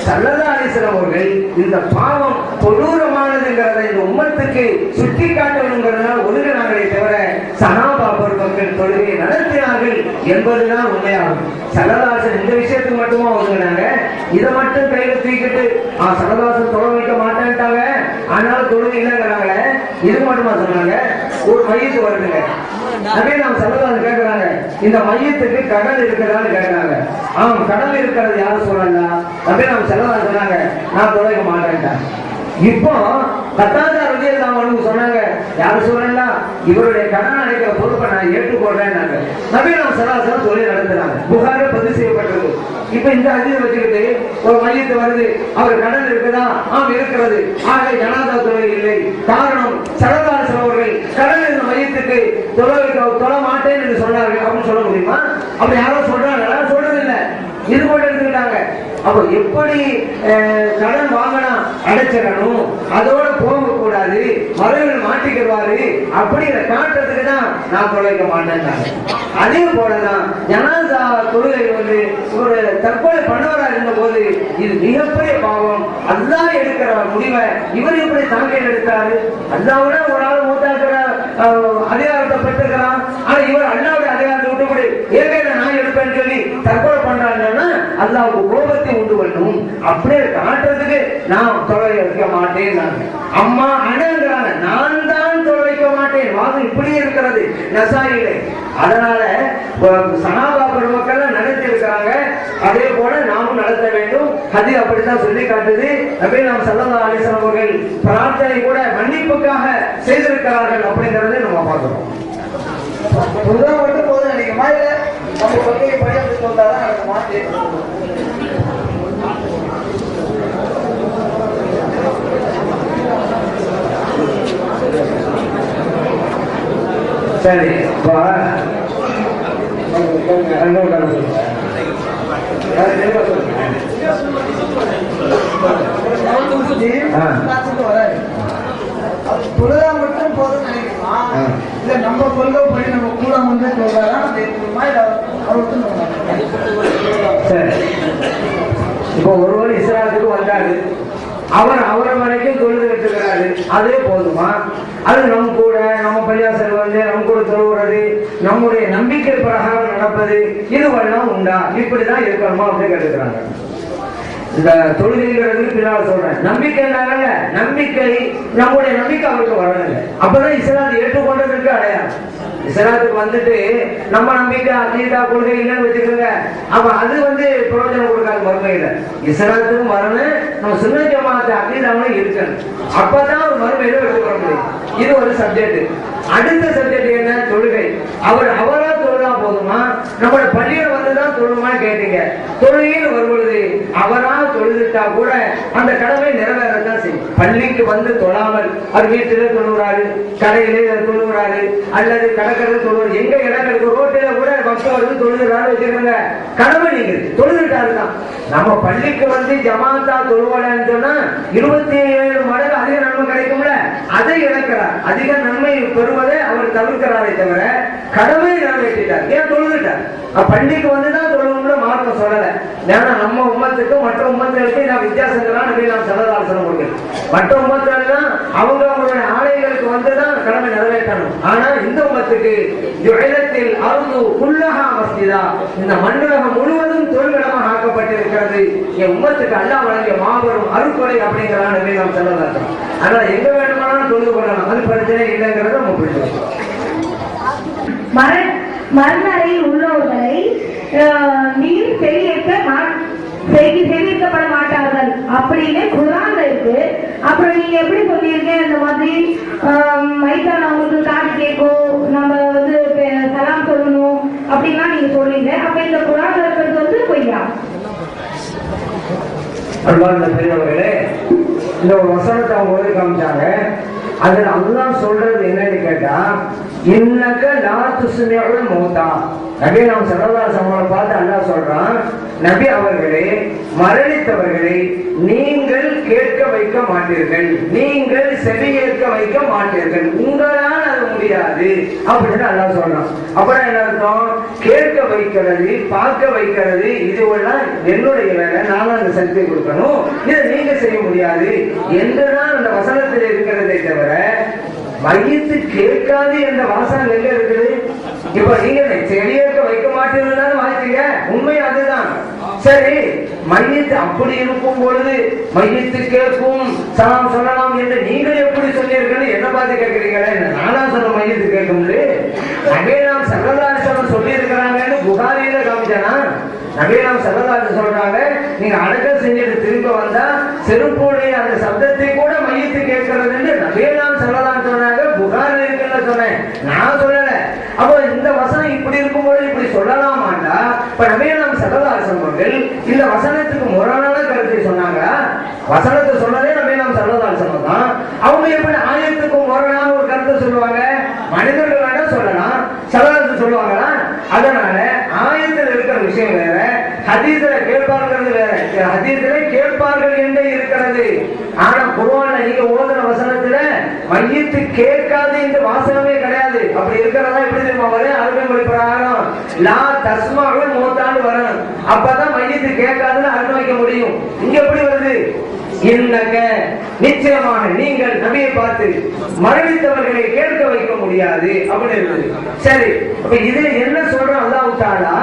ஸல்லல்லாஹு அலைஹி வஸல்லம் அவர்கள் இந்த பாவம் கொடூரமானதுங்கிறத இந்த உம்மத்துக்கு சுட்டி காட்டணுங்கிறதுனால ஒதுங்கினாங்களே தவிர சஹாபா பெருமக்கள் தொழுகை நடத்தினார்கள் என்பதுதான் உண்மையாகும். ஸல்லல்லாஹு அலைஹி வஸல்லம் இந்த விஷயத்துக்கு மட்டுமா ஒதுங்கினாங்க? இதை மட்டும் கையில தூக்கிட்டு ஸல்லல்லாஹு அலைஹி வஸல்லம் தொழ வைக்க மாட்டேன்ட்டாங்க, ஆனாலும் தொழுகை இல்லைங்கிறாங்களே, இது மட்டுமா சொன்னாங்க? ஒரு மையத்து வருதுங்க, அதே நாம் ஸல்லல்லாஹு கேட்கிறாங்க, இந்த மையத்துக்கு கடல் இருக்கிறதான்னு கேட்கிறாங்க. ஆம், கடல் இருக்கிறது யாரும் சொல்லலாம். அதே நாம் ஸல்லல்லாஹு சொன்னாங்க, நான் தொழ வைக்க மாட்டேன்ட்டாங்க. இப்போ கத்தாதா ரலியல்லாஹு அன்ஹு சொன்னாங்க, யாரும் சொல்லலாம், இவருடைய கடன் அடைக்கிற பொறுப்பை நான் ஏற்றுக்கொள்றேன். நபி நாம் ஸல்லல்லாஹு அலைஹி வஸல்லம் சொல்லி நடத்துறாங்க, புகாரில பதிவு செய்யப்பட்டது. இப்ப இந்த ஹதீஸ் வச்சுக்கிட்டு ஒரு மையத்து வருது, அவர் கடன் இருக்குதா? ஆம் இருக்கிறது, ஆக ஜனாதா தொழுகை இல்லை. காரணம் ஸல்லல்லாஹு அலைஹி வஸல்லம் அவர்கள் கடன் இந்த மையத்துக்கு தொழ மாட்டேன் என்று சொன்னார்கள் அப்படின்னு சொல்ல முடியுமா? அப்படி யாரும் சொல்றாங்களா? சொல்றது இல்லை, இது போட்டு எடுத்துக்கிட்டாங்க. அப்ப எப்படி கடன் வாங்கினா அடைச்சிடணும், அதோட போக கூடாது, மறுபடியும் மாட்டிக்கிறாரு அப்படிங்கிற காட்டுறதுக்கு தான் நான் தொலைக்க மாட்டேன். அதே போலதான் ஜனாசா தொழுகை வந்து ஒரு தற்கொலை பண்ணவரா இருந்த போது இது மிகப்பெரிய பாவம். அல்லாஹ் எடுக்கிற முடிவை இவர் எப்படி தாங்கள் எடுத்தாரு? அல்லாஹ்வோட ஒரு ஆள் மூத்தாக்குற அதிகாரத்தை பெற்றுக்கிறான், ஆனா இவர் அல்லாஹ்வுடைய அதிகாரத்தை விட்டுப்படி ஏற்கனவே நான் எடுப்பேன்னு சொல்லி தற்கொலை பண்றாங்கன்னா அல்லாஹ்வுக்கு கோபத்தை உண்டு பண்ணும். அப்படியே காட்டுறதுக்கு நான் தொலை வைக்க மாட்டேன். அம்மா அண்ணங்கிறாங்க, நான் தான் தொலை வைக்க மாட்டேன். வாதம் இப்படி இருக்கிறது நசாயிலே. அதனால சஹாபா பெருமக்கள் நடத்தி இருக்கிறாங்க, அதே போல நாமும் நடத்த வேண்டும். ஹதீஸ் அப்படித்தான் சொல்லி காட்டுது. நபி நாம் ஸல்லல்லாஹு அலைஹி வஸல்லம் அவர்கள் பிரார்த்தனை கூட மன்னிப்புக்காக செய்திருக்கிறார்கள் அப்படிங்கறதை நம்ம பார்க்கிறோம். முதல் மட்டும் போதும் நினைக்குமா, இல்ல நம்ம கொள்கையை படி அப்படி சொல்றாதான் எனக்கு மாற்றி. சரி, தொழுதா மட்டும் போதும் நினைக்குமா, இல்ல நம்ம கொள்கை படி நம்ம கூட வந்து சொல்றாதான் சரி. இப்போ ஒருவர் இஸ்லாத்துக்கு வந்தாரு, அவர் அவரை வரைக்கும் தொழுது விட்டுக்கிறாரு, அதே போதுமா? அது நம் கூட நம்ம பள்ளியாசல் வந்து நம் கூட தொழுகிறது, நம்முடைய நம்பிக்கை பிரகாரம் நடப்பது, இதுவெல்லாம் உண்டா? இப்படிதான் இருக்கணுமா அப்படின்னு கேட்டுக்கிறாங்க. இந்த தொழுகைங்கிறதுக்கு பின்னால் சொல்றேன். நம்பிக்கை நாங்கல்ல, நம்பிக்கை நம்முடைய நம்பிக்கை அவருக்கு வரணுங்க. அப்பதான் இஸ்லாத்தை ஏற்றுக்கொண்டதற்கு அடையாளம். இஸ்லாத்துக்கு வந்துட்டு நம்ம நம்பிக்கை அகீதா கொள்கை இல்லைன்னு வச்சுக்கோங்க, அப்ப அது வந்து பிரயோஜனம் கொடுக்காது மறுமையில. இஸ்லாத்துக்கும் வரணும், நம்ம சுன்னத் ஜமாஅத் அகீதாவும் இருக்கணும். அப்பதான் ஒரு மறுமையில எடுத்துக்கொள்ள முடியும். இது ஒரு சப்ஜெக்ட். அடுத்த சப்ஜெக்ட் என்ன? தொழுகை. அவரா தொழுதா போதுமா, நம்மளோட பள்ளியில வந்துதான் தொழுமான்னு கேட்டீங்க. தொழுகையில் வரும்பொழுது அவரா தொழுதுட்டா கூட அந்த கடமை நிறைவேறதான் செய்யும். பள்ளிக்கு வந்து தொழாமல் அவர் வீட்டிலே தொழுகிறாரு, கடையிலே தொழுகிறாரு, அல்லது கடற்கரை தொழுவாரு, எங்க இடம் இருக்கு ரோட்டில கூட பக்தம் வந்து தொழுகிறாரு வச்சுக்கோங்க, கடமை நீங்க தொழுதுட்டாருதான். நம்ம பள்ளிக்கு வந்து ஜமாத்தா தொழுவலன்னு சொன்னா 27 மடங்கு அதிக நன்மை கிடைக்கும்ல, அதை இழக்கிறார். அதிக நன்மை பெறுவதை அவர் தவிர்க்கிறாரே தவிர கடமை நிறைவேற்றிட்டார். ஏன் தொழுதுட்டார்? பள்ளிக்கு வந்துதான் தொழுவோம்னு மார்க்கம் சொல்லல. ஏன்னா நம்ம உம்மத்துக்கும் மற்ற உம்மத்துகளுக்கு நான் வித்தியாசங்களாம் நாம் சலதாசனம் கொடுக்கணும். மற்ற உம்மத்துலாம் அவங்க அவங்களுடைய ஆலயங்களுக்கு வந்துதான் கடமை நிறைவேற்றணும். ஆனா இந்த உம்மத்துக்கு இடத்தில் அருது குல்லஹா மஸ்ஜிதா, இந்த மண்ணுலகம் முழுவதும் தொழிலிடமாக ஆக்கப்பட்டிருக்கிறது. என் உம்மத்துக்கு அல்லாஹ் வழங்கிய மாபெரும் அருட்கொடை அப்படிங்கிறான் நாம் சலதாசனம். அதனால எங்க வேண்டுமானாலும் தொழுது கொள்ளலாம், அது பிரச்சனை இல்லைங்கிறத நம்ம புரிஞ்சுக்கணும். மரணறையில் உள்ளவர்களை நீர் செவியேற்கப்பட மாட்டார்கள் அப்படின்னு குர்ஆன்ல இருக்கு. அப்புறம் நீங்க எப்படி சொல்லியிருக்கேன், இந்த மாதிரி மைதானவங்களுக்கு காது கேட்கும், நம்ம வந்து சலாம் சொல்லணும் அப்படின்லாம் நீங்க சொல்றீங்க. அப்ப இந்த குர்ஆன்ல இருக்கிறது வந்து பொய்யா? அன்பார்ந்த பெரியவர்களே, இந்த ஒரு வசனத்தை அவங்க ஓதி காமிச்சாங்க. அதுல அல்லாஹ் சொல்றது என்னன்னு கேட்டா, இன்னக லா துஸ்மிஉல் மௌதா. நபி நாம் ஸல்லல்லாஹு அலைஹி வஸல்லம் பார்த்து அல்லாஹ் சொல்றான், நபி அவர்களே, மரணித்தவர்களை நீங்கள் கேட்க வைக்க மாட்டீர்கள், நீங்கள் செவியேற்க வைக்க மாட்டீர்கள், உங்களால் அது முடியாது அப்படின்னு அல்லாஹ் சொல்றான். அப்புறம் என்ன அர்த்தம்? கேட்க வைக்கிறது, பார்க்க வைக்கிறது, இதுவெல்லாம் என்னுடைய வேலை, நானும் அந்த சக்தியை கொடுக்கணும், இதை நீங்க செய்ய முடியாது என்றுதான் அந்த வசனத்தில் இருக்கிறதை தவிர மையத்து கேட்காது என்ற வாசகம் எங்க இருக்குது? இப்ப நீங்க செவியேற்க வைக்க மாட்டீங்கன்னு வாசிங்க, உண்மை அதுதான். சரி, மையத்து அப்படி இருக்கும் பொழுது மையத்து கேட்கும், சலாம் சொல்லலாம் என்று நீங்கள் எப்படி சொன்னீர்கள்? என்ன பார்த்து கேட்கிறீங்களே? நானா சொன்ன மையத்து கேட்கும் நபீலாம் ஸல்லல்லாஹு சொல்லி இருக்கிறாங்கன்னு புகாரியில காமிச்சானா? நபீலாம் ஸல்லல்லாஹு சொல்றாங்க, நீங்க அடக்கம் செஞ்சுட்டு திரும்ப வந்தா செருப்புடைய அந்த சப்தத்தை கூட மையத்து கேட்கிறது என்று நபீலாம் ஸல்லல்லாஹு சொன்னாங்க. புகாரில் இருக்குன்னு சொன்னேன், நான் சொல்லல. அப்போ இந்த வசனம் இப்படி இருக்கும்போது இப்படி சொல்லலாமாண்டா? இப்ப நபீலாம் ஸல்லல்லாஹு அவர்கள் இந்த வசனத்துக்கு முரணான கருத்தை சொன்னாங்க. வசனத்தை சொன்னதே நபீலாம் ஸல்லல்லாஹு தான். அவங்க எப்படி ஆயத்துக்கு முரணான ஒரு கருத்தை சொல்லுவாங்க? மனிதர்கள் வேணா சொல்லலாம், ஸல்லல்லாஹு சொல்லுவாங்களா? அதனால ஆயத்தில் இருக்கிற விஷயம் வேற, ஹதீஸ்ல கேட்பார்கள் வேற. ஹதீஸ்ல கேட்பார்கள் என்றே இருக்கிறது. ஆனா குர்ஆன்ல நீங்க ஓதுன வசனத்துல மையத்து கேட்காது இந்த வாசகமே கிடையாது. அப்படி இருக்கிறதா எப்படி தெரியுமா வரும்? அருமை மொழி பிரகாரம் லா தஸ்மஉல் மௌதான்னு வரணும். அப்பதான் மையத்து கேட்காதுன்னு அர்த்தம் வைக்க முடியும். இங்க எப்படி வருது? இன்னக நிச்சயமாக நீங்கள் நபியை பார்த்து மரணித்தவர்களை கேட்க வைக்க முடியாது அப்படின்னு இருக்குது. சரி, அப்ப இதுல என்ன சொல்றோம்? அல்லாஹ் தஆலா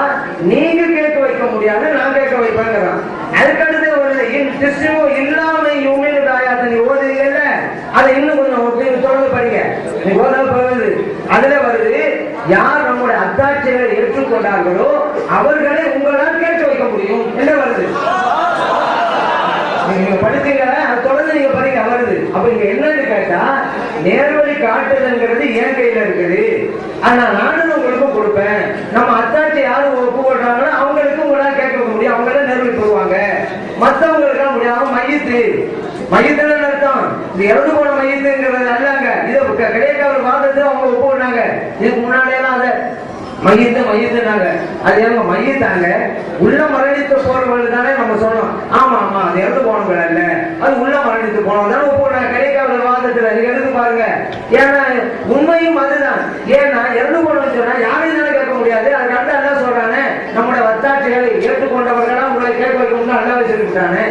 நீங்க கேட்க வைக்க முடியாது, நான் கேட்க வைப்பேங்கிறான். அதுக்கடுத்து ஒரு இல்லாமை யூமின் ஆயாத்தை நீ ஓதுறீங்கல்ல, அதை இன்னும் கொஞ்சம் தொடர்ந்து படிங்க. நீ ஓத போகுது, அதுல வருது, யார் நம்முடைய அத்தாட்சிகளை ஏற்றுக்கொண்டார்களோ அவர்களை உங்களால் கேட்க வைக்க முடியும் என்ன வருது? நீங்க படிச்சீங்க, தொடர்ந்து நீங்க படிக்க வருது. அப்ப இங்க என்னன்னு கேட்டா, நேர்வழி காட்டுதல்ங்கிறது என் கையில இருக்குது. ஆனா நானும் உங்களுக்கு கொடுப்பேன். நம்ம அத்தாட்சி யாரும் ஒப்பு கொள்றாங்களோ அவங்களுக்கு உங்களால கேட்க முடியும், அவங்கள நேர்வழி போடுவாங்க. மத்தவங்களுக்கு முடியாம மையத்துல அர்த்தம் இது இறந்து போன மையத்துங்கிறது அல்லங்க. இதை கிடைக்க ஒரு வாதத்தை அவங்க ஒப்பு கொண்டாங்க. இதுக்கு முன்னாடியெல்லாம் அதை மையத்துனாங்க. அது எங்க மையத்தாங்க? உள்ள மரணித்து போறவர்கள் தானே நம்ம சொன்னோம். ஆமா ஆமா, அது இறந்து போனவர்கள் அல்ல, அது உள்ள மரணித்து போனவங்க தானே ஒப்பு கிடைக்காத வாதத்துல. நீங்க எடுத்து பாருங்க. ஏன்னா உண்மையும் அதுதான். ஏன்னா இறந்து போனவங்க சொன்னா யாரையும் தானே கேட்க முடியாது. அதுக்கு அல்ல சொல்றானே, நம்முடைய வத்தாட்சிகளை ஏற்றுக்கொண்டவர்களா உங்களை கேட்க வைக்கணும்னு அல்ல வச்சிருக்கானே.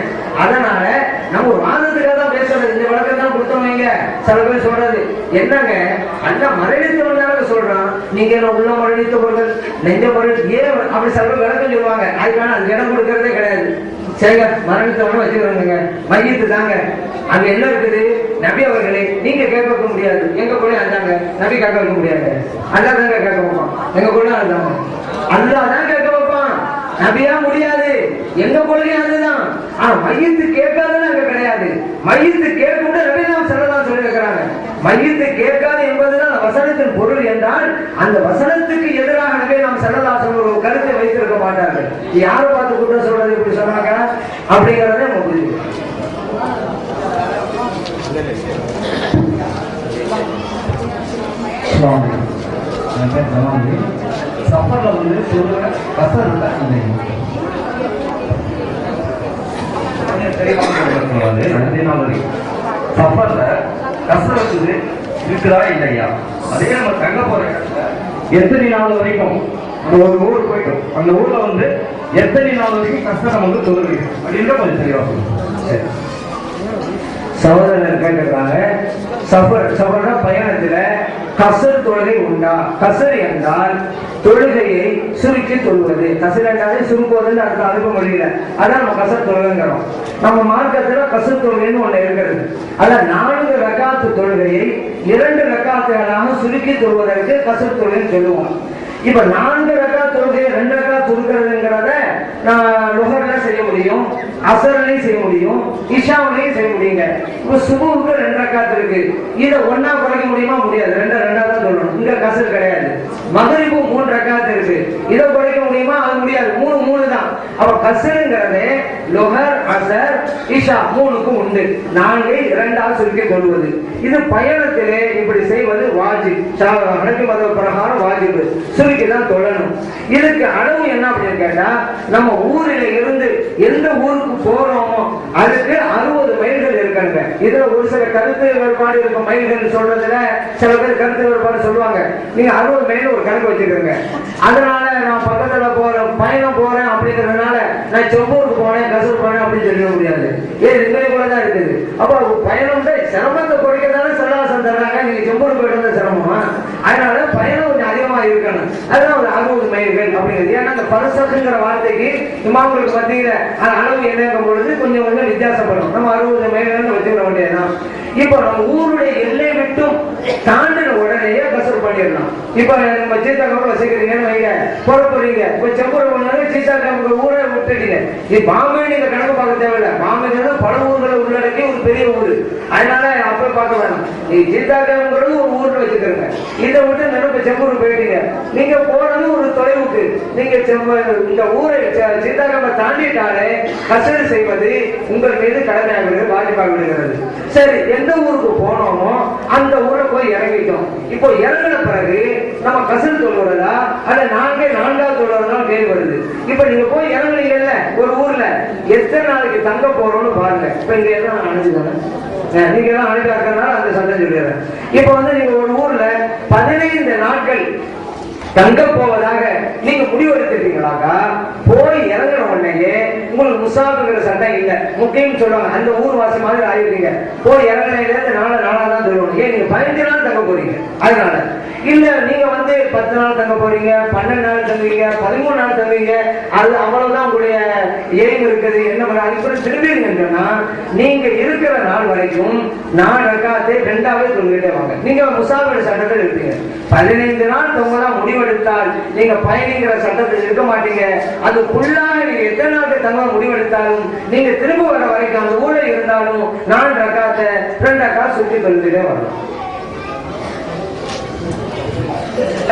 அதனால நம்ம ஒரு வாதத்துக்காக தான் பேசுறது. இந்த விளக்கம் தான் கொடுத்தவங்க சில பேர் சொல்றது என்னங்க, அல்ல மரணித்தவங்க சொல்றான், நீங்க என்ன உள்ள மரணித்தவர்கள் நெஞ்ச மரணி ஏன் அப்படி சில பேர் விளக்கம் சொல்லுவாங்க. அதுக்கான அது இடம் கொடுக்கறதே கிடையாது. சரிங்க, மரணித்தவங்க வச்சுக்கிறாங்க, மையத்து தாங்க. அங்க என்ன இருக்குது? நபி அவர்களே நீங்க கேட்க வைக்க முடியாது, எங்க கூட அந்தாங்க நபி கேட்க வைக்க முடியாது, அல்லா தாங்க கேட்க வைப்பான், எங்க கூட அதுதாங்க அல்லா தான் கேட்க வைப்பான், நபியா முடியாது, எங்க கொள்கையும் அதுதான். ஆனா மையத்து கேட்காதுன்னு அங்க கிடையாது. மையத்து கேட்க நபி தான் சொல்லலாம் சொல்லி இருக்கிறாங்க. மையத்து கேட்காது என்பதுதான் வசனத்தின் பொருள் என்றால் அந்த வசனத்துக்கு எதிராக நபி நாம் சொல்லலாம் சொல்ற ஒரு கருத்தை வைத்திருக்க மாட்டார்கள். யாரை பார்த்து குற்றம் சொல்றது இப்படி சொன்னாங்க அப்படிங்கறத நம்ம புரிஞ்சுக்கணும். சஃபர்ல வந்து சொல்ற கசர் சஃபர்ல கசரத்து இருக்குதா இல்லையா? அதே நம்ம தங்க போற எத்தனை நாள் வரைக்கும் ஒரு ஊர் போயிட்டோம், அந்த ஊர்ல வந்து எத்தனை நாள் வரைக்கும் கஷ்டம் வந்து தொழுது அப்படின்ற கொஞ்சம் தெளிவா சொல்லுங்க. சகோதரர் கேட்டுக்கிறாங்க, சபர பயணத்துல கசர் தொழுகை உண்டா? கசர் என்றால் தொழுகையை சுருக்கி தொழுவது. கசர் என்றாலே சுருக்குவதுன்னு அடுத்த அனுப்ப முடியல, அதான் நம்ம கசர் தொழுகைங்கிறோம். நம்ம மார்க்கத்துல கசர் தொழுகைன்னு ஒண்ணு இருக்கிறது. அதான் 4 ரக்காத்து தொழுகையை 2 ரக்காத்துகளாக சுருக்கி தொழுவதற்கு கசர் தொழுகைன்னு சொல்லுவோம். இப்ப 4 ரக்காத் தொழுகையை 2 ரக்காத் தொழுகிறதுங்கிறத நான் லுஹர்ல செய்ய முடியும், அசர்லையும் செய்ய முடியும், இஷாவிலையும் செய்ய முடியுங்க. இப்ப சுபுவுக்கு 2 ரக்காத் இருக்கு, இதை ஒன்னா குறைக்க முடியுமா? முடியாது, 2 தான் சொல்லணும். இங்க கசர் கிடையாது. மகரிபு 3 ரக்காத் இருக்கு, இதை குறைக்க முடியுமா? அது முடியாது, 3 தான். அப்ப கசருங்கிறது லுஹர், அசர், இஷா 3க்கும் உண்டு. 4ஐ 2ஆல் சுருக்கி கொள்வது. இது பயணத்திலே இப்படி செய்வது வாஜிப், ஹனஃபி மதம் பிரகாரம் வாஜிப், சுருக்கிதான் தொழணும். இதுக்கு அளவு என்ன அப்படின்னு கேட்டா, நம்ம ஊரில் இருந்து எந்த ஊருக்கு போறோமோ அதுக்கு 60 மைல்கள் இருக்காங்க. இதுல ஒரு சில கருத்து வேறுபாடு இருக்கும். மைல்கள் சொல்றதுல சில பேர் கருத்து வேறுபாடு சொல்லுவாங்க. நீங்க 60 மைல் ஒரு கணக்கு வச்சுக்கோங்க. அதனால நான் பக்கத்துல போறேன், பயணம் போறேன் அப்படிங்கிறதுனால நான் செம்பூருக்கு போனேன், கசூர் போனேன் அப்படின்னு சொல்ல முடியாது. ஏன் இங்கே போலதான் இருக்குது. அப்ப பயணம் சிரமத்தை குறைக்கிறதால சல்லாசம் தர்றாங்க. நீங்க செம்பூருக்கு போயிட்டு வந்த சிரமமா? அதனால பயணம் கொஞ்சம் அதிகமா இருக்கணும். அதான் ஒரு 60 மைல்கள் அப்படிங்கிறது. ஏன்னா அந்த பரிசத்துங்கிற வார்த்தைக்கு இமாம்களுக்கு மத்தியில அளவு என்னங்கும் பொழுது கொஞ்சம் கொஞ்சம் வித்தியாசப்படும். நம்ம 60 மைல்கள் வச்சுக்க வேண்டியதுதான். இப்ப நம்ம ஊருடைய எல்லை விட்டும் தாண்டின உடனேயே கசூர் பண்ணிடலாம். இப்ப நம்ம சீத்தாக்காம வசிக்கிறீங்கன்னு வைங்க, புறப்படுறீங்க, இப்ப செம்பூர் போனாலும் சீத்தாக்காமுக்கு ஊரை விட்டுட்டீங்க. இது பாம்பே நீங்க கணக்கு பார்க்க தேவையில்லை. பாம்பே பல ஊர்களை உள்ளடக்கி ஒரு பெரிய ஊரு, அதனால அப்ப பார்க்க வேணாம். நீங்க சீத்தாக்காமுங்கிறது ஒரு ஊர்ல வச்சுக்கிறீங்க. இதை விட்டு நினைப்ப செம்பூர் போயிட்டீங்க, நீங்க போறது ஒரு தொலைவுக்கு. நீங்க இந்த ஊரை சீத்தாக்காம தாண்டிட்டாலே கசூர் செய்வது உங்கள் மீது கடமையாக வாஜிபாக விடுகிறது. சரி, எந்த ஊருக்கு போனோமோ அந்த ஊரை போய் இறங்கிட்டோம். இப்போ இறங்கின பிறகு நம்ம கசூர் தொழுவதா அதை 4வது தொழுவதா கேள்வி வருது. இப்ப நீங்க போய் இறங்குறீங்கல்ல ஒரு ஊர்ல, எத்தனை நாளைக்கு தங்க போறோம்னு பாருங்க. இப்ப இங்க எல்லாம் அனுப்பிச்சுதானே, நீங்க எல்லாம் அனுப்பி இருக்கிறதுனால அந்த சட்டம் சொல்லிடுறேன். இப்ப வந்து நீங்க ஒரு ஊர்ல 15 நாட்கள் தங்க போவதாக நீங்க முடிவெடுத்துட்டீங்களாக்கா, போய் இறங்கின உடனே உங்களுக்கு முசாஃபிர் சட்டம் இல்ல, முக்கியம் சொல்லுவாங்க. அந்த ஊர் வாசி மாதிரி ஆயிருக்கீங்க. போய் இறங்கின நாளா தான் சொல்லுவாங்க. ஏன் நீங்க 15 நாள் தங்க போறீங்க, அதனால இல்ல நீங்க வந்து 10 நாள் தங்க போறீங்க, 12 நாள் தங்குவீங்க, 13 நாள் தங்குவீங்க, அது அவ்வளவுதான் உங்களுடைய எய்ம் இருக்குது. என்ன பண்ண அதுக்கு திரும்பீங்கன்னா நீங்க இருக்கிற நாள் வரைக்கும் 4 ரக்காத்தை 2ஆவே சொல்லிட்டே வாங்க. நீங்க முசாஃபிர் சட்டத்தில் இருப்பீங்க. 15 நாள் தொங்கதான் முடிவெடுத்தால் நீங்க பயணிங்கிற சட்டத்தில் இருக்க மாட்டீங்க. அதுக்குள்ளாக நீங்க எத்தனை நாளுக்கு தங்க முடிவெடுத்தாலும் நீங்க திரும்ப வர வரைக்கும் அந்த ஊழ இருந்தாலும் 4 ரக்காத்தை 2 ரக்காத் சுற்றி சொல்லிட்டே வரலாம்.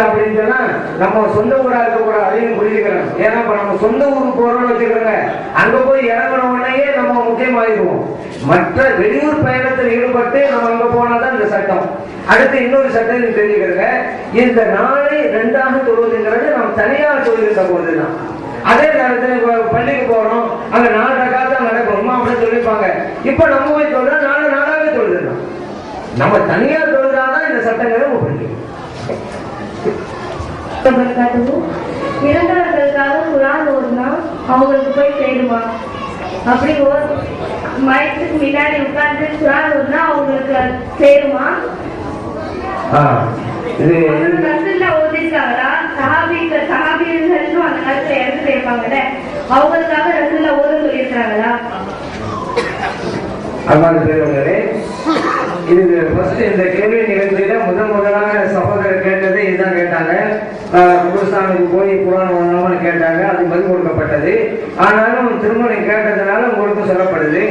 அப்படின்னு சொன்னா நம்ம சொந்த ஊரா இருக்க கூட அதையும் புரிஞ்சுக்கிறோம். ஏன்னா நம்ம சொந்த ஊருக்கு போறோம்னு வச்சுக்கிறோங்க, அங்க போய் இறங்கின உடனே நம்ம முக்கியமாயிருவோம். மற்ற வெளியூர் பயணத்தில் ஈடுபட்டு நம்ம அங்க போனாதான் இந்த சட்டம். அடுத்து இன்னொரு சட்டம் நீங்க தெரிஞ்சுக்கிறங்க, இந்த நாளை 2ஆக தொழுவதுங்கிறது நம்ம தனியாக தொழுகின்ற போதுதான். அதே நேரத்தில் பள்ளிக்கு போறோம், அங்க 4 ரக்காத் நடக்கும் அப்படின்னு சொல்லிப்பாங்க. இப்ப நம்ம போய் சொல்றோம் 4ஆவே தொழுதுதான். நம்ம தனியா தொழுதாதான் இந்த சட்டங்களை புரிஞ்சுக்கணும். இறந்தவர்களுக்காக குர்ஆன் ஓதுனா அவங்களுக்கு போய் சேருமா? அப்படி மயத்துக்கு முன்னாடி உட்கார்ந்து குரான் ஓதுனா அவங்களுக்கு சேருமா? ரசூலுல்லாஹ் ஓதிருக்காங்களா? சஹாபியர்களும் அந்த காலத்துல இறந்து போயிருப்பாங்கல்ல, அவங்களுக்காக ரசூலுல்லாஹ் ஓத சொல்லியிருக்காங்களா? அன்பான பெரியவர்களே, இது ஃபர்ஸ்ட் இந்த கேள்வி நிகழ்ச்சியில முதலாக சகோதரர் கேட்டது இதுதான் கேட்டாங்க. குருஸ்தானுக்கு போய் குரான் ஓதணும்னு கேட்டாங்க, அது பதில் கொடுக்கப்பட்டது. ஆனாலும் திரும்ப கேட்டதுனால உங்களுக்கு சொல்லப்படுது.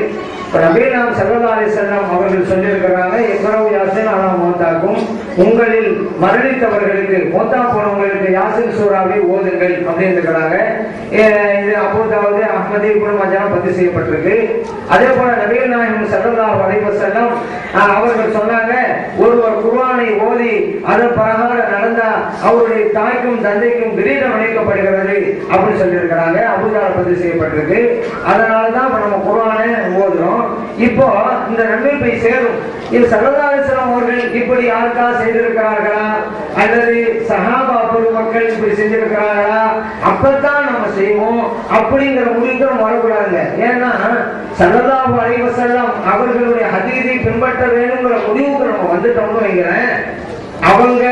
நபிகள் ஸல்லல்லாஹு அலைஹி வஸல்லம் அவர்கள் சொல்லியிருக்கிறாங்க, இக்ரவு யாசின் அலா மௌதாக்கும், உங்களில் மரணித்தவர்களுக்கு மௌத்தா போனவங்களுக்கு யாசின் சூராவை ஓதுங்கள் அப்படின்னு இருக்கிறாங்க. இது அப்போதாவது அஹ்மதி இப்னு மஜாஹ் பதிவு செய்யப்பட்டிருக்கு. அதே போல நபிகள் நாயகம் ஸல்லல்லாஹு அலைஹி வஸல்லம் அவர்கள் சொன்னாங்க, ஒருவர் குர்ஆனை ஓதி அதன் பிரகாரம் நடந்தா அவருடைய தாய்க்கும் தந்தைக்கும் கிரீடம் அளிக்கப்படுகிறது அப்படின்னு சொல்லியிருக்கிறாங்க. அபூதாவுத் பதிவு செய்யப்பட்டிருக்கு. அதனாலதான் நம்ம குர்ஆனை ஓதுறோம். இப்போ இந்த நன்மை போய் சேரும். இது ஸல்லல்லாஹு அலைஹி வஸல்லம் அவர்கள் இப்படி யாருக்கா செய்திருக்கிறார்களா அல்லது சஹாபா பெருமக்கள் இப்படி செஞ்சிருக்கிறார்களா, அப்பதான் நம்ம செய்வோம் அப்படிங்கிற முடிவுக்கு நம்ம வரக்கூடாதுங்க. ஏன்னா ஸல்லல்லாஹு அலைஹி வஸல்லம் அவர்களுடைய ஹதீஸை பின்பற்ற வேணுங்கிற முடிவுக்கு நம்ம வந்துட்டோம்னு வைக்கிறேன், அவங்க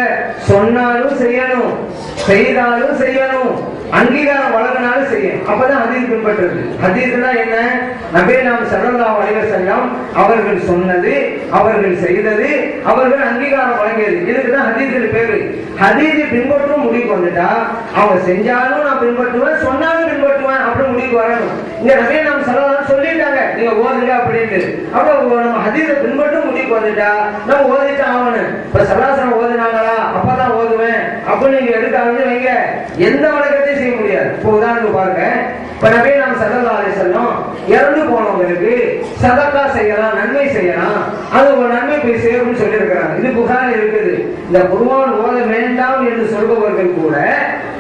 சொன்னாலும் செய்யணும், செய்தாலும் செய்யணும், அங்கீகாரம் வழங்கினாலும் செய்யணும். அப்பதான் ஹதீஸ் பின்பற்றுறது. ஹதீஸ்னா என்ன? நபிகள் ஸல்லல்லாஹு அலைஹி வஸல்லம் அவர்கள் சொன்னது, அவர்கள் செய்தது, அவர்கள் அங்கீகாரம் வழங்கியது, இதுக்குதான் ஹதீஸ் பேரு. ஹதீஸை பின்பற்றும் முடிவுக்கு வந்துட்டா அவங்க செஞ்சாலும் நான் பின்பற்றுவேன், சொன்னாலும் பின்பற்றுவேன் அப்படி முடிவுக்கு வரணும். இங்க நபிகள் ஸல்லல்லாஹு சொல்லிட்டாங்க நீங்க ஓதுங்க அப்படின்னு, அப்ப நம்ம ஹதீஸை பின்பற்றும் முடிவுக்கு வந்துட்டா நம்ம ஓதிட்டு ஆகணும். இப்ப ஸல்லல்லாஹு ஓதுனாங்களா அப்பதான் ஓதுவேன் அப்படின்னு நீங்க எடுத்து வைங்க, எந்த வழக்கத்தையும் செய்ய முடியாது. இப்போ உதாரணத்துக்கு பாருங்க, இப்ப நபிகள் ஸல்லல்லாஹு அலைஹி வஸல்லம் இறந்து போனவங்களுக்கு சதகா செய்யலாம், நன்மை செய்யலாம், அது ஒரு நன்மை போய் சேரும்னு சொல்லி இருக்கிறாங்க. இது புகாரில் இருக்குது. இந்த குர்ஆன் ஓத வேண்டாம் என்று சொல்பவர்கள் கூட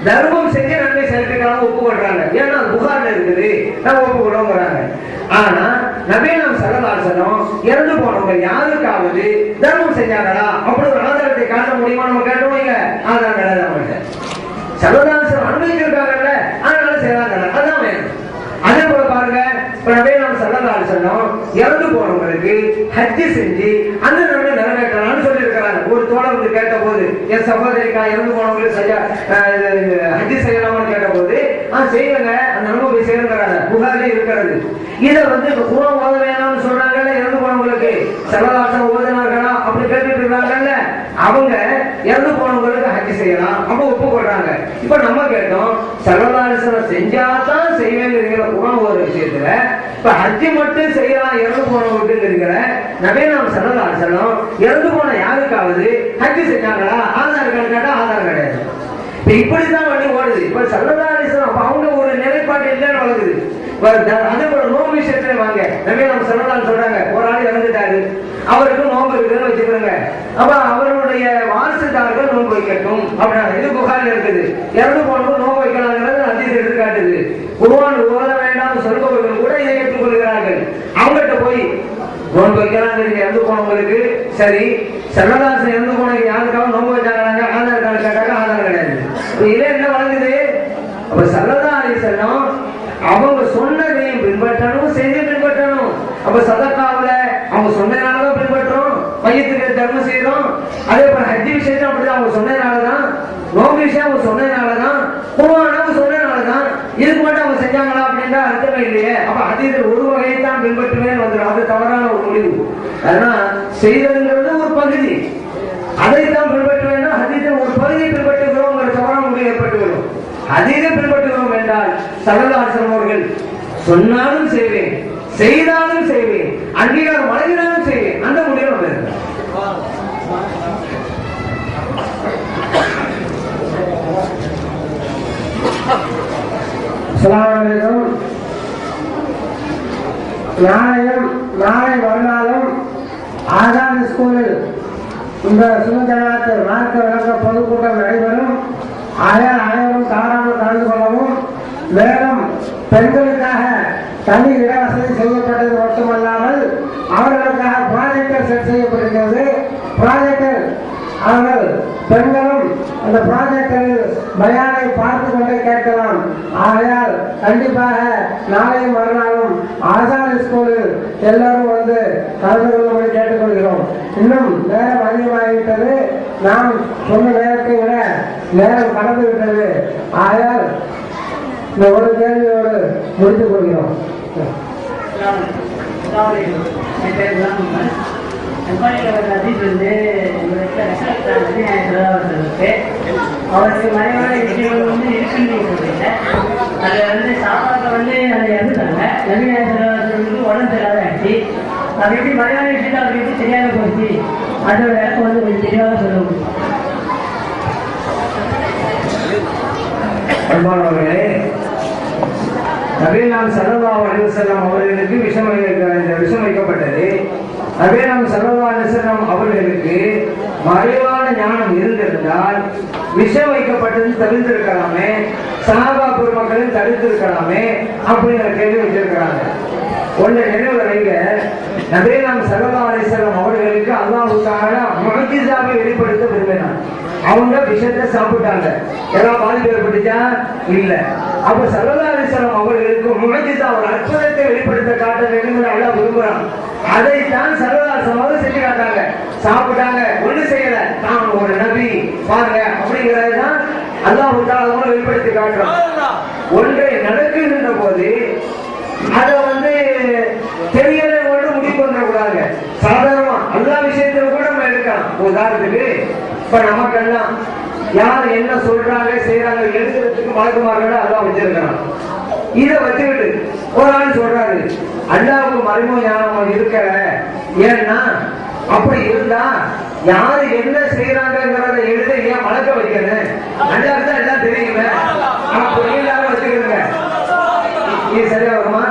தர்மம் செஞ்சு நன்மை செலுத்திக்கலாம் ஒப்புக்கொள்றாங்க. ஏன்னா புகாரில் இருக்குது, நம்ம ஒப்புக்கொள்ளுங்கிறாங்க. ஆனா நபிகள் ஸல்லல்லாஹு அலைஹி வஸல்லம் இறந்து போனவங்க யாருக்காவது தர்மம் செஞ்சாங்களா அப்படி ஒரு ஆதாரத்தை காட்ட முடியுமா? நம்ம கேட்டோம் இல்ல, ஆதாரம் கிடையாது. ஸல்லல்லாஹு அலைஹி வஸல்லம் அனுமதிச்சிருக்காங்கல்ல, அதனால செய்யறாங்க, அதான் வேணும். அதே போல பாருங்க, நபிகள் ஸல்லல்லாஹு அலைஹி வஸல்லம் இறந்து போனவங்களுக்கு ஹஜ் செஞ்சு அந்த நன்மை நிறைவேற்றலாம்னு சொல்லி இருக்கிறாங்க. ஒரு தோழர் வந்து கேட்ட போது, என் சகோதரிக்கா இறந்து போனவங்களுக்கு ஹஜ் செய்யலாம்னு கேட்ட போது செய்யுங்க, அந்த நன்மை போய் சேருங்கிறாங்க, புகாரிலே இருக்கிறது. இதை வந்து குர்ஆன் ஓத வேணாம்னு சொல்றாங்கல்ல, இறந்து போனவங்களுக்கு ஸல்லல்லாஹு அலைஹி வஸல்லம் ஓதுனார்களா அப்படி கேட்டுட்டு இருக்காங்கல்ல, அவங்க இறந்து போனவங்களுக்கு ஹஜ் செய்யலாம் அப்ப ஒப்புக்கொள்றாங்க. இப்ப நம்ம கேட்டோம், ஸல்லல்லாஹு அலைஹி வஸல்லம் செஞ்சாதான் செய்வேங்கிற குர்ஆன் ஒரு விஷயத்துல இப்ப ஹஜ் மட்டும் செய்யலாம் இறந்து போனவங்களுக்கு இருக்கிற நபிகள் ஸல்லல்லாஹு அலைஹி வஸல்லம் இறந்து போன யாருக்காவது ஹஜ் செஞ்சாங்களா? ஆதார் கேட்டா ஆதார் கிடையாது. இப்படிதான் வண்டி ஓடுது. இப்ப ஸல்லல்லாஹு அலைஹி வஸல்லம் அவங்க ஒரு நிலைப்பாடு இல்லைன்னு வளர்க்குது. அதே போல நோம்பு விஷயத்துல வாங்க, நபிகள் ஸல்லல்லாஹு அலைஹி வஸல்லம் சொல்றாங்க, ஒரு ஆள் இறந்துட்டாரு, அவருக்கு நோம்பு இருக்குன்னு வச்சுக்கிறாங்க, அப்ப அவருடைய வாரிசுதாரர்கள் நோன்பு வைக்கட்டும் அப்படின்னா இது புகாரில் இருக்குது. இறந்து போனவங்க நோன்பு வைக்கலாங்கிறது ஹதீஸ் எடுத்து காட்டுது. குர்ஆன் ஓத வேண்டாம் சொல்பவர்கள் கூட இதை ஏற்றுக்கொள்கிறார்கள். அவங்ககிட்ட போய் நோன்பு வைக்கலாங்கிறது இறந்து போனவங்களுக்கு சரி, ஸல்லல்லாஹு அலைஹி வஸல்லம் இறந்து போனவங்க யாருக்காவது நோன்பு வச்சாங்க ஆதார் கார்டு கேட்டாங்க, ஆதார் கிடையாது. இதுல என்ன வழங்குது? அப்ப ஸல்லல்லாஹு அலைஹி வஸல்லம் அவங்க சொன்னதையும் பின்பற்றணும், செய்தி பின்பற்றணும். அப்ப சதகாவுல அவங்க சொன்னதுனாலதான் பின்பற்றோம், மையத்துக்கு தர்மம் செய்யறோம். அதே போல ஹஜ் விஷயத்தை அப்படிதான் அவங்க சொன்னதுனாலதான், நோம்பு விஷயம் அவங்க சொன்னதுனாலதான், குர்ஆன் அவங்க சொன்னதுனாலதான். இதுக்கு மட்டும் அவங்க செஞ்சாங்களா அப்படின்னா அர்த்தமே இல்லையே. அப்ப ஹதீஸில் ஒரு வகையை தான் பின்பற்றுவேன் வந்துடும், அது தவறான ஒரு முடிவு. அதனால செய்ததுங்கிறது ஒரு பகுதி, அதைத்தான் பின்பற்றுவேன்னா ஹதீஸில் ஒரு பகுதியை பின்பற்றுகிறோங்கிற தவறான முடிவு ஏற்பட்டுவிடும். ஹதீஸை பின்பற்றுகிறோம் என்றால் ஸல்லல்லாஹு அலைஹி வஸல்லம் அவர்கள் சொன்னாலும் செய்வேன், செய்தாலும் செய்வேன், அங்கீகாரம் வழங்கினாலும் செய்வேன், அந்த முடிவு நம்ம இருக்கிறோம். நாளை மறுநாளும் ஆசான் ஸ்கூலில் இந்த சுதந்திரத்து மார்க்க விளக்க பொதுக்கூட்டம் நடைபெறும். அனைவரும் தவறாமல் கலந்து கொள்ளவும். மேலும் பெண்களுக்காக தனி இடவசதி செய்யப்பட்டது மட்டுமல்லாமல் அவர்களுக்காக ப்ராஜெக்டர் செட் செய்யப்பட்டிருக்கிறது. ப்ராஜெக்டர் அவர்கள் பெண்களும் அந்த ப்ராஜெக்டரில் பயானை பார்த்து கொண்டே கேட்கலாம். ஆகையால் கண்டிப்பாக நாளையும் மறுநாளும் ஆசான் ஸ்கூலில் எல்லாரும் வந்து கலந்து கொள்ளும்படி கேட்டுக்கொள்கிறோம். இன்னும் நேரம் அதிகமாகிவிட்டது. நாம் சொன்ன நேரத்தை விட நேரம் கடந்து விட்டது. ஆகையால் இந்த ஒரு கேள்வியோடு முடித்துக் கொள்கிறோம். அவருக்கு மறைவான விஷயங்கள் வந்து இருக்குன்னு சொல்றீங்க. அதை வந்து சாப்பாட்டை வந்து அதை இறந்துட்டாங்க. நவீன உடம்பு தெரியாத ஆச்சு. அது எப்படி மறைவான விஷயத்தை அவருக்கு எப்படி தெரியாத போச்சு, அதோட விளக்கம் வந்து கொஞ்சம் தெளிவாக சொல்ல முடியும். அன்பானவர்களே, நபிகள் ஸல்லல்லாஹு அலைஹி வஸல்லம் அவர்களுக்கு விஷம் வைக்கப்பட்டது. நபிகள் ஸல்லல்லாஹு அலைஹி வஸல்லம் அவர்களுக்கு மறைவான ஞானம் இருந்திருந்தால் விஷம் வைக்கப்பட்டது தவிர்த்திருக்கலாமே, சஹாபா பெருமக்களும் தடுத்திருக்கலாமே அப்படிங்கிற கேள்வி வச்சிருக்கிறாங்க. ஒன்றை நினைவு வைங்க, நபிகள் ஸல்லல்லாஹு அலைஹி வஸல்லம் அவர்களுக்கு அல்லாஹ் தஆலா முஅஜிஸாவை வெளிப்படுத்த விரும்பினார். அவங்க விஷத்தை சாப்பிட்டாங்க, எல்லாம் பாதிப்பு ஏற்பட்டுச்சா? இல்ல. அப்ப ஸல்லல்லாஹு அலைஹி வஸல்லம் அவர்களுக்கு முஅஜிஸா ஒரு அற்புதத்தை வெளிப்படுத்த காட்ட வேண்டும் அல்லாஹ் விரும்புறான். அதைத்தான் ஸல்லல்லாஹு அலைஹி வஸல்லம் செஞ்சு காட்டாங்க. சாப்பிட்டாங்க, ஒண்ணு செய்யல, நான் ஒரு நபி பாருங்க அப்படிங்கறதுதான் அல்லாஹ் தஆலா வெளிப்படுத்தி காட்டுறான். ஒன்றை நடக்குகின்ற போது அதை வந்து தெரியல கொண்டு முடிவு பண்ணக்கூடாது. சாதாரணமா எல்லா விஷயத்திலும் கூட நம்ம எடுக்கலாம். உதாரணத்துக்கு இப்ப நமக்கெல்லாம் யார் என்ன சொல்றாங்க செய்யறாங்க எழுதுறதுக்கு மலக்குமார்கள் அல்லாஹ் வச்சிருக்கிறான். இதை வச்சுக்கிட்டு ஒரு ஆள் சொல்றாரு அல்லாஹ்வுக்கு மறைமுக ஞானம் இருக்கல. ஏன்னா அப்படி இருந்தா யாரு என்ன செய்யறாங்கிறத எழுத ஏன் மலக்க வைக்கணும்? அல்லாஹ்க்கு தான் எல்லாம் தெரியுங்க. அப்படி எல்லாரும் வச்சுக்கிறீங்க, இது சரியா வருமா?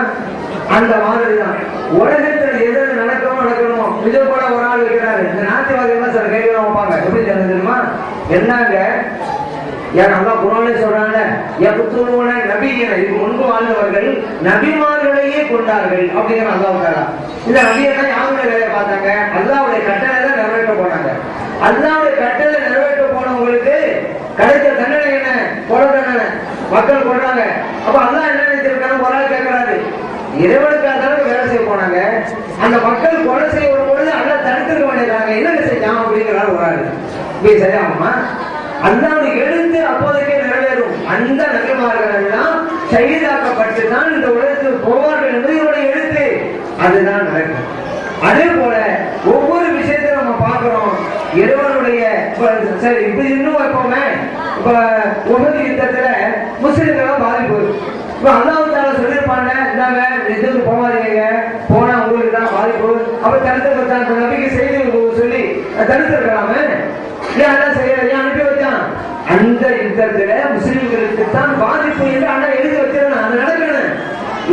அந்த மாதிரிதான் உலகத்தில் எது நடக்கணுமோ இது கூட ஒரு ஆள் இருக்கிறாரு. இந்த நாத்தியவாதிகள் சார் கேள்வி வைப்பாங்க, எப்படி தெரியுமா? என்னங்க ஏன் நல்லா குரானே சொல்றாங்க, நபியினை இதுக்கு முன்பு வாழ்ந்தவர்கள் நபிமார்களையே கொண்டார்கள் அப்படிங்கிற அல்லாஹ் தஆலா. இந்த நபியெல்லாம் யாருடைய வேலையை பார்த்தாங்க? அல்லாஹ்வுடைய கட்டளை தான் நிறைவேற்ற போனாங்க. அல்லாஹ்வுடைய கட்டளை நிறைவேற்ற போனவங்களுக்கு கிடைச்ச தண்டனை என்ன? கொலை தண்டனை. மக்கள் கொள்றாங்க. அப்ப அல்லாஹ் என்ன நினைச்சிருக்காங்க? ஒரு ஆள் கேட்கிறாரு, இறைவனுக்காக வேலை செய்ய போனாங்க, அந்த மக்கள் கொலை செய்ய வரும்பொழுது அல்லாஹ் தடுத்துக்க வேண்டியதாங்க, என்ன செஞ்சான் அப்படிங்கிறார் ஒரு ஆள். இது சரியாகுமா? அல்லாஹ்வுடைய எழுத்து அப்போதைக்கே நிறைவேறும். அந்த நபிமார்கள் எல்லாம் ஷஹீதாக்கப்பட்டு தான் இந்த உலகத்துக்கு போவார்கள் என்பது இவருடைய எழுத்து. அதுதான் நடக்கும். அதே போல ஒவ்வொரு விஷயத்தையும் நம்ம பார்க்கிறோம். இறைவனுடைய சரி இப்ப இன்னும் வைப்போமே, இப்ப உஹது யுத்தத்துல முஸ்லிம்கள் பாதிப்பு. இப்ப அல்லாஹ் தஆலா சொல்லிருப்பாங்க, இந்தாங்க இதுக்கு போவாதீங்க, போனா உங்களுக்கு தான் பாதிப்பு. அப்ப தடுத்து நபிக்கு செய்தி சொல்லி தடுத்திருக்கலாமே, ஏன் அல்லாஹ் செய்யல, ஏன் அனுப்பி வச்சான்? அந்த யுத்தத்துல முஸ்லிம்களுக்கு தான் பாதிப்பு என்று அல்லாஹ் எழுதி வச்சிருந்தான். அது நடக்கணும்.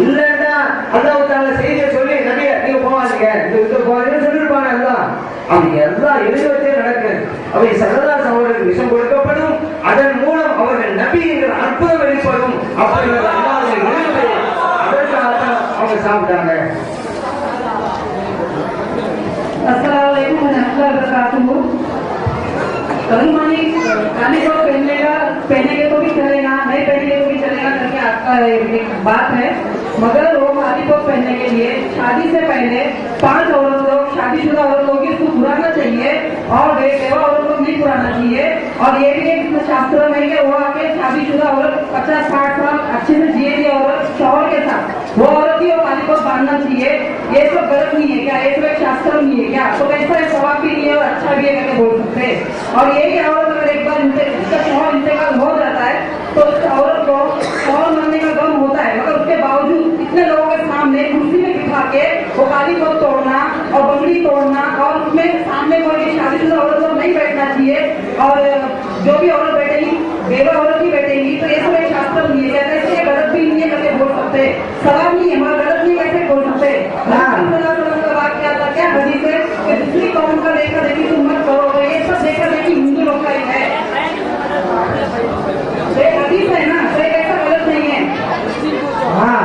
இல்லன்னா அல்லாஹ் தஆலா செய்தியை சொல்லி நபியை நீங்க போவாதீங்க, இந்த யுத்தம் போவாதீங்கன்னு சொல்லிருப்பாங்க. அல்லாஹ் அப்படி எல்லாம் எழுதி வச்சே நடக்கும். அவை ஸல்லல்லாஹு அவர்களுக்கு விஷம் கொடுக்கப்படும், அதன் மூலம் அவர்கள் நபி என்கிற அற்புதம் வெளிப்படும். அப்படிங்கிற அல்லாஹ்வுடைய எழுத்தை அதற்காக அவங்க சாப்பிட்டாங்க. अस्सलाम वालेकुम रहमतुल्लाहि व बरकातुहू। खाने को पहने के तो भी चलेगा, नहीं पहने के तो भी चलेगा करके आपका एक बात है। मगर वो खादी को पहनने के लिए शादी से पहले 5 औरत लोग, शादीशुदा औरत लोग इसको पुराना चाहिए और बेवा औरत लोग नहीं पुराना चाहिए। और ये भी एक शास्त्र में कि वो आके शादीशुदा औरत 50-60 साल अच्छे से जिए थी औरत शौहर के साथ, वो औरत ही वो खादी को बांधना चाहिए। ये सब गलत नहीं है क्या? ये सब एक शास्त्र नहीं है क्या? तो कैसा है, सवाब भी नहीं है और अच्छा भी है करके बोल सकते हैं। और यही औरत अगर एक बार उसका शौहर इंतकाल हो जाता है तो उस औरत को शौहर मरने का गम होता है, मगर उसके बावजूद इतने लोगों के सामने कुर्सी में बिठा के वो गाली को तोड़ना और बंगड़ी तोड़ना, और उसमें सामने कोई शादीशुदा औरत को नहीं बैठना चाहिए और जो भी औरत बैठेगी बेवा औरत ही बैठेगी। तो ये सब एक शास्त्र नहीं है, कैसे ये गलत भी नहीं है करके बोल सकते, सवाब नहीं है मगर गलत नहीं कैसे बोल सकते। का बात क्या था, क्या हदीस है कि दूसरी कौम का देखा देखी तुम मत करोगे, ये सब देखा देखी हिंदू लोग का ही है। हदीस है ना, तो एक ऐसा गलत नहीं है। हाँ,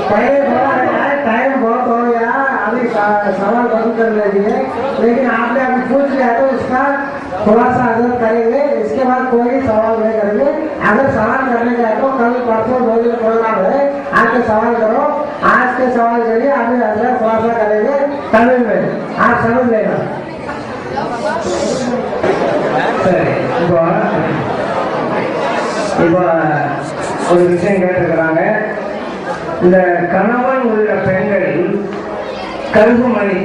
पहले थोड़ा टाइम बहुत हो गया, अभी सवाल बंद कर लीजिए, लेकिन आपने अभी पूछ लिया तो इसका थोड़ा सा आदत करेंगे, इसके बाद कोई सवाल नहीं करेंगे। अगर सवाल करने का है तो कल परसों 2 दिन प्रोग्राम है, आके सवाल करो। आज के सवाल के लिए अभी हजरत खुलासा करेंगे तमिल में, आप समझ लेना। சரி, இப்போ ஒரு விஷயம் கேட்டிருக்கிறாங்க. இந்த கணவன் உள்ள பெண்கள் கருகுமணி,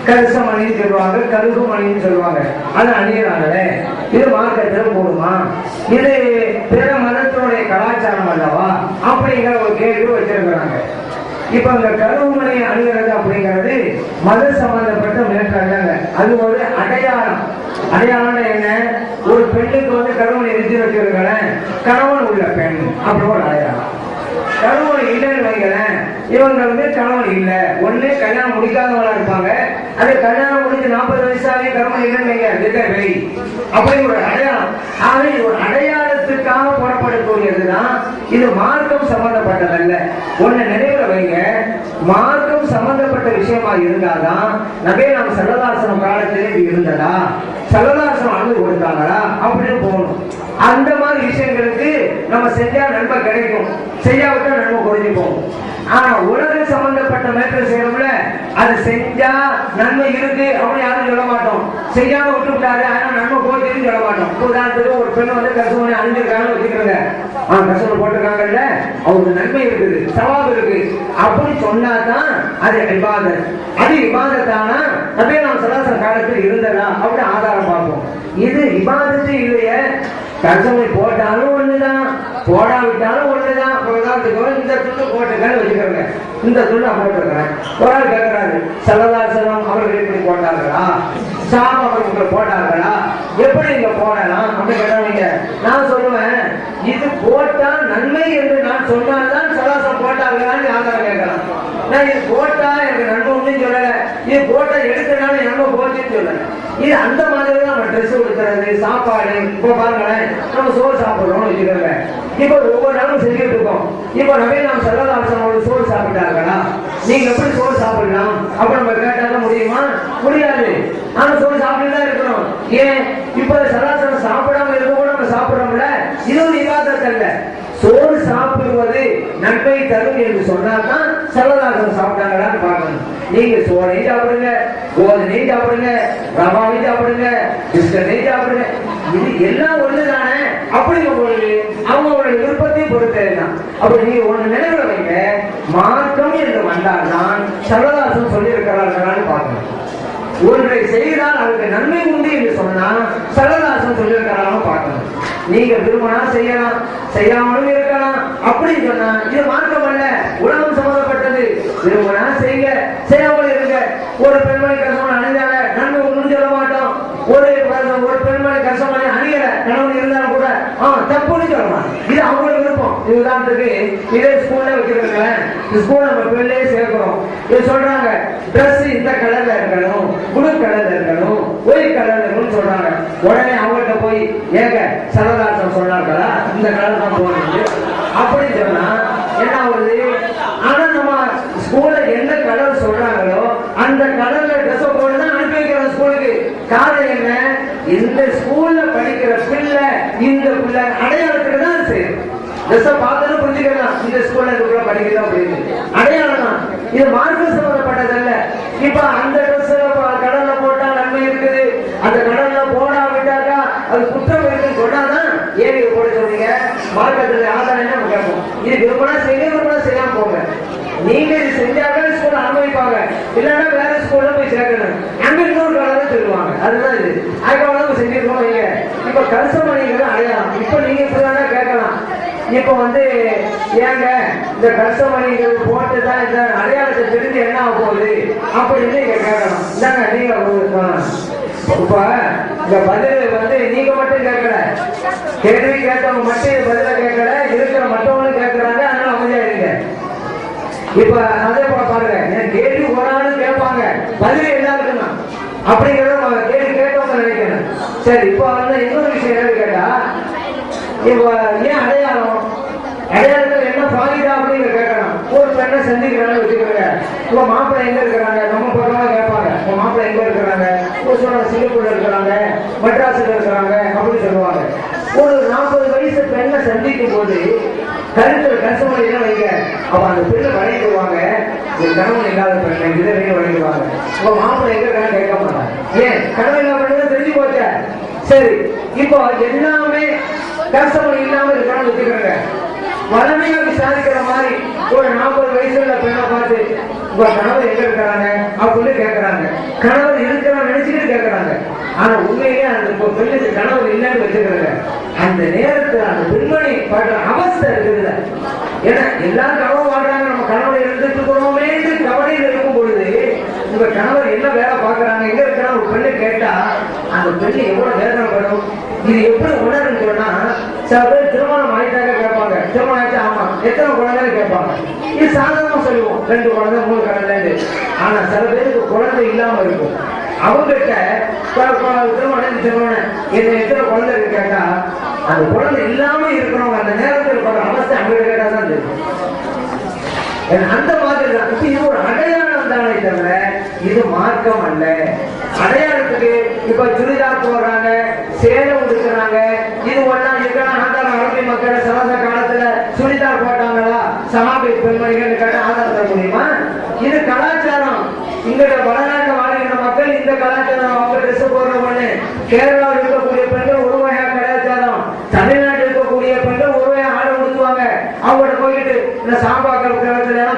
கரிசமணின்னு சொல்லுவாங்க, கருகுமணின்னு சொல்லுவாங்க, அது அணியறாங்களே, இது மார்க்கத்தில் கூடுமா? இது பிற மதத்தினுடைய கலாச்சாரம் அல்லவா அப்படிங்கிற ஒரு கேள்வி வச்சிருக்கிறாங்க. இப்ப இந்த கருகுமணி அணிகிறது அப்படிங்கிறது மத சம்பந்தப்பட்ட மேற்றம் இல்லைங்க, அது ஒரு அடையாளம். அடையாளம் என்ன? ஒரு பெண்ணுக்கு வந்து கருவணி நிறுத்தி வச்சிருக்கிறேன், கணவன் உள்ள பெண் அப்படி ஒரு அடையாளம். கணவன் இல்லைன்னு வைக்கிறேன், இவங்க வந்து கணவன் இல்லை, ஒண்ணு கல்யாணம் முடிக்காதவங்களா இருப்பாங்க, அது கல்யாணம் முடிஞ்சு 40 வயசாவே கணவன் இல்லைன்னு அப்படி ஒரு அடையாளம். ஆக இது ஒரு அடையாளத்துக்காக புறப்படக்கூடியதுதான். இது மார்க்கம் சம்பந்தப்பட்டதல்ல. ஒண்ணு நினைவுல வைங்க, மார்க்கம் சம்பந்தப்பட்ட விஷயமா இருந்தாதான் நபி நாம் சல்லல்லாஹு காலத்திலே இது இருந்ததா, சல்லல்லாஹு அனுமதி கொடுத்தாங்களா அப்படின்னு போகணும். அந்த மாதிரி விஷயங்களுக்கு நம்ம செஞ்சா நன்மை கிடைக்கும், செய்யாவிட்டா நன்மை குறைஞ்சு போகும். ஆனா உலக சம்பந்தப்பட்ட மேற்று செய்யறோம்ல, அது செஞ்சா நன்மை இருக்கு அப்படின்னு யாரும் சொல்ல மாட்டோம். செய்யாம விட்டுவிட்டாரு ஆனா நன்மை போச்சுன்னு சொல்ல மாட்டோம். உதாரணத்துக்கு ஒரு பெண் வந்து கசுமணி அணிஞ்சிருக்காங்கன்னு வச்சுக்கிறேங்க, கசுமணி போட்டிருக்காங்கல்ல, அவருக்கு நன்மை இருக்குது, சவாபு இருக்கு அப்படி சொன்னாதான் அது இபாதத். அது இபாதத்தானா நபி நாம் ஸல்லல்லாஹு காலத்தில் இருந்ததா அப்படி ஆதாரம் பார்ப்போம். இது இபாதத்து இல்லையே, கசுமணி போட்டாலும் ஒண்ணுதான், போடாவிட்டாலும் ஒண்ணுதான். இந்த துண்டு போட்டுக்கன்னு வச்சுக்கிறேங்க, இந்த துண்டு போட்டிருக்கிறேன். ஒரு ஆள் கேட்கிறாரு, ஸல்லல்லாஹு அலைஹி வஸல்லம் அவர்கள் எப்படி போட்டார்களா, சாபம் அவர்கள் போட்டார்களா, எப்படி இங்க போடலாம் அப்படின்னு கேட்டாங்க. நான் சொல்லுவேன், இது போட்டா நன்மை என்று நான் சொன்னால்தான் சலாசம் போட்டார்களான்னு ஆதாரம் கேட்கலாம். நான் இது போட்டா எனக்கு நன்மை ஒன்றும் சொல்லல, இது போட்டா எடுத்தனால நன்மை போச்சுன்னு சொல்லல. இது அந்த மாதிரி தான் நம்ம ட்ரெஸ் கொடுக்கறது, சாப்பாடு. இப்போ பாருங்களேன், நம்ம சோறு சாப்பிடுறோம்னு வச்சுக்கிறோங்க, இப்போ ஒவ்வொரு நாளும் செஞ்சுட்டு இருக்கோம். இப்போ நபி நாம் ஸல்லல்லாஹு அலைஹி வஸல்லம் சோறு சாப்பிட்டார்களா, நீங்க எப்படி சோறு சாப்பிடலாம் அப்ப நம்ம கேட்டாக்க முடியுமா? முடியாது. ஆனா சோறு சாப்பிட்டு தான் இருக்கணும். ஏன்? இப்ப சராசரம் சாப்பிடாம இருக்கவும் நம்ம சாப்பிடுறோம்ல, இது ஒரு இபாதத் அல்ல. சோறு சாப்பிடுவது நன்மை தரும் என்று சொன்னால்தான் ஸல்லல்லாஹு சாப்பிட்டாங்களான்னு பார்க்கணும். நீங்க சோறையும் சாப்பிடுங்க, கோதுமையும் சாப்பிடுங்க, ரவாவையும் சாப்பிடுங்க, பிஸ்கட்டையும் சாப்பிடுங்க, இது எல்லாம் ஒண்ணுதானே அப்படிங்கிற பொழுது அவங்களுடைய விருப்பத்தையும் பொறுத்ததுதான். அப்படி நீங்க ஒண்ணு நினைவுல வைங்க, மார்க்கம் என்று வந்தால்தான் ஸல்லல்லாஹு சொல்லி இருக்கிறார்களான்னு பார்க்கணும். ஒன்றை செய்தால் அதுக்கு நன்மை உண்டு என்று சொன்னா ஸல்லல்லாஹு சொல்லியிருக்கிறான்னு பார்க்கணும். நீங்க விரும்பினா செய்யலாம், செய்யாமலும் இருக்கலாம் அப்படின்னு சொன்னா இது மார்க்கம் அல்ல, உலகம் சம்பந்தப்பட்டது. விரும்பினா செய்ய, செய்யாமல் இருங்க. ஒரு பெண்மணி கஷ்டமான அணிஞ்சாங்க, நன்மை ஒன்றும் சொல்ல மாட்டோம். ஒரு பெண்மணி கஷ்டமான அணியல, கணவன் இருந்தாலும் கூட தப்புன்னு சொல்லலாம். இது அவங்களோட விருப்பம். உதாரணத்துக்கு இதே ஸ்கூல்ல வச்சிருக்கேன், ஸ்கூல்ல நம்ம பிள்ளையே சேர்க்கிறோம். இது சொல்றாங்க, ட்ரெஸ் இந்த கலர்ல இருக்கணும், ப்ளூ கலர்ல இருக்கணும், ஒயிட் கலர்ல இருக்கணும்னு சொல்றாங்க. உடனே அவங்கள்ட்ட போய் ஏங்க ஸல்லல்லாஹு சொன்னார்களா இந்த கலர் தான் போடுறது அப்படின்னு சொன்னா என்ன ஆகுது? ஆனா நம்ம ஸ்கூல்ல எந்த கலர் சொல்றாங்களோ அந்த கலர்ல ட்ரெஸ் போட்டுதான் அனுப்பி வைக்கிறோம் ஸ்கூலுக்கு. காரணம் என்ன? இந்த ஸ்கூல்ல படிக்கிற பிள்ளை இந்த பிள்ளை அடையாளத்துக்கு தான் செய்யும். ட்ரெஸ்ஸை பார்த்தாலும் புரிஞ்சுக்கலாம், இந்த ஸ்கூல்ல இதுக்குள்ள படிக்கலாம் அப்படின்னு அடையாளம் தான். இது மார்க்க சம்பந்தப்பட்டதல்ல. இப்ப அந்த ட்ரெஸ் கடல்ல போட்டா நன்மை இருக்குது, அந்த கடல்ல போடாவிட்டாக்கா அது குற்றம் இருக்குன்னு சொன்னாதான் ஏன் இது போட சொல்றீங்க, மார்க்கத்துல ஆதாரம் என்ன கேட்போம். இது விரும்பினா செய்ய, விரும்பினா செய்யாம போங்க. நீங்க இது செஞ்சாக்க ஸ்கூல்ல அனுபவிப்பாங்க, இல்லைன்னா வேற ஸ்கூல்ல போய் சேர்க்கணும், அங்க இன்னொரு கலர் சொல்லுவாங்க. அதுதான் இது. அதுக்காக செஞ்சிருக்கோம். நீங்க இப்ப கரிசமணிங்கிறது அடையாளம். இப்ப நீங்க இப்படிதான் கேட்கலாம், இப்ப வந்து ஏங்க இந்த கரிசமணிகள் போட்டுதான் இந்த அடையாளத்தை தெரிஞ்சு என்ன ஆக போகுது அப்படின்னு நீங்க கேட்கலாம். இந்தாங்க நீங்க இப்ப இந்த பதில் வந்து நீங்க மட்டும் கேட்கல, கேள்வி கேட்டவங்க மட்டும் பதில கேட்கல, இருக்கிற மற்றவங்களும் கேட்கறாங்க. அதனால அமைதியா இருங்க. இப்ப அதே போல பாருங்க, என் கேள்வி போனாலும் கேட்பாங்க, பதில் எல்லாருக்கும் தான் அப்படிங்கிறத கேள்வி கேட்டவங்க நினைக்கிறேன். சரி, இப்ப வந்து இன்னொரு விஷயம் என்னன்னு கேட்டா, இப்ப ஏன் அடையாளம், அடையாளத்தில் என்ன பாதிதா அப்படின்னு கேட்கணும். ஒரு பெண்ணை சந்திக்கிறாங்க வச்சுக்கிறாங்க, உங்க மாப்பிள்ளை எங்க இருக்கிறாங்க, நம்ம பக்கமா கேட்பாங்க, உங்க மாப்பிள்ளை எங்க இருக்கிறாங்க, ஒரு சொல்றாங்க சிங்கப்பூர்ல இருக்கிறாங்க, மெட்ராஸ்ல இருக்கிறாங்க அப்படின்னு சொல்லுவாங்க. ஒரு 40 வயசு பெண்ணை சந்திக்கும் போது கருத்துல கசமணி எல்லாம் வைங்க, அவ அந்த பெண்ணை வழங்கிடுவாங்க. ஒரு கணவன் இல்லாத பெண்ணை விதவையும் வழங்கிடுவாங்க. உங்க மாப்பிள்ளை எங்க இருக்கான்னு கேட்க மாட்டாங்க. ஏன் கணவன் இல்லாத பெண்ணு தெரிஞ்சு போச்ச. சரி, இப்போ எல்லாமே கசமணி இல்லாம இருக்கணும் வச்சுக்கிறாங்க. வளமையா விசாரிக்கிற மாதிரி ஒரு 40 வயசுல பெண்ணை பார்த்து உங்க கணவர் எங்க இருக்கிறாங்க அப்படின்னு கேட்கறாங்க. கணவர் இருக்கிறான்னு நினைச்சுக்கிட்டு கேட்கறாங்க. ஆனா உண்மையிலே அந்த பெண்ணுக்கு கணவர் இல்லைன்னு வச்சுக்கிறாங்க. அந்த நேரத்துல அந்த பெண்மணி படுற அவஸ்தை இருக்குதுல்ல, ஏன்னா எல்லாரும் கனவு வாழ்றாங்க, நம்ம கணவர் இருந்துட்டு இருக்கிறோமே கவலையில் இருக்கும் பொழுது உங்க கணவர் என்ன வேலை பாக்குறாங்க எங்க இருக்கிறாங்க ஒரு பெண்ணு கேட்டா அந்த பெண்ணு எவ்வளவு வேதனைப்படும். இது எப்படி உணருன்னு சொன்னா, சில பேர் திருமணம் ஆயிட்டாங்க கேட்பாங்க, திருமணம் ஆயிட்டா ஆமா எத்தனை குழந்தைன்னு கேட்பாங்க. இது சாதாரணமா சொல்லுவோம், 2 குழந்தை 3 குழந்தை. ஆனா சில பேருக்கு குழந்தை இல்லாம இருக்கும். அவங்ககிட்ட திருமணம் திருமணம் என்ன எத்தனை குழந்தை இருக்கு கேட்டா, அந்த குழந்தை இல்லாம இருக்கிறவங்க அந்த நேரத்தில் படுற அவஸ்தை அவங்க கேட்டா தான் தெரியும். அந்த மாதிரி தான் இது ஒரு அடையாளம் தானே தவிர இது மார்க்கம் அல்ல. அடையாளத்துக்கு இப்ப சுடிதார் போடுறாங்க, சேலை உடுக்கிறாங்க, இது ஒன்னா இருக்கலாம். ஆதாரம் அரபி மக்கள் சமச காலத்துல சுடிதார் போட்டாங்களா சமாபி பெண்மணிகள் கேட்ட ஆதாரம் தர முடியுமா? இது கலாச்சாரம். இங்க வடநாட்டு வாழ்கின்ற மக்கள் இந்த கலாச்சாரம் அவங்க ட்ரெஸ் போடுற பொண்ணு. கேரளாவில் இருக்கக்கூடிய பெண்கள் ஒரு வகையா கலாச்சாரம், தமிழ்நாட்டில் இருக்கக்கூடிய பெண்கள் ஒரு வகையா ஆடை உடுத்துவாங்க. அவங்கள்ட்ட போயிட்டு இந்த சாம்பாக்கள்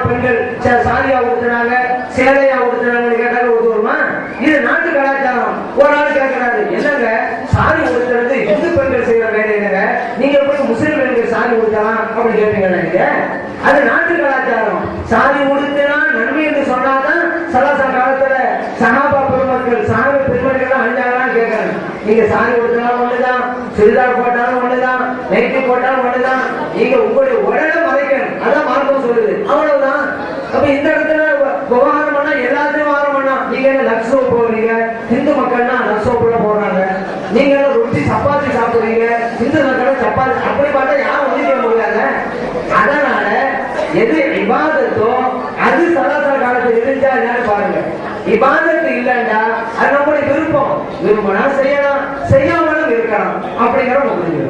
பெண்கள் சாரியா உடுத்துறாங்க, சேலையா உடுத்துறாங்கன்னு கேட்டாங்க உடுத்துவோமா? இது நாட்டு கலாச்சாரம். ஒரு ஆள் கேட்கிறாரு, என்னங்க சாரி உடுத்துறது இந்து பெண்கள் செய்யற வேலை என்னங்க, நீங்க எப்படி முஸ்லிம் பெண்கள் சாரி உடுத்தலாம் அப்படின்னு கேட்பீங்க. நீங்க அது நாட்டு கலாச்சாரம். சாரி உடுத்தினா நன்மை என்று சொன்னாதான் சலாச காலத்துல சகாபா பெருமக்கள் சாரி பெருமக்கள் அஞ்சாங்களான்னு கேட்கறாங்க. நீங்க சாரி உடுத்தினாலும் ஒண்ணுதான், சுடிதார் போட்டாலும் ஒண்ணுதான், நைட்டி போட்டாலும் ஒண்ணுதான், நீங்க உங்களுடைய உடலை மறைக்கணும். அதான் மார்க்கம் சொல்லுது, அவ்வளவுதான். அப்ப இந்த இடத்துல விவகாரம் பண்ணா எல்லாத்தையும் வாரம் பண்ணா. நீங்க என்ன லக்ஸோ போடுறீங்க, இந்து மக்கள்னா லக்ஸோப்புல போடுறாங்க. நீங்க ரொட்டி சப்பாத்தி சாப்பிடுறீங்க, இந்து மக்கள் சப்பாத்தி. அப்படி பார்த்தா யாரும் ஒதுக்க முடியாத. அதனால எது இபாதத்தோ அது சலாசா காலத்தில் இருந்தா என்னன்னு பாருங்க. இபாதத்து இல்லைண்டா அது நம்மளுடைய விருப்பம். விரும்பினா செய்யலாம், செய்யாமலும் இருக்கலாம். அப்படிங்கிற முடிஞ்சு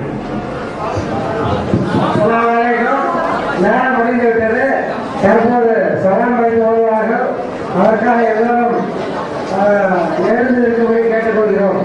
நேரம் முடிந்து விட்டது. தற்போது சரண் வருவாக அதற்காக எல்லாரும் எழுந்து இருக்கும்படி கேட்டுக்கொள்கிறோம்.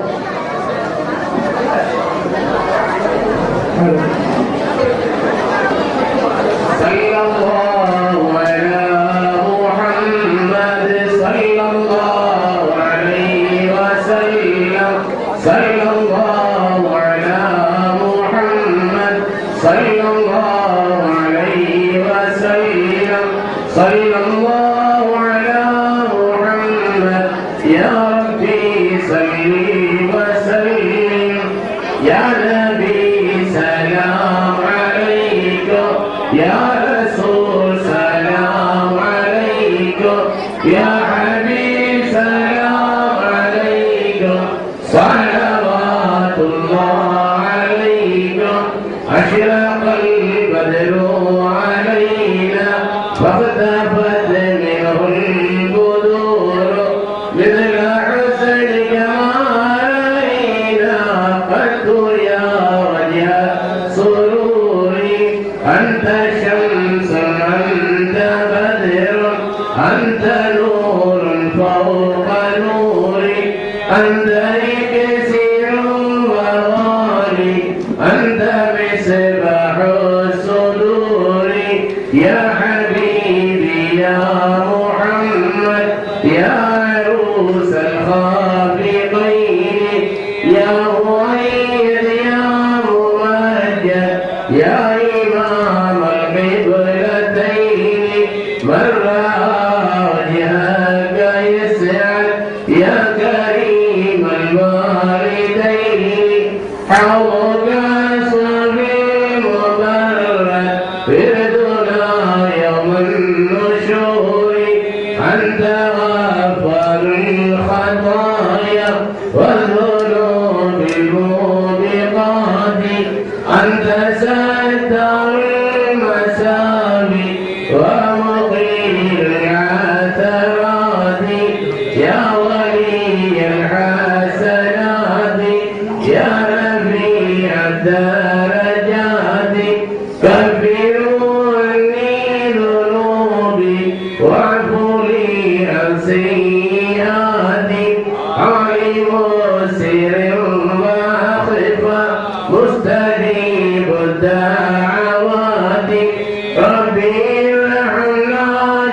يا ربي عبدا واعف لي عن سيئاتي عليم سر وخفى مستجيب الدعوات ربي ارحمنا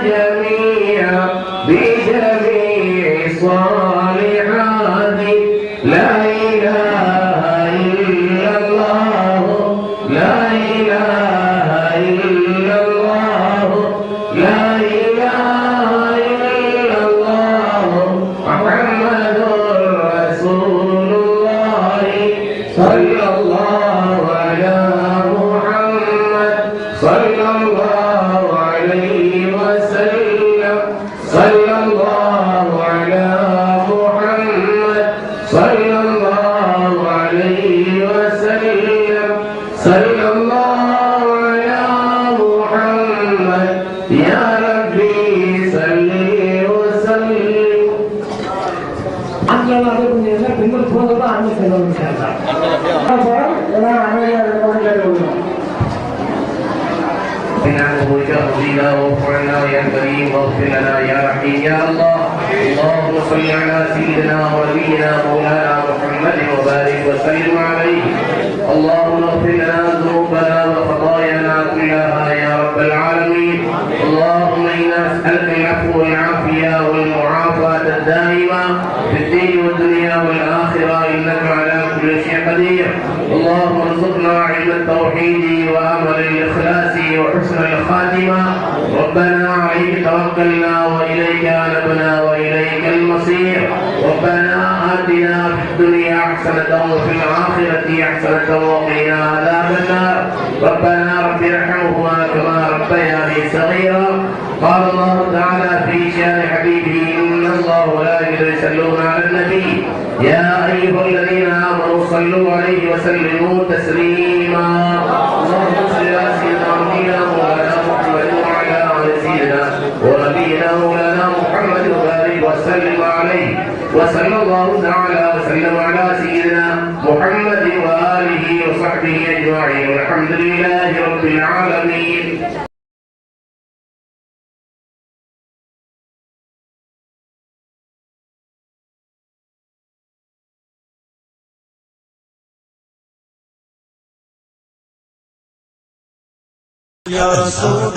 جميعا بجميع الصالحات لا إله إلا الله لا إله إلا الله لا إله إلا الله محمد رسول الله صلى الله على محمد صلى الله عليه وسلم صلى الله على محمد صلى الله عليه وسلم صلى الله على محمد يا ربي صل وسلم. ஆங்கிலம் அறிவிப்பு பெண்கள் போதோட ஆண்மை செல்வம் எல்லாம் அமைதியாக இருக்கணும்னு கேட்டுக்கொள்கிறோம். إنه شهدنا وغفرنا يا كريم واغفر لنا يا رحيم يا الله. اللهم صل على سيدنا ونبينا مولانا محمد وبارك وسلم عليه. اللهم اغفر لنا ذنوبنا وخطايانا كلها يا رب العالمين. اللهم انا نسالك العفو والعافيه والمعافاه الدائمه في الدين والدنيا والاخره انك على كل شيء قدير. اللهم ارزقنا علم التوحيد وعمل الاخلاص وحسن الخاتمه. ربنا عليك توكلنا واليك انبنا واليك المصير. ربنا آتنا في الدنيا حسنة وفي الآخرة حسنة وقنا عذاب النار. ربنا رب ارحمهما كما ربياني صغيرا. قال الله تعالى في شان حبيبه إن الله وملائكته يصلون على النبي يا أيها الذين آمنوا صلوا عليه وسلموا تسليما. اللهم صل على سيدنا مولانا محمد وعلى آل سيدنا ونبينا مولانا محمد وبارك وسلم عليه. وصلى الله تعالى وسلم على سيدنا محمد وآله وصحبه أجمعين والحمد لله رب العالمين. يا رسول